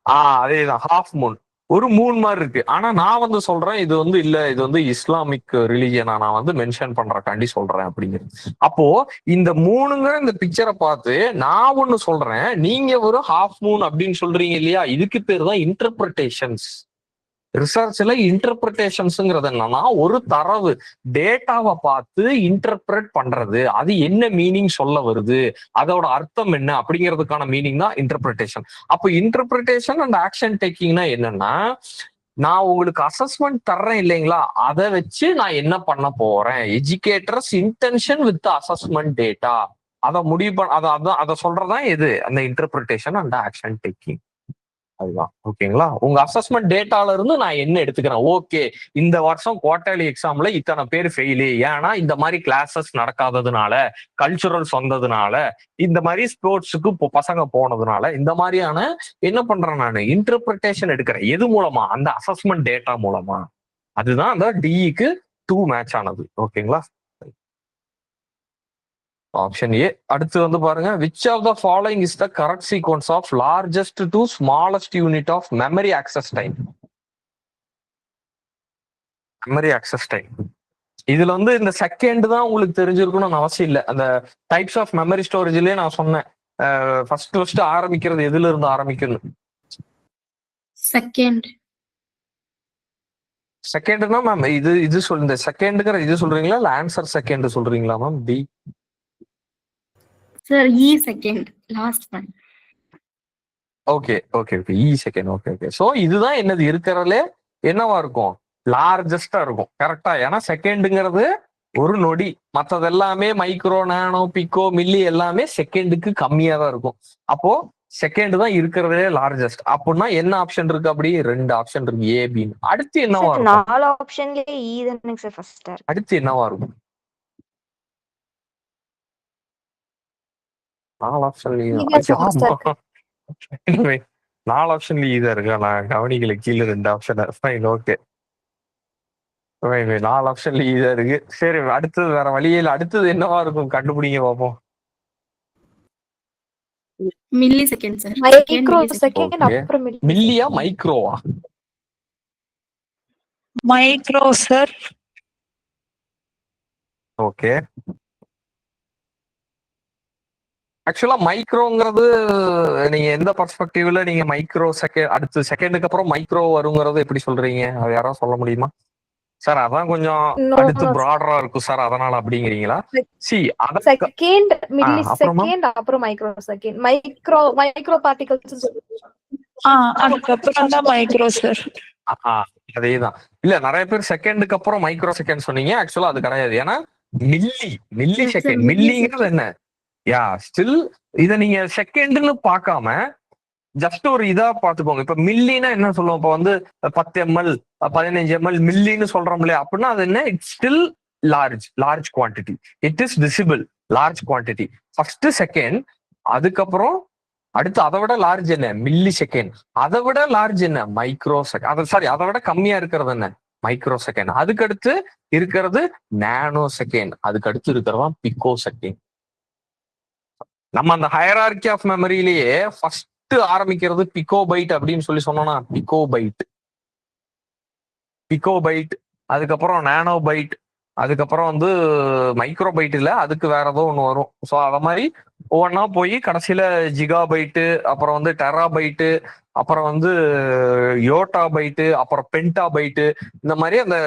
அதேதான், ஹாஃப் மூன். ஒரு மூன் மாதிரி இருக்கு. ஆனா நான் வந்து சொல்றேன் இது வந்து இல்ல, இது வந்து இஸ்லாமிக் ரிலிஜியனா நான் வந்து மென்ஷன் பண்றக்காண்டி சொல்றேன் அப்படிங்கிறது. அப்போ இந்த மூணுங்கிற இந்த பிக்சரை பார்த்து நான் ஒண்ணு சொல்றேன், நீங்க ஒரு ஹாஃப் மூன் அப்படின்னு சொல்றீங்க இல்லையா? இதுக்கு பேர் தான் இன்டர்பிரிட்டேஷன்ஸ். ரிசர்ச்ல இன்டர்பிரிட்டேஷன்ஸ்ங்கிறது என்னன்னா ஒரு தரவு டேட்டாவை பார்த்து இன்டர்பிரட் பண்றது. அது என்ன மீனிங் சொல்ல வருது, அதோட அர்த்தம் என்ன அப்படிங்கிறதுக்கான மீனிங் தான் இன்டர்பிரிட்டேஷன். அப்போ இன்டர்பிரிட்டேஷன் அண்ட் ஆக்ஷன் டேக்கிங்னா என்னன்னா, நான் உங்களுக்கு அசஸ்மெண்ட் தர்றேன் இல்லைங்களா, அதை வச்சு நான் என்ன பண்ண போறேன்? Educators intention with assessment data. அதை முடிவு பண்ண அதை சொல்றதான் எது? அந்த இன்டர்பிரிட்டேஷன் அண்ட் ஆக்ஷன் டேக்கிங். அதுதான். ஓகேங்களா? உங்க அசஸ்மெண்ட் டேட்டால இருந்து நான் என்ன எடுத்துக்கிறேன்? ஓகே, இந்த வருஷம் குவார்டர்லி எக்ஸாம்ல இத்தனை பேர் ஃபெயிலு, ஏன்னா இந்த மாதிரி கிளாஸஸ் நடக்காததுனால, கல்ச்சுரல்ஸ் வந்ததுனால, இந்த மாதிரி ஸ்போர்ட்ஸுக்கு இப்போ பசங்க போனதுனால, இந்த மாதிரியான என்ன பண்றேன் நான்? இன்டர்பிரிட்டேஷன் எடுக்கிறேன். எது மூலமா? அந்த அசஸ்மெண்ட் டேட்டா மூலமா. அதுதான் அந்த டிக்கு 2 மேட்ச் ஆனது. ஓகேங்களா? Option A. அடுத்து வந்து பாருங்க, which of the following is the correct sequence of largest to smallest unit of memory access time? Memory access time இதுல வந்து இந்த செகண்ட் தான் உங்களுக்கு தெரிஞ்சிருக்கணும்னு அவசியம் இல்லை. அந்த டைப்ஸ் ஆஃப் மெமரி ஸ்டோரேஜ்லயே நான் சொன்னேன், ஃபர்ஸ்ட் ஆரம்பிக்கிறது எதுல இருந்து ஆரம்பிக்கணும்? செகண்ட்னா மேம் இது சொல்லுங்க. செகண்ட்ங்கிற இது சொல்றீங்களா இல்ல ஆன்சர் செகண்ட் சொல்றீங்களா ma'am? D sir E second last one. Okay okay okay E second. Okay okay. So இதுதான் என்னது இருக்கிறதுல என்னவா இருக்கும், லார்ஜஸ்டா இருக்கும். கரெக்டா? ஏன்னா செகண்டுங்கிறது ஒரு நொடி, மற்றது எல்லாமே மைக்ரோ, நானோ, பிக்கோ, மில்லி எல்லாமே செகண்டுக்கு கம்மியா தான் இருக்கும். அப்போ செகண்ட் தான் இருக்கிறதே லார்ஜஸ்ட். அப்படின்னா என்ன ஆப்ஷன் இருக்கு? அப்படி 2 ஆப்ஷன் இருக்கு, ஏ பி. அடுத்து என்னவா சார் இருக்கும்? 4 ஆப்ஷன்லயே இ தானே சார் ஃபர்ஸ்டா இருக்கு. அடுத்து என்னவா இருக்கும்? 4 ஆப்ஷன்லயும் நீங்க first ஆமா. 4 ஆப்ஷன்ல இதா இருக்கா? நான் கவனிக்கல. கீழே 2 ஆப்ஷன். Fine, okay. 4 ஆப்ஷன்ல இதா இருக்கு. சரி, அடுத்தது வேற வழியே இல்ல. அடுத்தது என்னவா இருக்கும்? கண்டுபிடிங்க பார்ப்போம். Millisecond sir. Micro millisecond. Second okay. அப்புறம் மில்லியா மைக்ரோவா? Micro sir. ஓகே. ஆக்சுவலா மைக்ரோங்கிறது நீங்க எந்த பர்ஸ்பெக்டிவ்ல நீங்க மைக்ரோ செகண்ட் அடுத்து செகண்டுக்கு அப்புறம் மைக்ரோ வருங்கிறது எப்படி சொல்றீங்க? அது யாராவது சொல்ல முடியுமா? சார் அதான் கொஞ்சம் No, அடுத்து no, ப்ராடரா இருக்கும் சார், அதனால அப்படிங்கிறீங்களா? சி செகண்ட் மில்லி அப்புறமா செகண்ட் அப்புறம் மைக்ரோ செகண்ட் மைக்ரோ பார்ட்டிகல்ஸ். அதுக்கப்புறம் தான் மைக்ரோ சார். அதேதான். இல்ல, நிறைய பேர் செகண்டுக்கு அப்புறம் மைக்ரோ செகண்ட் சொன்னீங்க. ஆக்சுவலா அது கிடையாது. ஏன்னா milli Yes, sir, second. milli மில்லிங்கிறது என்ன? யா ஸ்டில் இத நீங்க செகண்ட்னு பார்க்காம ஜஸ்ட் ஒரு இதா பாத்துக்கோங்க. இப்ப மில்லினா என்ன சொல்லுவோம்? இப்ப வந்து 10 ml 15 ml மில்லின்னு சொல்றோம் இல்லையா? அப்படின்னா அது என்ன? It's still large quantity. It is visible large quantity. First second, அதுக்கப்புறம் அடுத்து அதை விட லார்ஜ் என்ன? Milli second. அதை விட லார்ஜ் என்ன? Micro second. சாரி, அதை விட கம்மியா இருக்கிறது என்ன? Micro second. அதுக்கு அடுத்து இருக்கிறது நானோ செகண்ட். அதுக்கு அடுத்து இருக்கிறதா பிக்கோ செகண்ட். நம்ம அந்த ஹையரார்கி ஆஃப் மெமரியிலேயே ஃபர்ஸ்ட் ஆரம்பிக்கிறது பிக்கோ பைட் அப்படின்னு சொல்லி சொன்னோம்னா பிக்கோ பைட், அதுக்கப்புறம் நானோ பைட், அதுக்கப்புறம் வந்து மைக்ரோ பைட் இல்ல, அதுக்கு வேற ஏதோ ஒன்று வரும். ஸோ அத மாதிரி ஒவ்வொன்றா போய் கடைசியில ஜிகா பைட்டு, அப்புறம் வந்து டெரா பைட்டு, அப்புறம் வந்து யோட்டா பைட்டு, அப்புறம் பென்டா பைட்டு, இந்த மாதிரி அந்த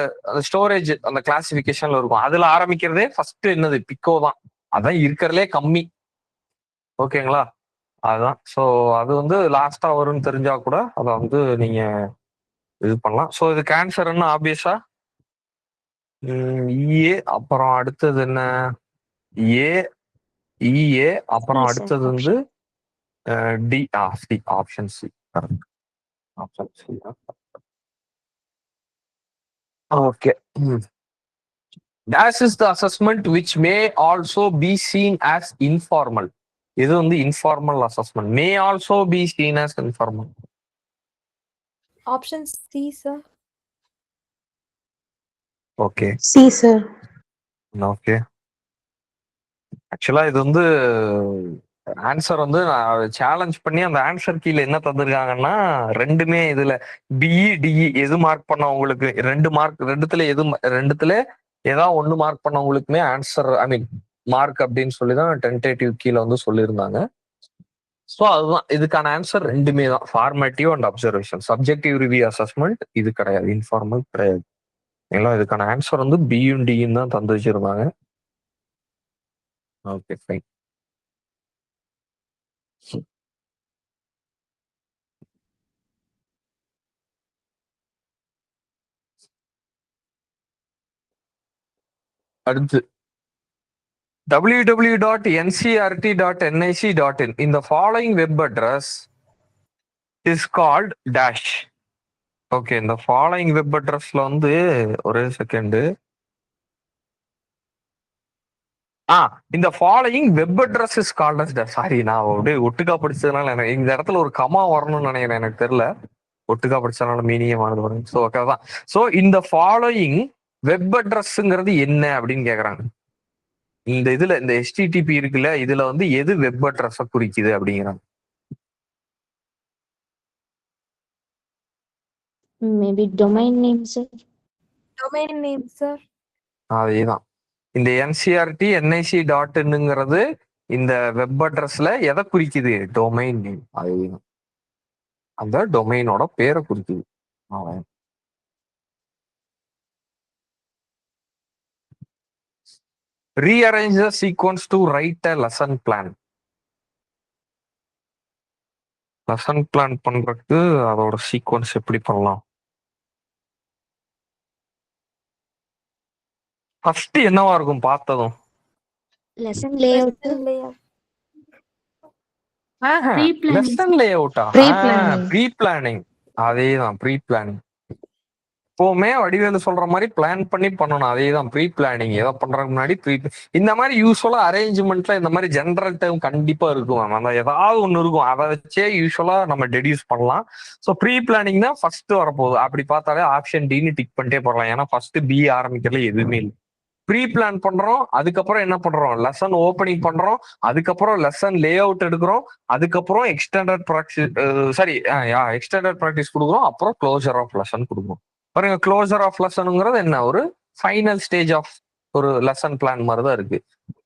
ஸ்டோரேஜ் அந்த கிளாசிபிகேஷன்ல இருக்கும். அதுல ஆரம்பிக்கிறதே ஃபர்ஸ்ட் என்னது? பிக்கோ தான். அதான் இருக்கிறதுலே கம்மி. ஓகேங்களா? அதுதான். ஸோ அது வந்து லாஸ்டா வரும்னு தெரிஞ்சா கூட அதை வந்து நீங்க இது பண்ணலாம். ஸோ இது கேன்சர்னு ஆப்வியஸா இஏ, அப்புறம் அடுத்தது என்ன? ஏ, இஏ, அப்புறம் சி சார் அடுத்தது வந்து D. C, option C. Correct, option C. Okay. Dash is the assessment which may also be seen as informal. இது வந்து informal assessment. May also be seen as informal. Option C sir. Okay. C sir. Okay. ஆக்சுவலா இது வந்து answer வந்து நான் challenge பண்ணி அந்த answer கீழே என்ன தந்திருக்காங்கன்னா, ரெண்டுமே இதுல பிஇ டிஇ எது மார்க் பண்ண உங்களுக்கு 2 மார்க், ரெண்டுத்துல ஏதாவது 1 மார்க் பண்ணவங்களுக்குமே ஆன்சர் மார்க் அப்படின்னு சொல்லி தான் டென்டேட்டிவ் கீழே வந்து சொல்லியிருந்தாங்க. ஸோ அதுதான் இதுக்கான ஆன்சர். ரெண்டுமே தான், formative and observation. Subjective review assessment இது கிடையாது, இன்ஃபார்மல் கிடையாது. ஏன்னா இதுக்கான ஆன்சர் வந்து பியும் டியும் தான் தந்து வச்சிருந்தாங்க. Okay, fine. அடுத்து www.ncrt.nic.in. In the following web address is called dash. Okay, இந்த ஃபாலோயிங் வெப் அட்ரஸ்ல வந்து ஒரே செகண்ட். இந்த following web address is called as dash. Sorry, நான் அப்படியே ஒட்டுக்கா படிச்சதுனால எனக்கு இந்த இடத்துல ஒரு கமா வரணும்னு நினைக்கிறேன். எனக்கு தெரியல, ஒட்டுக்கா படிச்சதுனால மீனியமானது வரும். ஸோ ஓகே தான். ஸோ இந்த ஃபாலோயிங் வெப் அட்ரஸ்ங்கிறது என்ன அப்படின்னு கேக்குறாங்க. இந்த இதுல இந்த HTTP இருக்குல்ல, இதுல வந்து எது வெப் அட்ரஸ குறிக்குது அப்படிங்கிறாங்க. Maybe domain name sir. Domain name sir. அதேதான். இந்த NCRT NIC.inங்கிறது இந்த வெப் அட்ரஸ்ல எதை குறிக்குது? Domain name. அதேதான், அந்த டொமைனோட பேரை குறிக்குது. Rearrange the sequence to write a lesson plan. Lesson plan பண்றதுக்கு அதோட சீக்வன்ஸ் எப்படி பண்ணலாம்? ஃபர்ஸ்ட் என்னவா இருக்கும் பார்த்ததும்? Lesson layout, Pre-planning. லெசன் லேஅவுட்டா? Pre-planning. Pre planning. அதேதான் ப்ரீ பிளானிங். எப்பவுமே வடிவேலு சொல்ற மாதிரி பிளான் பண்ணி பண்ணணும். அதேதான் ப்ரீ பிளானிங். எதை பண்றதுக்கு முன்னாடி இந்த மாதிரி யூஸ்வலா அரேஞ்ச்மெண்ட்ல இந்த மாதிரி ஜென்ரல் டேர்ம் கண்டிப்பா இருக்கும். அந்த ஏதாவது ஒண்ணு இருக்கும், அதை வச்சே யூஸ்வலா நம்ம டெடியூஸ் பண்ணலாம். ஸோ ப்ரீ பிளானிங் தான் ஃபர்ஸ்ட் வரப்போகுது. அப்படி பார்த்தாலே ஆப்ஷன் டின்னு டிக் பண்ணிட்டே போடலாம். ஏன்னா ஃபர்ஸ்ட் பி ஆரம்பிக்கிறதுல எதுவுமே இல்லை. ப்ரீ பிளான் பண்றோம், அதுக்கப்புறம் என்ன பண்றோம், லெசன் ஓப்பனிங் பண்றோம், அதுக்கப்புறம் லெசன் லே அவுட் எடுக்கிறோம், அதுக்கப்புறம் எக்ஸ்டெண்டட் ப்ராக்டிஸ் கொடுக்குறோம், அப்புறம் க்ளோசர் ஆஃப் லெசன் கொடுக்குறோம். பாருங்க, க்ளோசர் ஆஃப் லெசனுங்கிறது என்ன, ஒரு ஃபைனல் ஸ்டேஜ் ஆஃப் ஒரு லெசன் பிளான் மாதிரி தான் இருக்கு.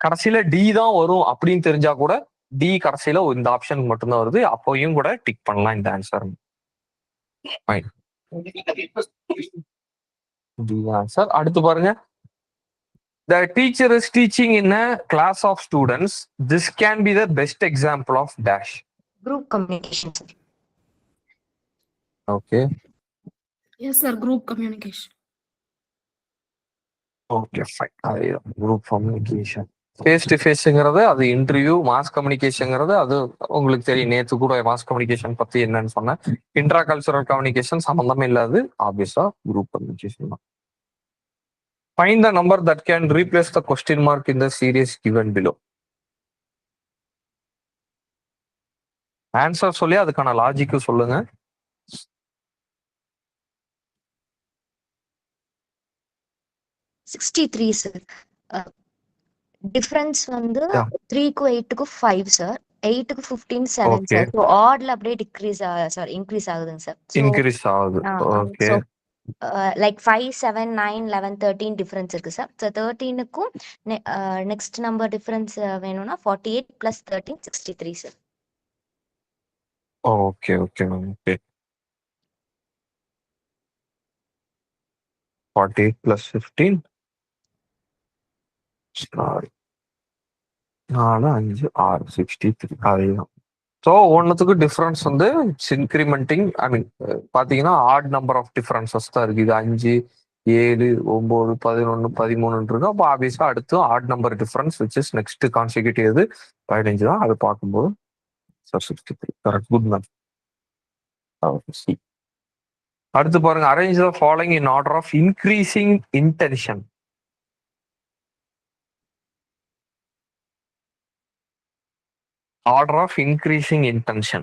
கடைசியில டி தான் வரும் அப்படின்னு தெரிஞ்சா கூட டி கடைசியில இந்த ஆப்ஷன் மட்டும்தான் வருது, அப்போயும் கூட டிக் பண்ணலாம் இந்த ஆன்சர். ஆன்சர். அடுத்து பாருங்க, the teacher is teaching in a class of students. This can be the best example of dash. group communication, sir. Okay. Yes, sir. Group communication. Okay, fine. Group communication. Face to ஃபேஸுங்கிறது அது interview. Mass கம்யூனிகேஷனுங்கிறது அது உங்களுக்கு தெரியும். நேற்று கூட mass communication பத்தி என்னன்னு சொன்னேன். இன்ட்ரா கல்ச்சுரல் கம்யூனிகேஷன் சம்பந்தமே இல்லாது, ஆப்வியஸா குரூப் கம்யூனிகேஷன் தான். Find the number that can replace the question mark in the series given below. Answer சொல்லி அதுக்கான லாஜிக்கு சொல்லுங்க. $63 sir. டிஃபரன்ஸ் வந்து 3க்கும் 8க்கும் 5 சார், 8க்கு 15 7 சார். ஸோ ஆட்ல அப்படியே இன்க்ரீஸ் ஆகுதுங்க சார். இன்க்ரீஸ் ஆகுது. ஓகே. லைக் 5 7 9 11 13 டிஃபரன்ஸ் இருக்கு சார். ஸோ 13க்கும் நெக்ஸ்ட் நம்பர் டிஃபரன்ஸ் வேணும்னா 48 + 13 63 sir. Okay okay ma'am. Okay, 48 + 15 4 5 6 63. அதேதான். ஸோ ஒன்னுத்துக்கு டிஃபரன்ஸ் வந்து இன்க்ரிமெண்டிங். ஐ மீன் பாத்தீங்கன்னா ஆட் நம்பர் ஆஃப் டிஃபரன்சஸ் தான் இருக்கு. இது 5 7 9 11 13 இருக்கு. அப்போ ஆப்வியஸா அடுத்து add number difference which is next consecutive எது 15 தான். அது பார்க்கும்போது சார் 63 கரெக்ட். Good ma'am. அடுத்து பாருங்க, arrange the following in order of increasing intention. Order of increasing intention.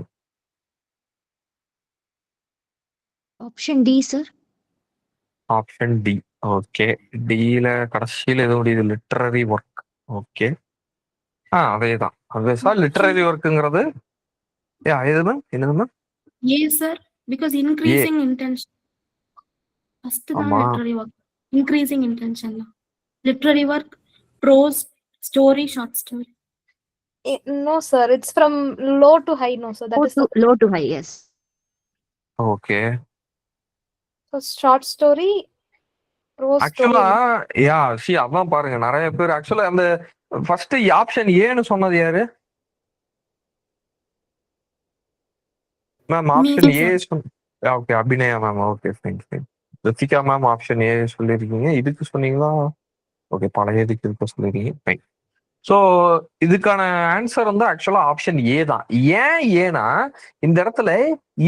Option D sir. Option D. Okay. D ல கடைசியில எது முடியுது, லிட்டரரி ஒர்க். ஓகே, அதேதான். அதேதான் லிட்டரரி ஒர்க்குங்கிறது. எதுமே என்னதுமா? Yes sir, because increasing intention. First தான் literary work. Increasing intention. Literary work, prose, story, short story. No sir, it's from low to high. No sir, that is low to high. Yes. Okay. So short story, prose ஆக்சுவலா story. அதான் பாருங்க, நிறைய பேர் ஆக்சுவலா அந்த first option ஏன்னு சொன்னது யாரு ma'am? Option A. Okay, Abhinaya ma'am. Okay, fine fine. Rithika ma'am option A சொல்லியிருக்கீங்க. இதுக்கு சொன்னீங்களா? ஓகே, பழையதுக்கு இருக்க சொல்லியிருக்கீங்க. ஃபைன். ஸோ இதுக்கான ஆன்சர் வந்து ஆக்சுவலா ஆப்ஷன் ஏ தான். ஏன்னா இந்த இடத்துல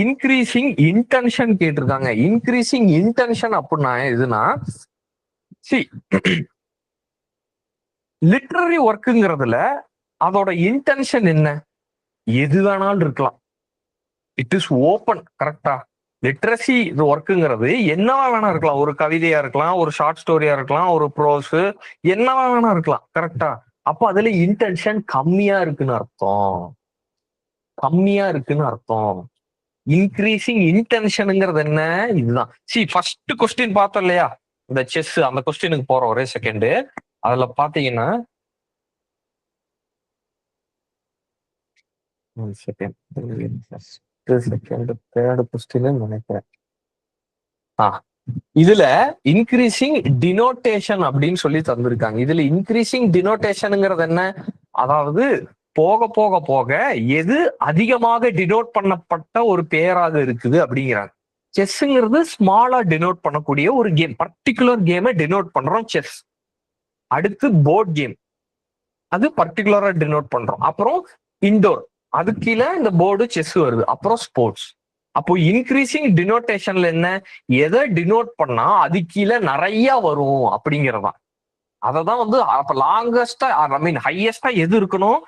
இன்க்ரீசிங் இன்டென்ஷன் கேட்டிருக்காங்க. இன்க்ரீசிங் இன்டென்ஷன் அப்படின்னா எதுனா, லிட்டரரி ஒர்க்குங்கிறதுல அதோட இன்டென்ஷன் என்ன, எது வேணாலும் இருக்கலாம். It is open. கரெக்டா? லிட்ரஸி ஒர்க்குங்கிறது என்னவா வேணா இருக்கலாம். ஒரு கவிதையா இருக்கலாம், ஒரு ஷார்ட் ஸ்டோரியா இருக்கலாம், ஒரு ப்ரோஸ், என்னவா வேணா இருக்கலாம். கரெக்டா? அப்போ அதுல இன்டென்ஷன் கம்மியா இருக்குன்னு அர்த்தம். இன்க்ரீசிங் இன்டென்ஷனுங்கிறது என்ன, இதுதான். ஃபர்ஸ்ட் கொஸ்டின் பார்த்தோம் இல்லையா, இந்த செஸ், அந்த கொஸ்டினுக்கு போறோம். ஒரே செகண்ட். அதுல பாத்தீங்கன்னா தேர்ட் கொஸ்டின் நினைக்கிறேன். இதுல இன்க்ரீசிங் டினோட்டேஷன் அப்படின்னு சொல்லி தந்திருக்காங்க. இதுல இன்க்ரீசிங் டினோட்டேஷனுங்கிறது என்ன, அதாவது போக போக போக எது அதிகமாக டினோட் பண்ணப்பட்ட ஒரு பெயராக இருக்குது அப்படிங்கிறாங்க. செஸ்ங்கிறது ஸ்மாலா டினோட் பண்ணக்கூடிய ஒரு கேம், பர்டிகுலர் கேமை டினோட் பண்றோம் செஸ். அடுத்து போர்ட் கேம், அது பர்டிகுலரா டினோட் பண்றோம். அப்புறம் இண்டோர், அது கீழே இந்த போர்டு செஸ் வருது. அப்புறம் ஸ்போர்ட்ஸ். அப்போ இன்க்ரீசிங் டினோட்டேஷன்ல என்ன, எதை டினோட் பண்ணா அது கீழே நிறைய வரும் அப்படிங்கிறதான். அததான் வந்து அப்ப லாங்கஸ்டா ஐ மீன் ஹையஸ்டா எது இருக்கணும்,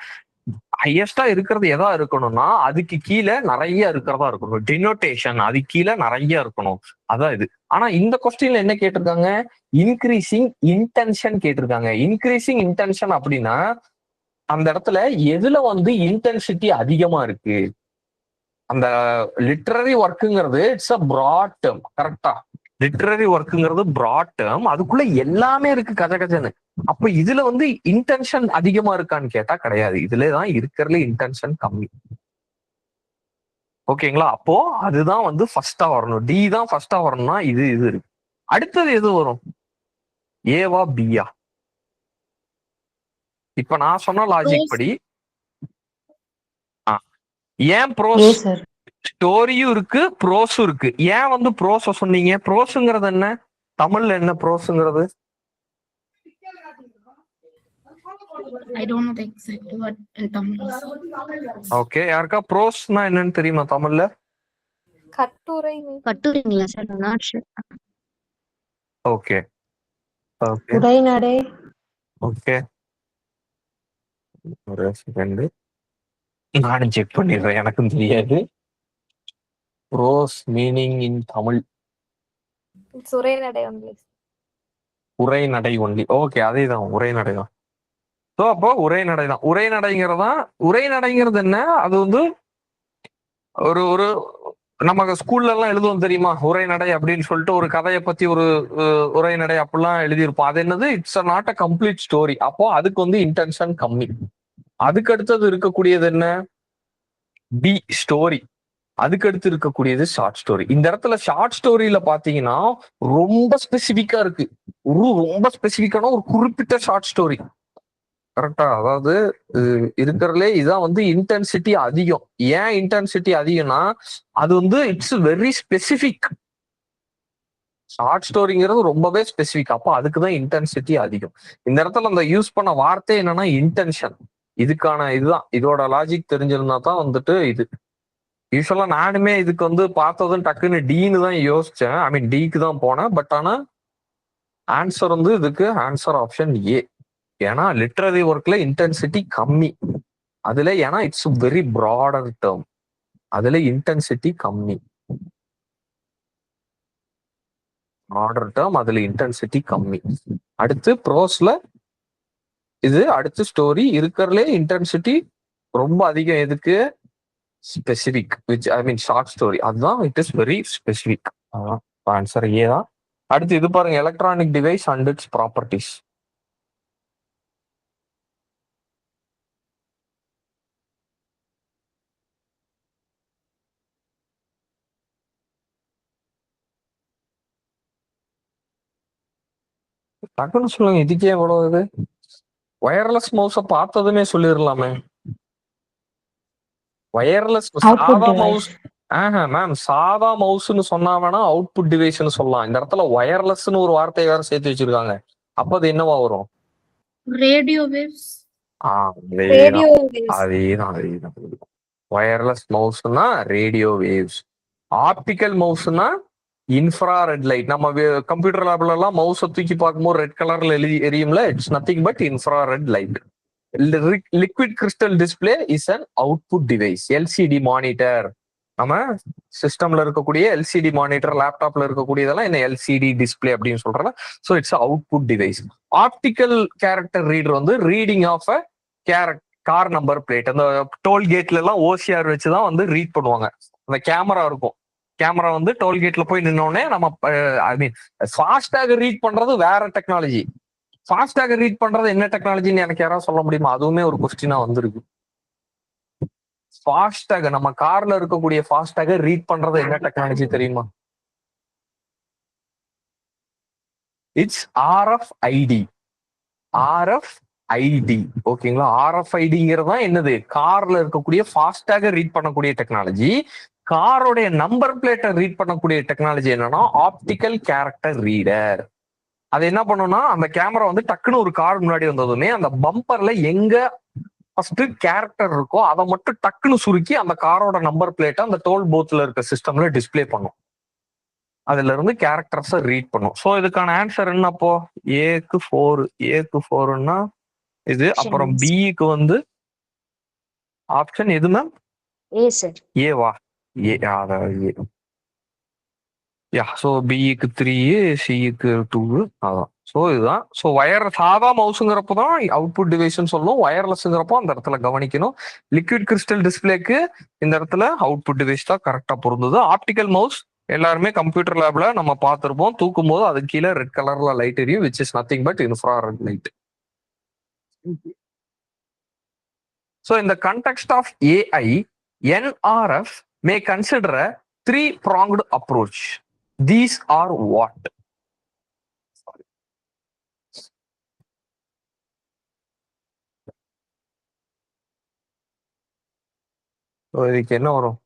ஹையஸ்டா இருக்கிறது எதா இருக்கணும்னா அதுக்கு கீழே நிறைய இருக்கிறதா இருக்கணும். டினோட்டேஷன் அது கீழே நிறைய இருக்கணும், அதான் இது. ஆனா இந்த கொஸ்டின்ல என்ன கேட்டிருக்காங்க, இன்க்ரீசிங் இன்டென்ஷன் கேட்டிருக்காங்க. இன்க்ரீசிங் இன்டென்ஷன் அப்படின்னா அந்த இடத்துல எதுல வந்து இன்டென்சிட்டி அதிகமா இருக்கு. அந்த லிட்ரரி ஒர்க்குங்கிறது இட்ஸ் அ பிராட் டேர்ம், கரெக்டா? லிட்ரரி ஒர்க்குங்கிறது பிராட் டேர்ம், அதுக்குள்ள எல்லாமே இருக்கு கஜ கஜன்னு. அப்ப இதுல வந்து இன்டென்ஷன் அதிகமா இருக்கான்னு கேட்டா கிடையாது. இதுலதான் இருக்கிறதுல இன்டென்ஷன் கம்மி. ஓகேங்களா? அப்போ அதுதான் வந்து ஃபர்ஸ்டா வரணும். டி தான் ஃபர்ஸ்டா வரணும்னா இது இருக்கு. அடுத்தது எது வரும், ஏவா பியா? இப்ப நான் சொன்ன லாஜிக் படி ஏன் ப்ரோஸ் சார். ஸ்டோரியும் இருக்கு ப்ரோஸும் இருக்கு. ஏன் வந்து ப்ரோஸ சொன்னீங்க? ப்ரோஸுங்கிறது என்ன, தமிழ்ல என்ன ப்ரோஸுங்கிறது? I don't know the exact word in Tamil. Okay, யாருக்கா ப்ரோஸ்னா என்னன்னு தெரியுமா தமிழ்ல? கட்டுரை. கட்டுரைங்களா sir? Not sure. Okay okay உரைநடை. ஓகே, ஒரு செகண்ட் நானும் செக் பண்ணிடுறேன், எனக்கும் தெரியாது. ப்ரோஸ் மீனிங் இன் தமிழ் உரைநடை ஒன்லி. உரைநடை ஒன்லி. ஓகே, அதே தான், உரைநடை தான். ஸோ அப்போ உரைநடை தான். உரைநடைங்கிறது என்ன, அது வந்து ஒரு ஒரு நம்ம ஸ்கூல்ல எல்லாம் எழுதுவோம் தெரியுமா, உரைநடை அப்படின்னு சொல்லிட்டு ஒரு கதையை பத்தி ஒரு உரைநடை அப்படிலாம் எழுதியிருப்போம். அது என்னது, it's not a complete story. அப்போ அதுக்கு வந்து இன்டென்ஷன் கம்மி. அதுக்கு அடுத்தது இருக்கக்கூடியது என்ன, பி ஸ்டோரி. அதுக்கு அடுத்து இருக்கக்கூடியது ஷார்ட் ஸ்டோரி. இந்த இடத்துல ஷார்ட் ஸ்டோரியில பாத்தீங்கன்னா ரொம்ப ஸ்பெசிபிக்கா இருக்கு. ரொம்ப ஸ்பெசிபிக்கான ஒரு குறிப்பிட்ட ஷார்ட் ஸ்டோரி, கரெக்டா? அதாவது இருக்கிறதுலே இதான் வந்து இன்டென்சிட்டி அதிகம். ஏன் இன்டென்சிட்டி அதிகம்னா அது வந்து இட்ஸ் வெரி ஸ்பெசிபிக். ஷார்ட் ஸ்டோரிங்கிறது ரொம்பவே ஸ்பெசிபிக். அப்போ அதுக்குதான் இன்டென்சிட்டி அதிகம். இந்த இடத்துல அந்த யூஸ் பண்ண வார்த்தை என்னன்னா இன்டென்ஷன். இதுக்கான இதுதான், இதோட லாஜிக் தெரிஞ்சிருந்தா தான் வந்துட்டு இது. யூஸ்வலா நானுமே இதுக்கு வந்து பார்த்ததும் டக்குன்னு டீன்னு தான் யோசிச்சேன். ஐ மீன் டிக்கு தான் போனேன். பட் ஆனா ஆன்சர் வந்து இதுக்கு ஆன்சர் ஆப்ஷன் ஏ. ஏன்னா லிட்ரரி ஒர்க்ல இன்டென்சிட்டி கம்மி அதுல, ஏன்னா இட்ஸ் வெரி ப்ராடர் டேர்ம், அதுல இன்டென்சிட்டி கம்மி. ப்ராடர் டேர்ம், அதுல இன்டென்சிட்டி கம்மி. அடுத்து ப்ரோஸ்ல இது, அடுத்து ஸ்டோரி இருக்கிறதுலே இன்டென்சிட்டி ரொம்ப அதிகம். எதுக்கு, specific, which I mean short story. அதுதான் இட் இஸ் வெரி ஸ்பெசிபிக். அதான் ஆன்சர் ஏ தான். அடுத்து இது பாருங்க, electronic device and it's properties. டக்குன்னு சொல்லுங்க, இதுக்கே எவ்வளவு இது? ஒயர்லெஸ் மவுஸ பார்த்ததுமே சொல்லிடலாமே. ஒயர்லெஸ் சாதா மவுஸ், மேம் சாதா மவுஸ்ன்னு சொன்னா வேணா அவுட்புட் டிவைஸ்னு சொல்லலாம். இந்த இடத்துல ஒயர்லெஸ்னு ஒரு வார்த்தையை வேற சேர்த்து வச்சிருக்காங்க. அப்ப அது என்னவா வரும்? Radio waves. அதேதான். ஒயர்லெஸ் மவுஸ்னா ரேடியோ வேவ்ஸ். ஆப்டிக்கல் மவுஸ்னா இன்ஃப்ராரெட் லைட். நம்ம கம்ப்யூட்டர் லேப்ல எல்லாம் மவுஸை தூக்கி பார்க்கும்போது ரெட் கலர்ல எரியும்ல, it's nothing but infrared light. Liquid crystal display is an output device. LCD monitor, நம்ம சிஸ்டம்ல இருக்கக்கூடிய எல்சிடி மானிட்டர், லேப்டாப்ல இருக்கக்கூடியதெல்லாம் என்ன எல்சிடி டிஸ்பிளே அப்படின்னு சொல்றோம். So it's output device. Optical character reader வந்து reading of a car number plate. அந்த டோல்கேட்ல எல்லாம் ஓசிஆர் வச்சுதான் வந்து ரீட் பண்ணுவாங்க. அந்த கேமரா இருக்கும், கேமரா வந்து டோல்கேட்ல போய் நின்னோடனே நம்ம ஐ மீன் ஃபாஸ்டாக ரீட் பண்றது வேற டெக்னாலஜி. ஃபாஸ்டாக ரீட் பண்றது என்ன டெக்னாலஜின்னு எனக்கு யாராவது சொல்ல முடியுமா? அதுவுமே ஒரு கொஸ்டினா வந்திருக்கு. ஃபாஸ்டாக நம்ம கார்ல இருக்கக்கூடிய ஃபாஸ்டாக ரீட் பண்றது என்ன டெக்னாலஜி தெரியுமா? It's RFID. RFID. ஓகேங்களா? RFIDங்கிறது தான் என்னது? கார்ல இருக்கக்கூடிய ஃபாஸ்டாக ரீட் பண்ணக்கூடிய டெக்னாலஜி. காரோடைய நம்பர் பிளேட்டை ரீட் பண்ணக்கூடிய டெக்னாலஜி என்னன்னா ஆப்டிக்கல் கேரக்டர் ரீடர். அது என்ன பண்ணும்னா அந்த கேமரா வந்து டக்குன்னு ஒரு கார் முன்னாடி வந்ததுமே அந்த பம்பர்ல எங்க ஃபர்ஸ்ட் கேரக்டர் இருக்கோ அதை மட்டும் டக்குன்னு சுருக்கி அந்த காரோட நம்பர் பிளேட்டை அந்த டோல் பூத்ல இருக்க சிஸ்டம்ல டிஸ்பிளே பண்ணும். அதுல இருந்து கேரக்டர்ஸை ரீட் பண்ணும். ஸோ இதுக்கான ஆன்சர் என்ன அப்போ? ஏக்கு 4ன்னா இது. அப்புறம் பிக்கு வந்து ஆப்ஷன் எது மேம்? ஏ சார். ஏவா? ஏ அதாவது யா. ஸோ பிக்கு 3, சிக்கு 2. அதான். ஸோ இதுதான். ஸோ சாதா மவுஸுங்கிறப்போ தான் அவுட்புட் டிவைஸ்ன்னு சொல்லணும். வயர்லெஸ்ங்கிறப்போ அந்த இடத்துல கவனிக்கணும். லிக்விட் கிறிஸ்டல் டிஸ்பிளேக்கு இந்த இடத்துல அவுட்புட் டிவைஸ் தான் கரெக்டா பொருந்தது. ஆப்டிக்கல் மவுஸ் எல்லாருமே கம்ப்யூட்டர் லேப்ல நம்ம பார்த்துருப்போம். தூக்கும் போது அது கீழே ரெட் கலர்ல லைட் எரியும், which is nothing but infrared light. So இந்த context of AI, NRF may consider a 3-pronged approach. These are what? இதுக்கு என்ன வரும்?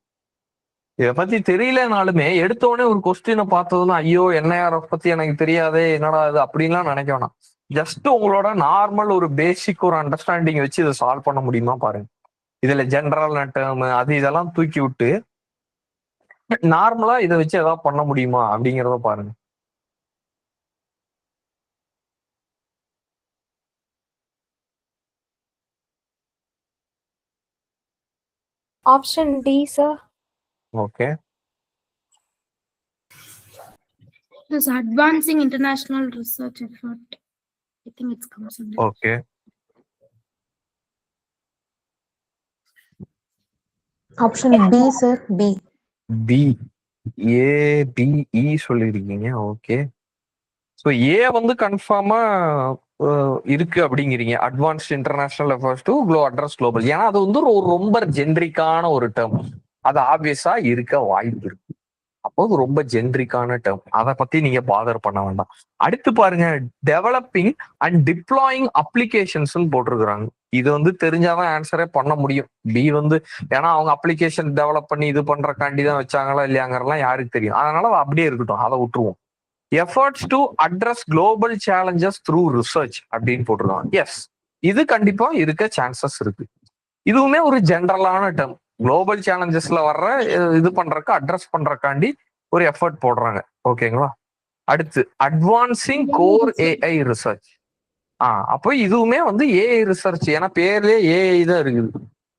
இதை பத்தி தெரியலனாலுமே எடுத்தோடனே ஒரு கொஸ்டினை பார்த்ததுன்னா ஐயோ NRF பத்தி எனக்கு தெரியாதே, என்னடா இது அப்படின்லாம் நினைக்க வேணாம். ஜஸ்ட் உங்களோட நார்மல் ஒரு பேசிக் ஒரு அண்டர்ஸ்டாண்டிங் வச்சு இதை சால்வ் பண்ண முடியுமா பாருங்க. இதுல ஜென்ரல் டேர்ம் அது இதெல்லாம் தூக்கி விட்டு நார்மலா இதை வச்சு ஏதாவது பண்ண முடியுமா அப்படிங்கிறத பாருங்க. Option D sir. Okay. This advancing international research effort. I think it comes under. Okay. Option B sir. B ABE சொல்லிருக்கீங்க. ஓகே. ஸோ ஏ வந்து கன்ஃபார்மா இருக்கு அப்படிங்கிறீங்க. Advanced international efforts to address global. ஏன்னா அது வந்து ஒரு ரொம்ப ஜென்ரிக்கான ஒரு டேர்ம். அது ஆப்வியஸா இருக்க வாய்ப்பு இருக்கு. அப்போ ரொம்ப ஜென்ரிக்கான டேர்ம், அதை பத்தி நீங்க பாதர் பண்ண வேண்டாம். அடுத்து பாருங்க, டெவலப்பிங் அண்ட் டிப்ளாயிங் அப்ளிகேஷன்ஸ் போட்டிருக்கிறாங்க. இது வந்து தெரிஞ்சாதான் ஆன்சரே பண்ண முடியும். பி வந்து ஏன்னா அவங்க அப்ளிகேஷன் டெவலப் பண்ணி இது பண்றக்காண்டி தான் வச்சாங்களா இல்லையாங்கிறலாம் யாருக்கு தெரியும். அதனால அப்படியே இருக்கட்டும், அதை விட்டுருவோம். Efforts to address global challenges through research அப்படின்னு போட்டிருக்காங்க. எஸ், இது கண்டிப்பா இருக்க சான்சஸ் இருக்கு. இதுவுமே ஒரு ஜென்ரலான டேர்ம். குளோபல் சேலஞ்சஸ்ல வர்ற இது பண்றதுக்கு அட்ரஸ் பண்றக்காண்டி ஒரு எஃபர்ட் போடுறாங்க. ஓகேங்களா? அடுத்து அட்வான்சிங் கோர் ஏஐ ரிசர்ச். அப்போ இதுவுமே வந்து ஏஐ ரிசர்ச். ஏன்னா பேர்லயே ஏஐ தான் இருக்குது.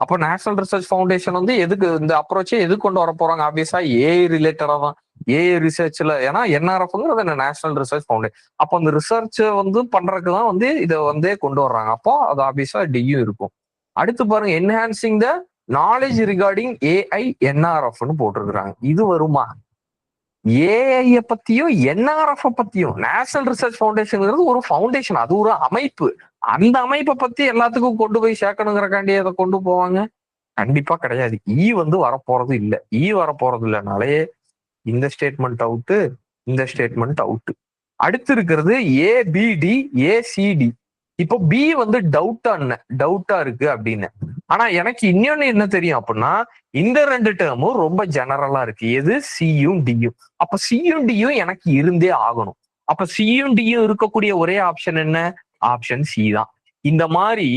அப்போ நேஷனல் ரிசர்ச் ஃபவுண்டேஷன் வந்து எதுக்கு இந்த அப்ரோச்சை எது கொண்டு வர போறாங்க? ஆப்வியஸா ஏஐ ரிலேட்டடா தான். ஏஐ ரிசர்ச்ல ஏன்னா NRFங்கிறது நேஷனல் ரிசர்ச் ஃபவுண்டேஷன். அப்போ அந்த ரிசர்ச் வந்து பண்றதுக்கு தான் வந்து இதை வந்து கொண்டு வர்றாங்க. அப்போ அது ஆப்வியஸா டியும் இருக்கும். அடுத்து பாருங்க, enhancing the knowledge regarding AI NRFன்னு போட்டிருக்கிறாங்க. இது வருமா? ஏஐ பத்தியும் NRF பத்தியும் நேஷனல் ரிசர்ச் ஃபவுண்டேஷன் ஒரு ஃபவுண்டேஷன், அது ஒரு அமைப்பு. அந்த அமைப்பை பத்தி எல்லாத்துக்கும் கொண்டு போய் சேர்க்கணுங்கிறக்காண்டி அதை கொண்டு போவாங்க? கண்டிப்பா கிடையாது. வந்து வரப்போறது இல்லை. வரப்போறது இல்லைனாலே இந்த ஸ்டேட்மெண்ட் அவுட்டு, இந்த ஸ்டேட்மெண்ட் அவுட்டு. அடுத்து இருக்கிறது ABD ACD. இப்போ பி வந்து டவுட்டா இருக்கு அப்படின்னு. ஆனா எனக்கு இன்னொன்னு என்ன தெரியும் அப்படின்னா, இந்த ரெண்டு டேர்மும் ரொம்ப ஜெனரலா இருக்கு. எது? சியும் டியும். அப்ப சியும் டியும் எனக்கு இருந்தே ஆகணும். அப்ப சியும் டியும் இருக்கக்கூடிய ஒரே ஆப்ஷன் என்ன? ஆப்ஷன் சி தான். இந்த மாதிரி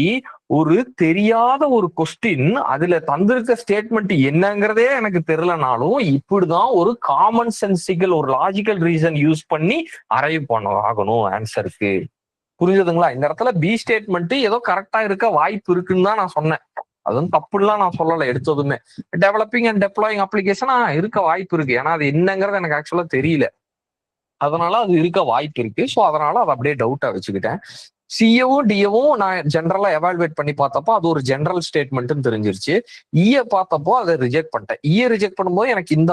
ஒரு தெரியாத ஒரு கொஸ்டின், அதுல தந்திருக்க ஸ்டேட்மெண்ட் என்னங்கிறதே எனக்கு தெரியலனாலும் இப்படிதான் ஒரு காமன் சென்சிக்கல் ஒரு லாஜிக்கல் ரீசன் யூஸ் பண்ணி அரைவ் பண்ண ஆகணும் ஆன்சருக்கு. புரிஞ்சதுங்களா? இந்த இடத்துல பி ஸ்டேட்மெண்ட் ஏதோ கரெக்டா இருக்க வாய்ப்பு இருக்குன்னு தான் நான் சொன்னேன். அது வந்து தப்புலாம் நான் சொல்லலை எடுத்ததுமே. டெவலப்பிங் அண்ட் டெப்ளாயிங் அப்ளிகேஷன் இருக்க வாய்ப்பு இருக்கு. ஏன்னா அது என்னங்கிறது எனக்கு ஆக்சுவலா தெரியல, அதனால அது இருக்க வாய்ப்பு இருக்கு. ஸோ அதனால அதை அப்படியே டவுட்டா வச்சுக்கிட்டேன். சிஏவும் டிஏவும் நான் ஜென்ரலா எவால்வேட் பண்ணி பார்த்தப்போ அது ஒரு ஜென்ரல் ஸ்டேட்மெண்ட்னு தெரிஞ்சிருச்சு. பார்த்தப்போ அதை ரிஜெக்ட் பண்ணிட்டேன். ரிஜெக்ட் பண்ணும்போது எனக்கு இந்த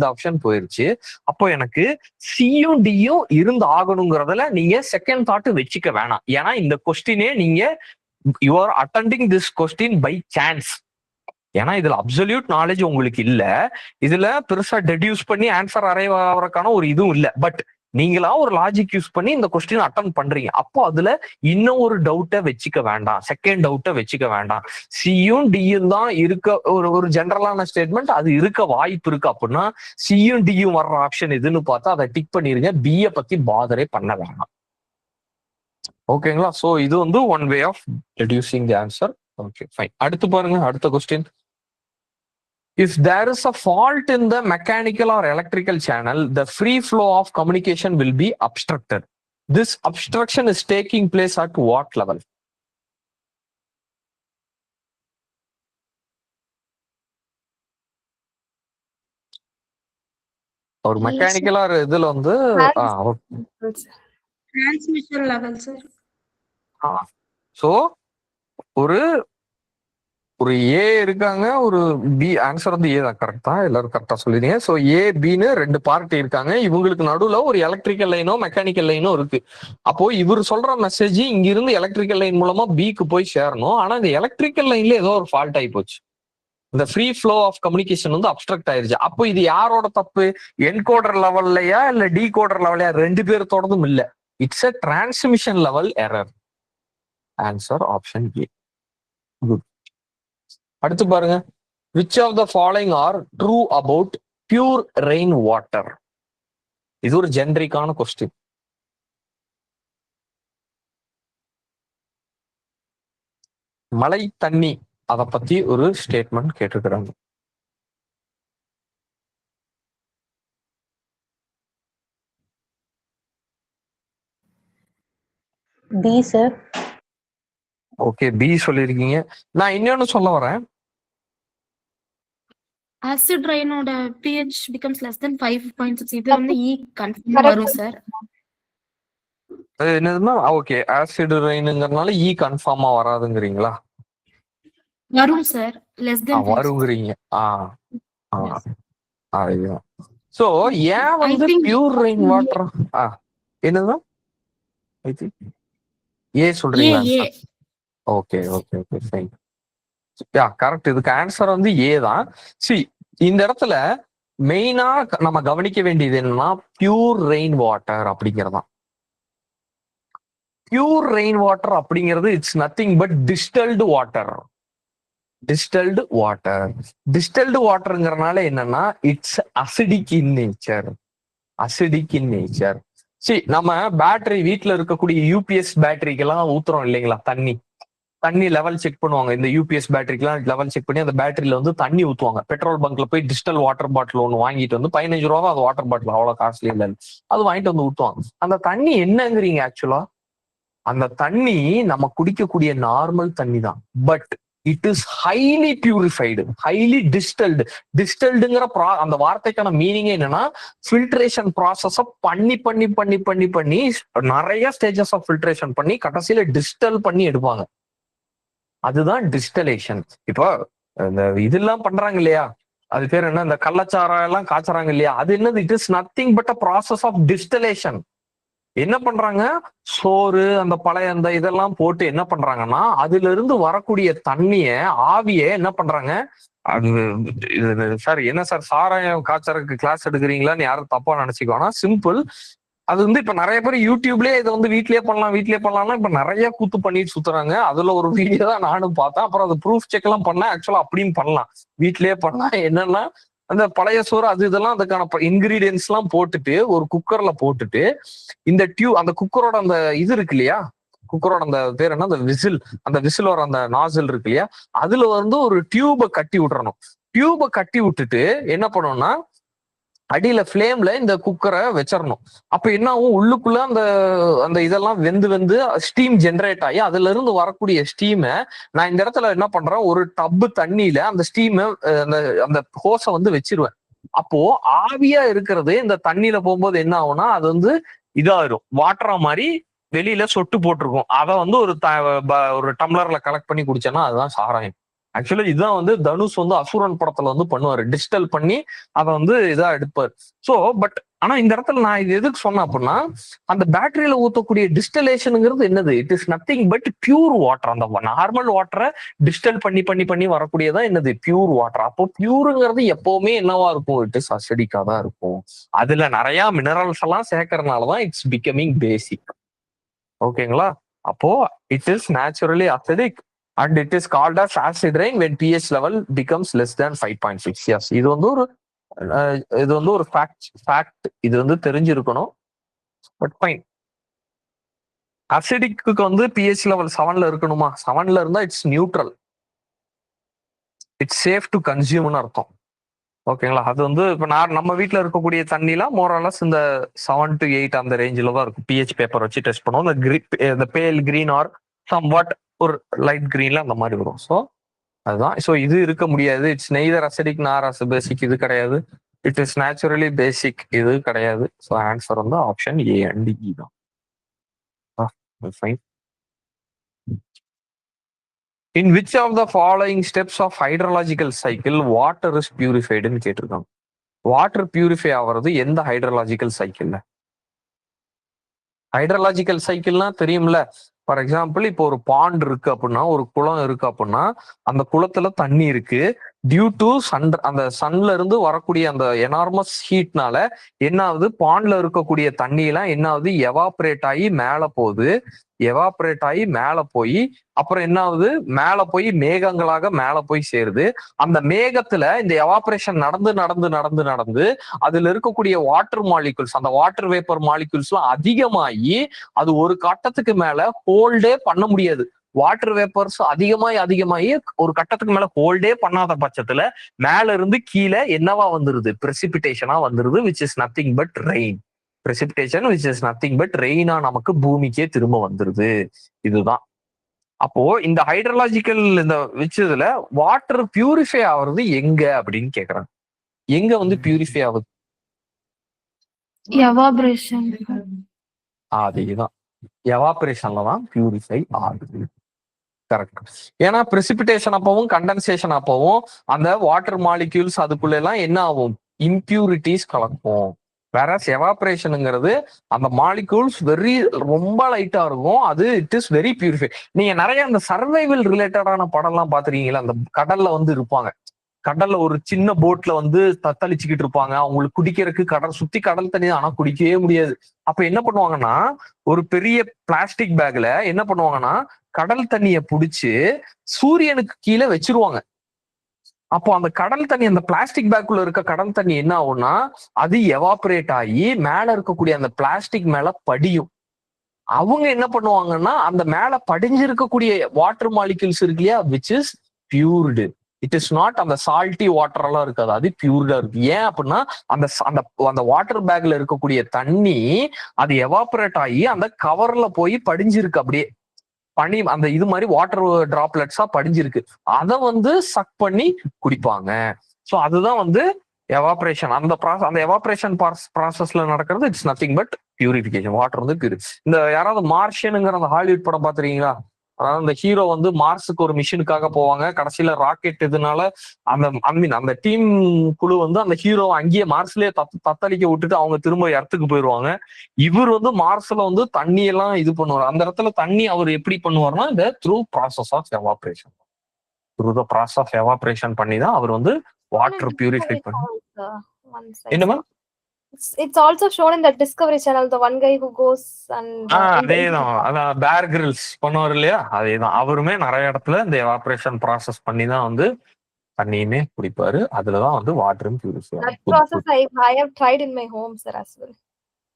ஆப்ஷன் போயிருச்சு. அப்போ எனக்கு சியும் டியும் இருந்து ஆகணுங்கிறதுல நீங்க செகண்ட் தாட் வச்சுக்க வேணாம். ஏன்னா இந்த கொஸ்டினே நீங்க you are attending this question by chance. ஏன்னா இதுல அப்சல்யூட் நாலேஜ் உங்களுக்கு இல்ல. இதுல பெருசா டெடியூஸ் பண்ணி ஆன்சர் அரைவ் ஆகிறதுக்கான ஒரு இதுவும் இல்லை. பட் நீங்களா ஒரு லாஜிக் யூஸ் பண்ணி இந்த கொஸ்டின் அட்டன் பண்றீங்க. அப்போ அதுல இன்னும் ஒரு டவுட்டை வச்சுக்க வேண்டாம், செகண்ட் டவுட்டை வச்சுக்க வேண்டாம். சியும் டியும் தான் இருக்க ஒரு ஜெனரலான ஸ்டேட்மெண்ட், அது இருக்க வாய்ப்பு இருக்கு அப்படின்னா சியும் டியும் வர்ற ஆப்ஷன் எதுன்னு பார்த்தா அதை டிக் பண்ணிருங்க. பியை பத்தி பாதரே பண்ண வேண்டாம். ஓகேங்களா? சோ இது வந்து one way of reducing the answer. Okay fine. அடுத்து பாருங்க, அடுத்த question. If there is a fault in the mechanical or electrical channel, the free flow of communication will be obstructed. This obstruction is taking place at what level? ஒரு மெக்கானிக்கலா இதுல வந்து transmission level sir. So ஒரு ஒரு ஏ இருக்காங்க, ஒரு B. Answer வந்து ஏ தான். கரெக்டா? எல்லாரும் கரெக்டா சொல்லிடுங்க. சோ ஏ பின்னு ரெண்டு பார்ட்டி இருக்காங்க. இவங்களுக்கு நடுவுல ஒரு எலக்ட்ரிக்கல் லைனோ மெக்கானிக்கல் லைனோ இருக்கு. அப்போ இவர் சொல்ற மெசேஜ் இங்க இருந்து எலக்ட்ரிக்கல் லைன் மூலமா பிக்கு போய் சேரணும். ஆனா இந்த எலக்ட்ரிக்கல் லைன்ல ஏதோ ஒரு ஃபால்ட் ஆகி போச்சு. இந்த ஃப்ரீ ஃப்ளோ ஆஃப் கம்யூனிகேஷன் வந்து அப்ஸ்ட்ரக்ட் ஆயிருச்சு. அப்போ இது யாரோட தப்பு? என்கோடர் லெவல்லையா இல்ல டிகோடர் லெவல்லையா? ரெண்டு பேர்த்தோடதும் இல்ல. It's a transmission level error. Answer option A. Good. அடுத்து பாருங்க. which of the following are true about pure rain water? இது ஒரு ஜெனரிக்கான கொஸ்டின். மழை தண்ணி அத பத்தி ஒரு ஸ்டேட்மெண்ட் கேட்டிருக்கிறாங்க. B sir. ஓகே, பி சொல்லிருக்கீங்க. நான் இன்னொன்னு சொல்ல வரேன். ஆசிட் ரெயினோட pH becomes less than 5.6. இது வந்து E கன்ஃபார்ம் வரும் சார். என்னதுன்னா ஓகே, ஆசிட் ரெயினுங்கறனால இ கன்ஃபார்மா வராதுங்கிறீங்களா? வரும் சார். less than 5. வருங்கிறீங்க. அதுதான். சோ ஏன் வந்து பியூர் ரெயின் வாட்டர் என்னதான் ஏ சொல்றீங்களா? Okay okay okay fine. Correct. இதுக்கு ஆன்சர் வந்து ஏ தான். சி இந்த இடத்துல மெயினா நம்ம கவனிக்க வேண்டியது என்னன்னா பியூர் ரெயின் வாட்டர் அப்படிங்கறதான். பியூர் ரெயின் வாட்டர் அப்படிங்கிறது it's nothing but distilled water. Distilled water. Distilled வாட்டருங்கிறனால என்னன்னா it's acidic in nature. Acidic in nature. சரி, நம்ம பேட்டரி வீட்டுல இருக்கக்கூடிய யூபிஎஸ் பேட்டரிக்கெல்லாம் ஊத்துறோம் இல்லைங்களா தண்ணி லெவல் செக் பண்ணுவாங்க. இந்த யூபிஎஸ் பேட்டரிக்கெல்லாம் லெவல் செக் பண்ணி அந்த பேட்டரியில வந்து தண்ணி ஊத்துவாங்க. பெட்ரோல் பங்க்ல போய் டிஜிட்டல் வாட்டர் பாட்டில் ஒன்று வாங்கிட்டு வந்து 15 ரூபா அது வாட்டர் பாட்டில், அவ்வளவு காஸ்ட்லி இல்லை, அது வாங்கிட்டு வந்து ஊத்துவாங்க. அந்த தண்ணி என்னங்கிறீங்க? ஆக்சுவலா அந்த தண்ணி நம்ம குடிக்கக்கூடிய நார்மல் தண்ணி தான். But it is highly purified, highly distilled. டிஸ்டில்டுங்கிற அந்த வார்த்தைக்கான மீனிங் என்னன்னா ஃபில்ட்ரேஷன் ப்ராசஸ பண்ணி பண்ணி பண்ணி பண்ணி பண்ணி நிறைய ஸ்டேஜஸ் ஆஃப் ஃபில்ட்ரேஷன் பண்ணி கடைசியில டிஸ்டில் பண்ணி எடுப்பாங்க. அதுதான் டிஸ்டலேஷன். இப்போ இந்த இதெல்லாம் பண்றாங்க இல்லையா, அது பேர் என்ன, இந்த கள்ளச்சாரம் எல்லாம் காய்ச்சறாங்க இல்லையா, அது என்னது? It is nothing but a process of distillation. என்ன பண்றாங்க? சோறு அந்த பழைய அந்த இதெல்லாம் போட்டு என்ன பண்றாங்கன்னா அதுல இருந்து வரக்கூடிய தண்ணிய ஆவிய என்ன பண்றாங்க? அது சார் என்ன சார் சாராயம் காய்ச்சறதுக்கு கிளாஸ் எடுக்கிறீங்களான்னு யாரும் தப்பா நினைச்சுக்குவானா? சிம்பிள். அது வந்து இப்ப நிறைய பேர் யூடியூப்லயே இதை வந்து வீட்லயே பண்ணலாம்னா இப்ப நிறைய கூத்து பண்ணிட்டு சுத்துறாங்க. அதுல ஒரு வீடியோ தான் நானும் பார்த்தேன். அப்புறம் அது ப்ரூஃப் செக் எல்லாம் பண்ணேன். ஆக்சுவலா அப்படின்னு பண்ணலாம், வீட்லயே பண்ணலாம். என்னன்னா அந்த பழைய சோறு அது இதெல்லாம் அதுக்கான இன்கிரீடியன்ஸ் எல்லாம் போட்டுட்டு ஒரு குக்கர்ல போட்டுட்டு இந்த அந்த குக்கரோட அந்த இது இருக்கு இல்லையா, குக்கரோட அந்த பேர் என்ன, அந்த விசிலோட அந்த நாசில் இருக்கு இல்லையா, அதுல வந்து ஒரு டியூபை கட்டி விட்டுறணும். டியூபை கட்டி விட்டுட்டு என்ன பண்ணணும்னா அடியில ஃபிளேம்ல இந்த குக்கரை வச்சிடணும். அப்ப என்ன ஆகும்? உள்ளுக்குள்ள அந்த இதெல்லாம் வெந்து ஸ்டீம் ஜென்ரேட் ஆகி அதுல இருந்து வரக்கூடிய ஸ்டீமை நான் இந்த இடத்துல என்ன பண்றேன், ஒரு டப்பு தண்ணியில அந்த ஸ்டீமை அந்த ஹோஸை வந்து வச்சிருவேன். அப்போ ஆவியா இருக்கிறது இந்த தண்ணியில போகும்போது என்ன ஆகும்னா அது வந்து இதாயிரும், வாட்டரா மாதிரி வெளியில சொட்டு போட்டிருக்கும். அதை வந்து ஒரு டம்ளர்ல கலெக்ட் பண்ணி குடிச்சேன்னா அதுதான் சாராயம். ஆக்சுவலா இதுதான் தனுஷ் அசுரன் படத்துல பண்ணுவாரு. டிஜிட்டல் பண்ணி அதை இதா எடுப்பாரு. சோ பட் ஆனா இந்த இடத்துல நான் இது எதுக்கு சொன்னேன் அப்படின்னா, அந்த பேட்டரியில ஊத்தக்கூடிய டிஸ்டிலேஷனுங்கிறது என்னது? It is nothing but pure water. அந்த நார்மல் வாட்டரை டிஸ்டில் பண்ணி பண்ணி பண்ணி வரக்கூடியதான் என்னது? Pure water. அப்போ பியூருங்கிறது எப்பவுமே என்னவா இருக்கும்? இட் இஸ் அசிடிக்கா தான் இருக்கும். அதுல நிறைய மினரல்ஸ் எல்லாம் சேர்க்கறதுனாலதான் இட்ஸ் பிகமிங் பேசிக். ஓகேங்களா? அப்போ it is naturally acidic and it is called as acid rain when pH level becomes less than 5.6. Yes, இது வந்து ஒரு ஃபேக்ட். இது வந்து தெரிஞ்சிருக்கணும். But fine. அசிடிக்கு வந்து pH லெவல் 7ல இருக்கணுமா? 7ல இருந்தா it's neutral, it's safe to கன்சியூம்னு அர்த்தம். ஓகேங்களா? அது வந்து இப்ப நம்ம வீட்டுல இருக்கக்கூடிய தண்ணிலாம் மோரலஸ் இந்த 7 to 8 அந்த ரேஞ்சில தான் இருக்கும். pH பேப்பர் வச்சு டெஸ்ட் பண்ணுவோம். இந்த பேல் கிரீன் ஆர் சம் வாட் ஒரு லைட் கிரீன்ல அந்த மாதிரி வரும். ஸோ அதுதான். ஸோ இது இருக்க முடியாது. இட்ஸ் நெய்தர் அசிடிக் நார் பேசிக். இது கிடையாது. இட் இஸ் நேச்சுரலி பேசிக். இது கிடையாது. ஸோ ஆன்சர் வந்து ஆப்ஷன் ஏ அண்ட் இ தான். Fine. In which of the following steps of hydrological cycle water is purified ன்னு கேட்டிருக்காங்க. வாட்டர் பியூரிஃபை ஆகிறது எந்த ஹைட்ரலாஜிக்கல் சைக்கிள்ல? ஹைட்ரலாஜிக்கல் சைக்கிள்னா தெரியும்ல. ஃபார் எக்ஸாம்பிள், இப்போ ஒரு பாண்ட் இருக்கு அப்படின்னா, ஒரு குளம் இருக்கு அப்படின்னா, அந்த குளத்துல தண்ணி இருக்கு. டியூ டு அந்த சன்ல இருந்து வரக்கூடிய அந்த எனார்மஸ் ஹீட்னால என்ன ஆகுது? பாண்ட்ல இருக்கக்கூடிய தண்ணி எல்லாம் என்ன ஆகுது? எவாப்ரேட் ஆகி மேல போகுது. எவாப்ரேட் ஆகி மேல போய் அப்புறம் என்ன ஆகுது? மேல போய் மேகங்களாக மேல போய் சேருது. அந்த மேகத்துல இந்த எவாப்ரேஷன் நடந்து நடந்து நடந்து நடந்து அதுல இருக்கக்கூடிய வாட்டர் மாலிகுல்ஸ், அந்த வாட்டர் வேப்பர் மாலிகுல்ஸ் எல்லாம் அதிகமாகி அது ஒரு கட்டத்துக்கு மேல ஹோல்டே பண்ண முடியாது. வாட்டர் வேப்பர்ஸ் அதிகமாகி ஒரு கட்டத்துக்கு மேல ஹோல்டே பண்ணாத பட்சத்துல மேல இருந்து கீழே என்னவா வந்துருது? பிரெசிபிடேஷனா வந்துருது, which is nothing but rain. Precipitation which is nothing but ரெயினா நமக்கு பூமிக்கே திரும்ப வந்துருது. இதுதான். அப்போ இந்த ஹைட்ரலாஜிக்கல் இந்த விஷயத்துல வாட்டர் பியூரிஃபை ஆகுறது எங்க அப்படின்னு கேக்குறாங்க. எங்க வந்து பியூரிஃபை ஆகுது? எவாபரேஷன். அதேதான், எவாபரேஷன்ல தான் பியூரிஃபை ஆகுது. கரெக்ட். ஏன்னா பிரெசிபிடேஷன் அப்பவும் கண்டென்சேஷன் அப்பவும் அந்த வாட்டர் மாலிக்யூல்ஸ் அதுக்குள்ள எல்லாம் என்ன ஆகும்? இம்பியூரிட்டிஸ் கலக்கும். வேற எவாபரேஷனுங்கிறது அந்த மாலிகூல்ஸ் ரொம்ப லைட்டா இருக்கும். அது இட் இஸ் வெரி பியூரிஃபை. நீங்க நிறைய அந்த சர்வைவல் ரிலேட்டடான படம் எல்லாம் பாத்துருக்கீங்களா? அந்த கடல்ல வந்து இருப்பாங்க. கடல்ல ஒரு சின்ன போட்ல வந்து தத்தளிச்சுக்கிட்டு இருப்பாங்க. அவங்களுக்கு குடிக்கிறதுக்கு சுத்தி கடல் தண்ணி தான், ஆனா குடிக்கவே முடியாது. அப்ப என்ன பண்ணுவாங்கன்னா, ஒரு பெரிய பிளாஸ்டிக் பேக்ல என்ன பண்ணுவாங்கன்னா, கடல் தண்ணிய புடிச்சு சூரியனுக்கு கீழே வச்சிருவாங்க. அப்போ அந்த கடல் தண்ணி, அந்த பிளாஸ்டிக் பேக்குள்ள இருக்க கடல் தண்ணி என்ன ஆகும்னா, அது எவாபரேட் ஆகி மேல இருக்கக்கூடிய அந்த பிளாஸ்டிக் மேல படியும். அவங்க என்ன பண்ணுவாங்கன்னா, அந்த மேல படிஞ்சிருக்கக்கூடிய வாட்டர் மாலிகூல்ஸ் இருக்கு இல்லையா, which is pure. It is not அந்த சால்ட்டி வாட்டர் எல்லாம் இருக்காது, அது பியூர்டா இருக்கு. ஏன் அப்படின்னா அந்த வாட்டர் பேக்ல இருக்கக்கூடிய தண்ணி அது எவாபரேட் ஆகி அந்த கவர்ல போய் படிஞ்சிருக்கு. அப்படியே பனி அந்த இது மாதிரி வாட்டர் டிராப்லெட்ஸா படிஞ்சிருக்கு. அதை வந்து சக் பண்ணி குடிப்பாங்க. ஸோ அதுதான் வந்து எவாபரேஷன். அந்த எவாபரேஷன் ப்ராசஸ்ல நடக்கிறது it's nothing but purification. Water வந்து இந்த யாராவது மார்ஷியனுங்கிற அந்த ஹாலிவுட் படம் பாத்துறீங்களா? அதாவது அந்த ஹீரோ வந்து மார்ஸுக்கு ஒரு மிஷினுக்காக போவாங்க. கடைசியில ராக்கெட் இதனால அந்த டீம் குழு வந்து அந்த ஹீரோ அங்கேயே மார்ஸ்லயே தத்தளிக்க விட்டுட்டு அவங்க திரும்ப இடத்துக்கு போயிடுவாங்க. இவர் வந்து மார்ஸ்ல வந்து தண்ணி எல்லாம் இது பண்ணுவார். அந்த இடத்துல தண்ணி அவர் எப்படி பண்ணுவார்னா, இந்த through process of evaporation. Through the process of evaporation பண்ணி தான் அவர் வந்து வாட்டர் பியூரிஃபை பண்ணி. என்னமா? It's also shown in the Discovery Channel, the one guy who goes and அதேதான், அதான் பேர் கிரில்ஸ் பண்ணுவார் இல்லையா? அதேதான். அவருமே நிறைய இடத்துல இந்த எவாபரேஷன் ப்ராசஸ் பண்ணி தான் வந்து தண்ணியுமே குடிப்பாரு. அதுலதான் வந்து வாட்டரும் purify. That process I have tried in my home, sir, as well.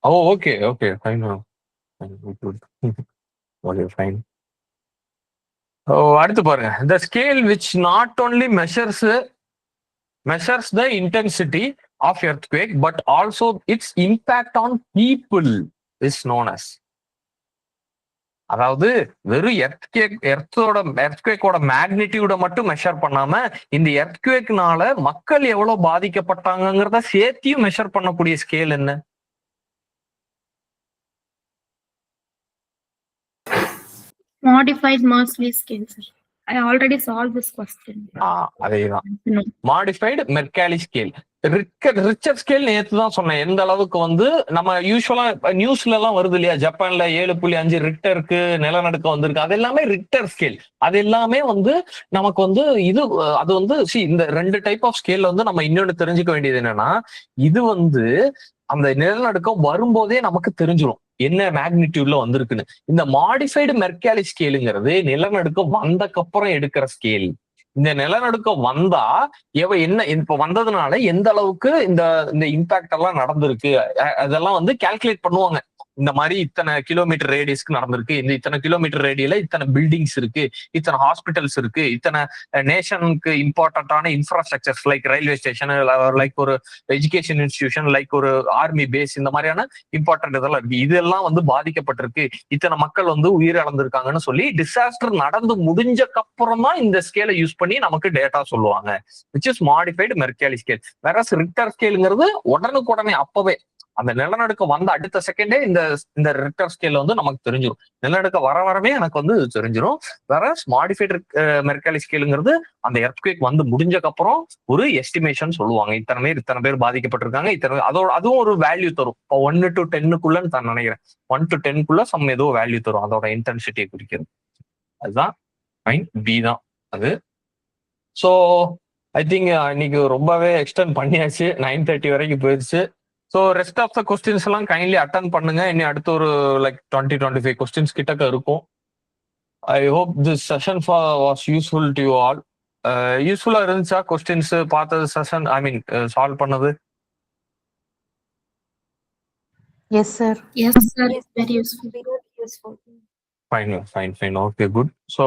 Oh, okay, fine. Okay, fine. அடுத்து பாருங்க. The scale which not only measures the intensity of earthquake but also its impact on people is known as. அதாவது வெறும் எர்த்குவேக்கோட மேக்னிடியூட மட்டும் measure பண்ணாம இந்த எர்த்குவேக்னால மக்கள் எவ்வளவு பாதிக்கப்பட்டாங்கிறத சேர்த்தியும் measure பண்ணக்கூடிய ஸ்கேல் என்ன? Modified Mercalli scale, sir. I already solved this question. அதேதான், மாடிஃபைடு மெர்காலி ஸ்கேல். ரிச்சர் ஸ்கேல் நேத்து தான் சொன்னேன். எந்த அளவுக்கு வந்து நம்ம யூஸ்வலா நியூஸ்ல எல்லாம் வருது இல்லையா, ஜப்பான்ல 7.5 ரிக்டருக்கு நிலநடுக்கம் வந்திருக்கு. அது எல்லாமே ரிக்டர் ஸ்கேல். அது எல்லாமே வந்து நமக்கு வந்து இது அது வந்து இந்த 2 டைப் ஆஃப் ஸ்கேல்ல வந்து நம்ம இன்னொன்னு தெரிஞ்சுக்க வேண்டியது என்னன்னா, இது வந்து அந்த நிலநடுக்கம் வரும்போதே நமக்கு தெரிஞ்சிடும் என்ன மேக்னிடியூட்ல வந்திருக்குன்னு. இந்த மாடிஃபைடு மெர்காலி ஸ்கேலுங்கிறது நிலநடுக்கம் வந்தக்கப்புறம் எடுக்கிற ஸ்கேல். இந்த நிலநடுக்கம் வந்தா என்ன இப்ப வந்ததுனால எந்த அளவுக்கு இந்த இந்த இம்பாக்ட் எல்லாம் நடந்திருக்கு அதெல்லாம் வந்து கால்குலேட் பண்ணுவாங்க. இந்த மாதிரி இத்தனை கிலோமீட்டர் ரேடியஸ்க்கு நடந்திருக்கு, இந்த இத்தனை கிலோமீட்டர் ரேடியில இத்தனை பில்டிங்ஸ் இருக்கு, இத்தனை ஹாஸ்பிட்டல்ஸ் இருக்கு, இத்தனை நேஷனுக்கு இம்பார்ட்டன்டான infrastructures like railway station, like ஒரு எஜுகேஷன் இன்ஸ்டிடியூஷன், லைக் ஒரு ஆர்மி பேஸ், இந்த மாதிரியான இம்பார்ட்டன்ட் இதெல்லாம் இருக்கு. இதெல்லாம் வந்து பாதிக்கப்பட்டிருக்கு, இத்தனை மக்கள் வந்து உயிரிழந்திருக்காங்கன்னு சொல்லி டிசாஸ்டர் நடந்து முடிஞ்சக்கு அப்புறம் தான் இந்த ஸ்கேலை யூஸ் பண்ணி நமக்கு டேட்டா சொல்லுவாங்க, விச் இஸ் மாடிஃபைடு மெர்காலி ஸ்கேல். வேற ரிக்டர் ஸ்கேலுங்கிறது உடனுக்குடனே அப்பவே அந்த நிலநடுக்கம் வந்த அடுத்த செகண்டே இந்த ரிக்டர் ஸ்கேல்ல வந்து நமக்கு தெரிஞ்சிடும். நிலநடுக்கம் வரவே எனக்கு வந்து தெரிஞ்சிடும். வேற மாடிஃபைடு மெர்காலி ஸ்கேலுங்கிறது அந்த எர்த்குவேக் வந்து முடிஞ்சக்கு அப்புறம் ஒரு எஸ்டிமேஷன் சொல்லுவாங்க. இத்தனை பேர் பாதிக்கப்பட்டிருக்காங்க, அதுவும் ஒரு வேல்யூ தரும். இப்போ 1 to 10க்குள்ளன்னு நான் நினைக்கிறேன். 1 to 10க்குள்ள ஏதோ வேல்யூ தரும், அதோட இன்டென்சிட்டியை குறிக்கிறது. அதுதான் ஃபைன், பி தான் அது. ஸோ ஐ திங்க் இன்னைக்கு ரொம்பவே எக்ஸ்டெண்ட் பண்ணியாச்சு, 9:30 வரைக்கும் போயிடுச்சு. So rest of the questions எல்லாம் கைண்ட்லி அட்டன் பண்ணுங்க. இனி அடுத்த ஒரு லைக் 20-25 கொஸ்டின்ஸ் கிட்டக்க இருக்கும். I hope this session was useful to you all. யூஸ்ஃபுல்லா இருந்துச்சா கொஸ்டின்ஸ் பார்த்தது, செஷன் ஐ மீன் சால்வ் பண்ணது? Yes sir, very useful. Fine. Okay, good. So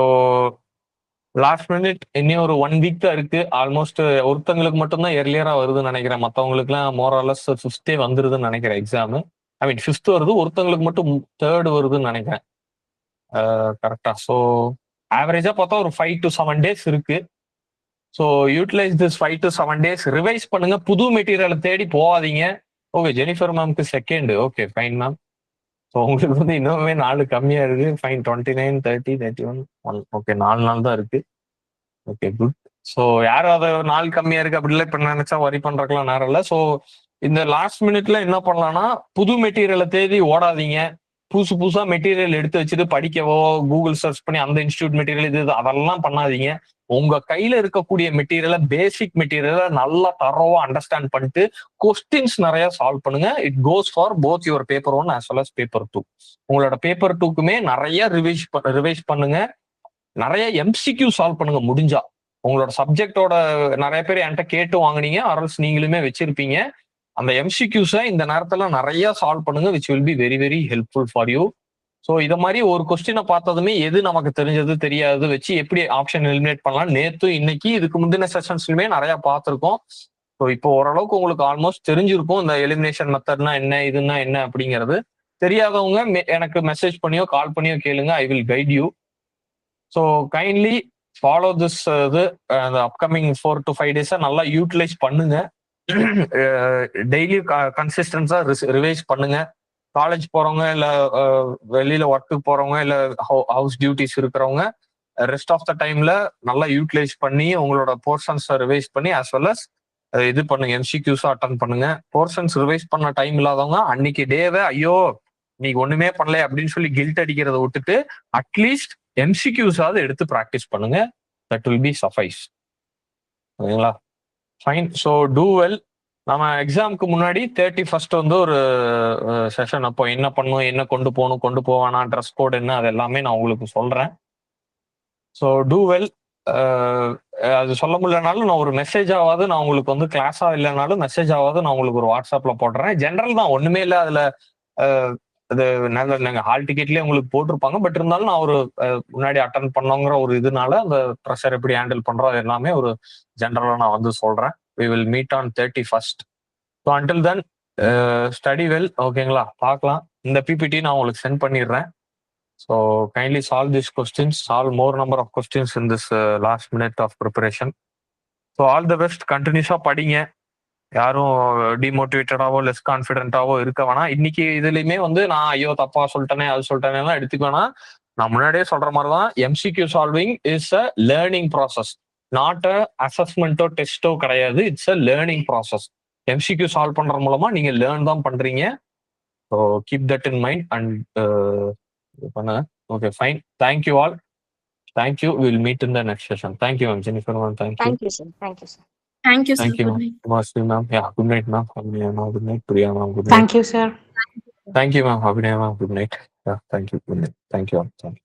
last minute இன்னும் ஒரு 1 வீக் தான் இருக்கு. ஆல்மோஸ்ட் ஒருத்தங்களுக்கு மட்டும்தான் எர்லியரா வருதுன்னு நினைக்கிறேன். மற்றவங்களுக்கு எல்லாம் மோரலஸ் 5th வந்துருதுன்னு நினைக்கிறேன் எக்ஸாம். ஐ மீன் 5th வருது, ஒருத்தங்களுக்கு மட்டும் 3rd வருதுன்னு நினைக்கிறேன். கரெக்டா? ஸோ ஆவரேஜா பார்த்தா ஒரு 5 to 7 days இருக்கு. So utilise this 5 to 7 days. Revise பண்ணுங்க, புது மெட்டீரியலை தேடி போகாதீங்க. ஓகே, ஜெனிஃபர் மேம்க்கு 2nd. Okay fine ma'am. So உங்களுக்கு வந்து இன்னுமே 4 கம்மியா இருக்கு. ஃபைன், 29, 30, 31, 1. ஓகே, 4 நாள் தான் இருக்கு. Okay, good. ஸோ யாரும் அதை 4 கம்மியா இருக்கு அப்படிலாம் இப்ப நினைச்சா வரி பண்றதுலாம் நேரம் இல்லை. ஸோ இந்த லாஸ்ட் மினிட்ல என்ன பண்ணலாம்னா, புது மெட்டீரியலை தேடி ஓடாதீங்க. புதுசா மெட்டீரியல் எடுத்து வச்சுட்டு படிக்கவோ, கூகுள் சர்ச் பண்ணி அந்த இன்ஸ்டியூட் மெட்டீரியல் இது அதெல்லாம் பண்ணாதீங்க. உங்க கையில இருக்கக்கூடிய மெட்டீரியலை, பேசிக் மெட்டீரியலை நல்லா தரோவா அண்டர்ஸ்டாண்ட் பண்ணிட்டு கொஸ்டின்ஸ் நிறைய சால்வ் பண்ணுங்க. It goes for both your paper 1 as well as paper 2. உங்களோட பேப்பர் 2க்குமே நிறைய ரிவைஸ் பண்ணுங்க. நிறைய MCQ சால்வ் பண்ணுங்க முடிஞ்சா. உங்களோட சப்ஜெக்டோட நிறைய பேர் என்கிட்ட கேட்டு வாங்கினீங்க, அரல்ஸ் நீங்களுமே வச்சிருப்பீங்க. அந்த MCQஸை இந்த நேரத்துல நிறைய சால்வ் பண்ணுங்க, which will be very very helpful for you. So இதை மாதிரி ஒரு கொஸ்டினை பார்த்ததுமே எது நமக்கு தெரிஞ்சது தெரியாது வச்சு எப்படி ஆப்ஷன் எலிமினேட் பண்ணலாம், நேற்று இன்னைக்கு இதுக்கு முந்தின செஷன்ஸ்லுமே நிறைய பார்த்துருக்கோம். ஸோ இப்போ ஓரளவுக்கு உங்களுக்கு ஆல்மோஸ்ட் தெரிஞ்சிருக்கும் இந்த எலிமினேஷன் மெத்தட்னா என்ன, இதுன்னா என்ன அப்படிங்கிறது. தெரியாதவங்க எனக்கு மெசேஜ் பண்ணியோ கால் பண்ணியோ கேளுங்க, I will guide you. So kindly follow this இது அந்த அப்கமிங் 4 to 5 days நல்லா யூட்டிலைஸ் பண்ணுங்க. டெய்லி கன்சிஸ்டன்ஸா ரிவைஸ் பண்ணுங்க. காலேஜ் போறவங்க, இல்ல வெளியில ஒர்க்குக்கு போறவங்க, இல்ல ஹவுஸ் டியூட்டிஸ் இருக்கிறவங்க ரெஸ்ட் ஆஃப் த டைம்ல நல்லா யூட்டிலைஸ் பண்ணி உங்களோட போர்ஷன்ஸ் ரிவைஸ் பண்ணி as well as இது பண்ணுங்க, MCQஸ் அட்டன் பண்ணுங்க. போர்ஷன்ஸ் ரிவைஸ் பண்ண டைம் இல்லாதவங்க அன்னைக்கு டேவை ஐயோ நீங்க ஒண்ணுமே பண்ணல அப்படின்னு சொல்லி கில்ட் அடிக்கிறத விட்டுட்டு அட்லீஸ்ட் MCQஸாவது எடுத்து ப்ராக்டிஸ் பண்ணுங்க. That will be suffice. ஓகேங்களா? ஃபைன். So do well. நம்ம எக்ஸாமுக்கு முன்னாடி 31st வந்து ஒரு செஷன், அப்போ என்ன பண்ணும், என்ன கொண்டு போவானா, ட்ரெஸ் கோட் என்ன, அது எல்லாமே நான் உங்களுக்கு சொல்றேன். So do well. அது சொல்ல முடியலனாலும் நான் ஒரு மெசேஜ் ஆகாது, நான் உங்களுக்கு வந்து கிளாஸா இல்லைனாலும் மெசேஜ் ஆகாது நான் உங்களுக்கு ஒரு வாட்ஸ்அப்ல போடுறேன். ஜென்ரல் தான், ஒண்ணுமே இல்லை அதுல. அது நாங்கள் ஹால் டிக்கெட்லயே உங்களுக்கு போட்டிருப்பாங்க. பட் இருந்தாலும் நான் ஒரு முன்னாடி அட்டன் பண்ணோங்கிற ஒரு இதனால அந்த ப்ரெஷர் எப்படி ஹேண்டில் பண்றோம் அது எல்லாமே ஒரு ஜென்ரலா நான் வந்து சொல்றேன். We will meet on 31st. So until then, study well. ஓகேங்களா? பார்க்கலாம். இந்த PPT நான் உங்களுக்கு சென்ட் பண்ணிடுறேன். So kindly solve these questions, solve more number of questions in this last minute of preparation. So all the best. கண்டினியூஸா படிங்க. யாரும் டிமோட்டிவேட்டடாவோ less கான்ஃபிடென்ட்டாவோ இருக்க வேணாம். இன்னைக்கு இதுலயுமே வந்து நான் ஐயோ தப்பா சொல்லிட்டேனே அது சொல்லிட்டேனே எடுத்துக்க வேணாம். நான் முன்னாடியே சொல்ற மாதிரிதான், MCQ solving is a learning process, not a அசஸ்மெண்ட்டோ டெஸ்ட்டோ கிடையாது. It's a learning process. MCQ solve பண்ற மூலமா நீங்க லேர்ன் தான் பண்றீங்க. So keep that in mind and பண்ணுங்க. Okay fine. Thank you all. Thank you. Will meet in the next session. Thank you ma'am. Jennifer ma'am thank you. Thank you sir. Thank you sir. Thank you sir. Thank you good ma'am. Night. Master ma'am. Yeah good night ma'am. Abhinaya ma'am good night. Priya ma'am good night. Thank you, sir. Thank you ma'am. Abhinaya ma'am good night. Yeah thank you. Good night. Thank you all. Thank you.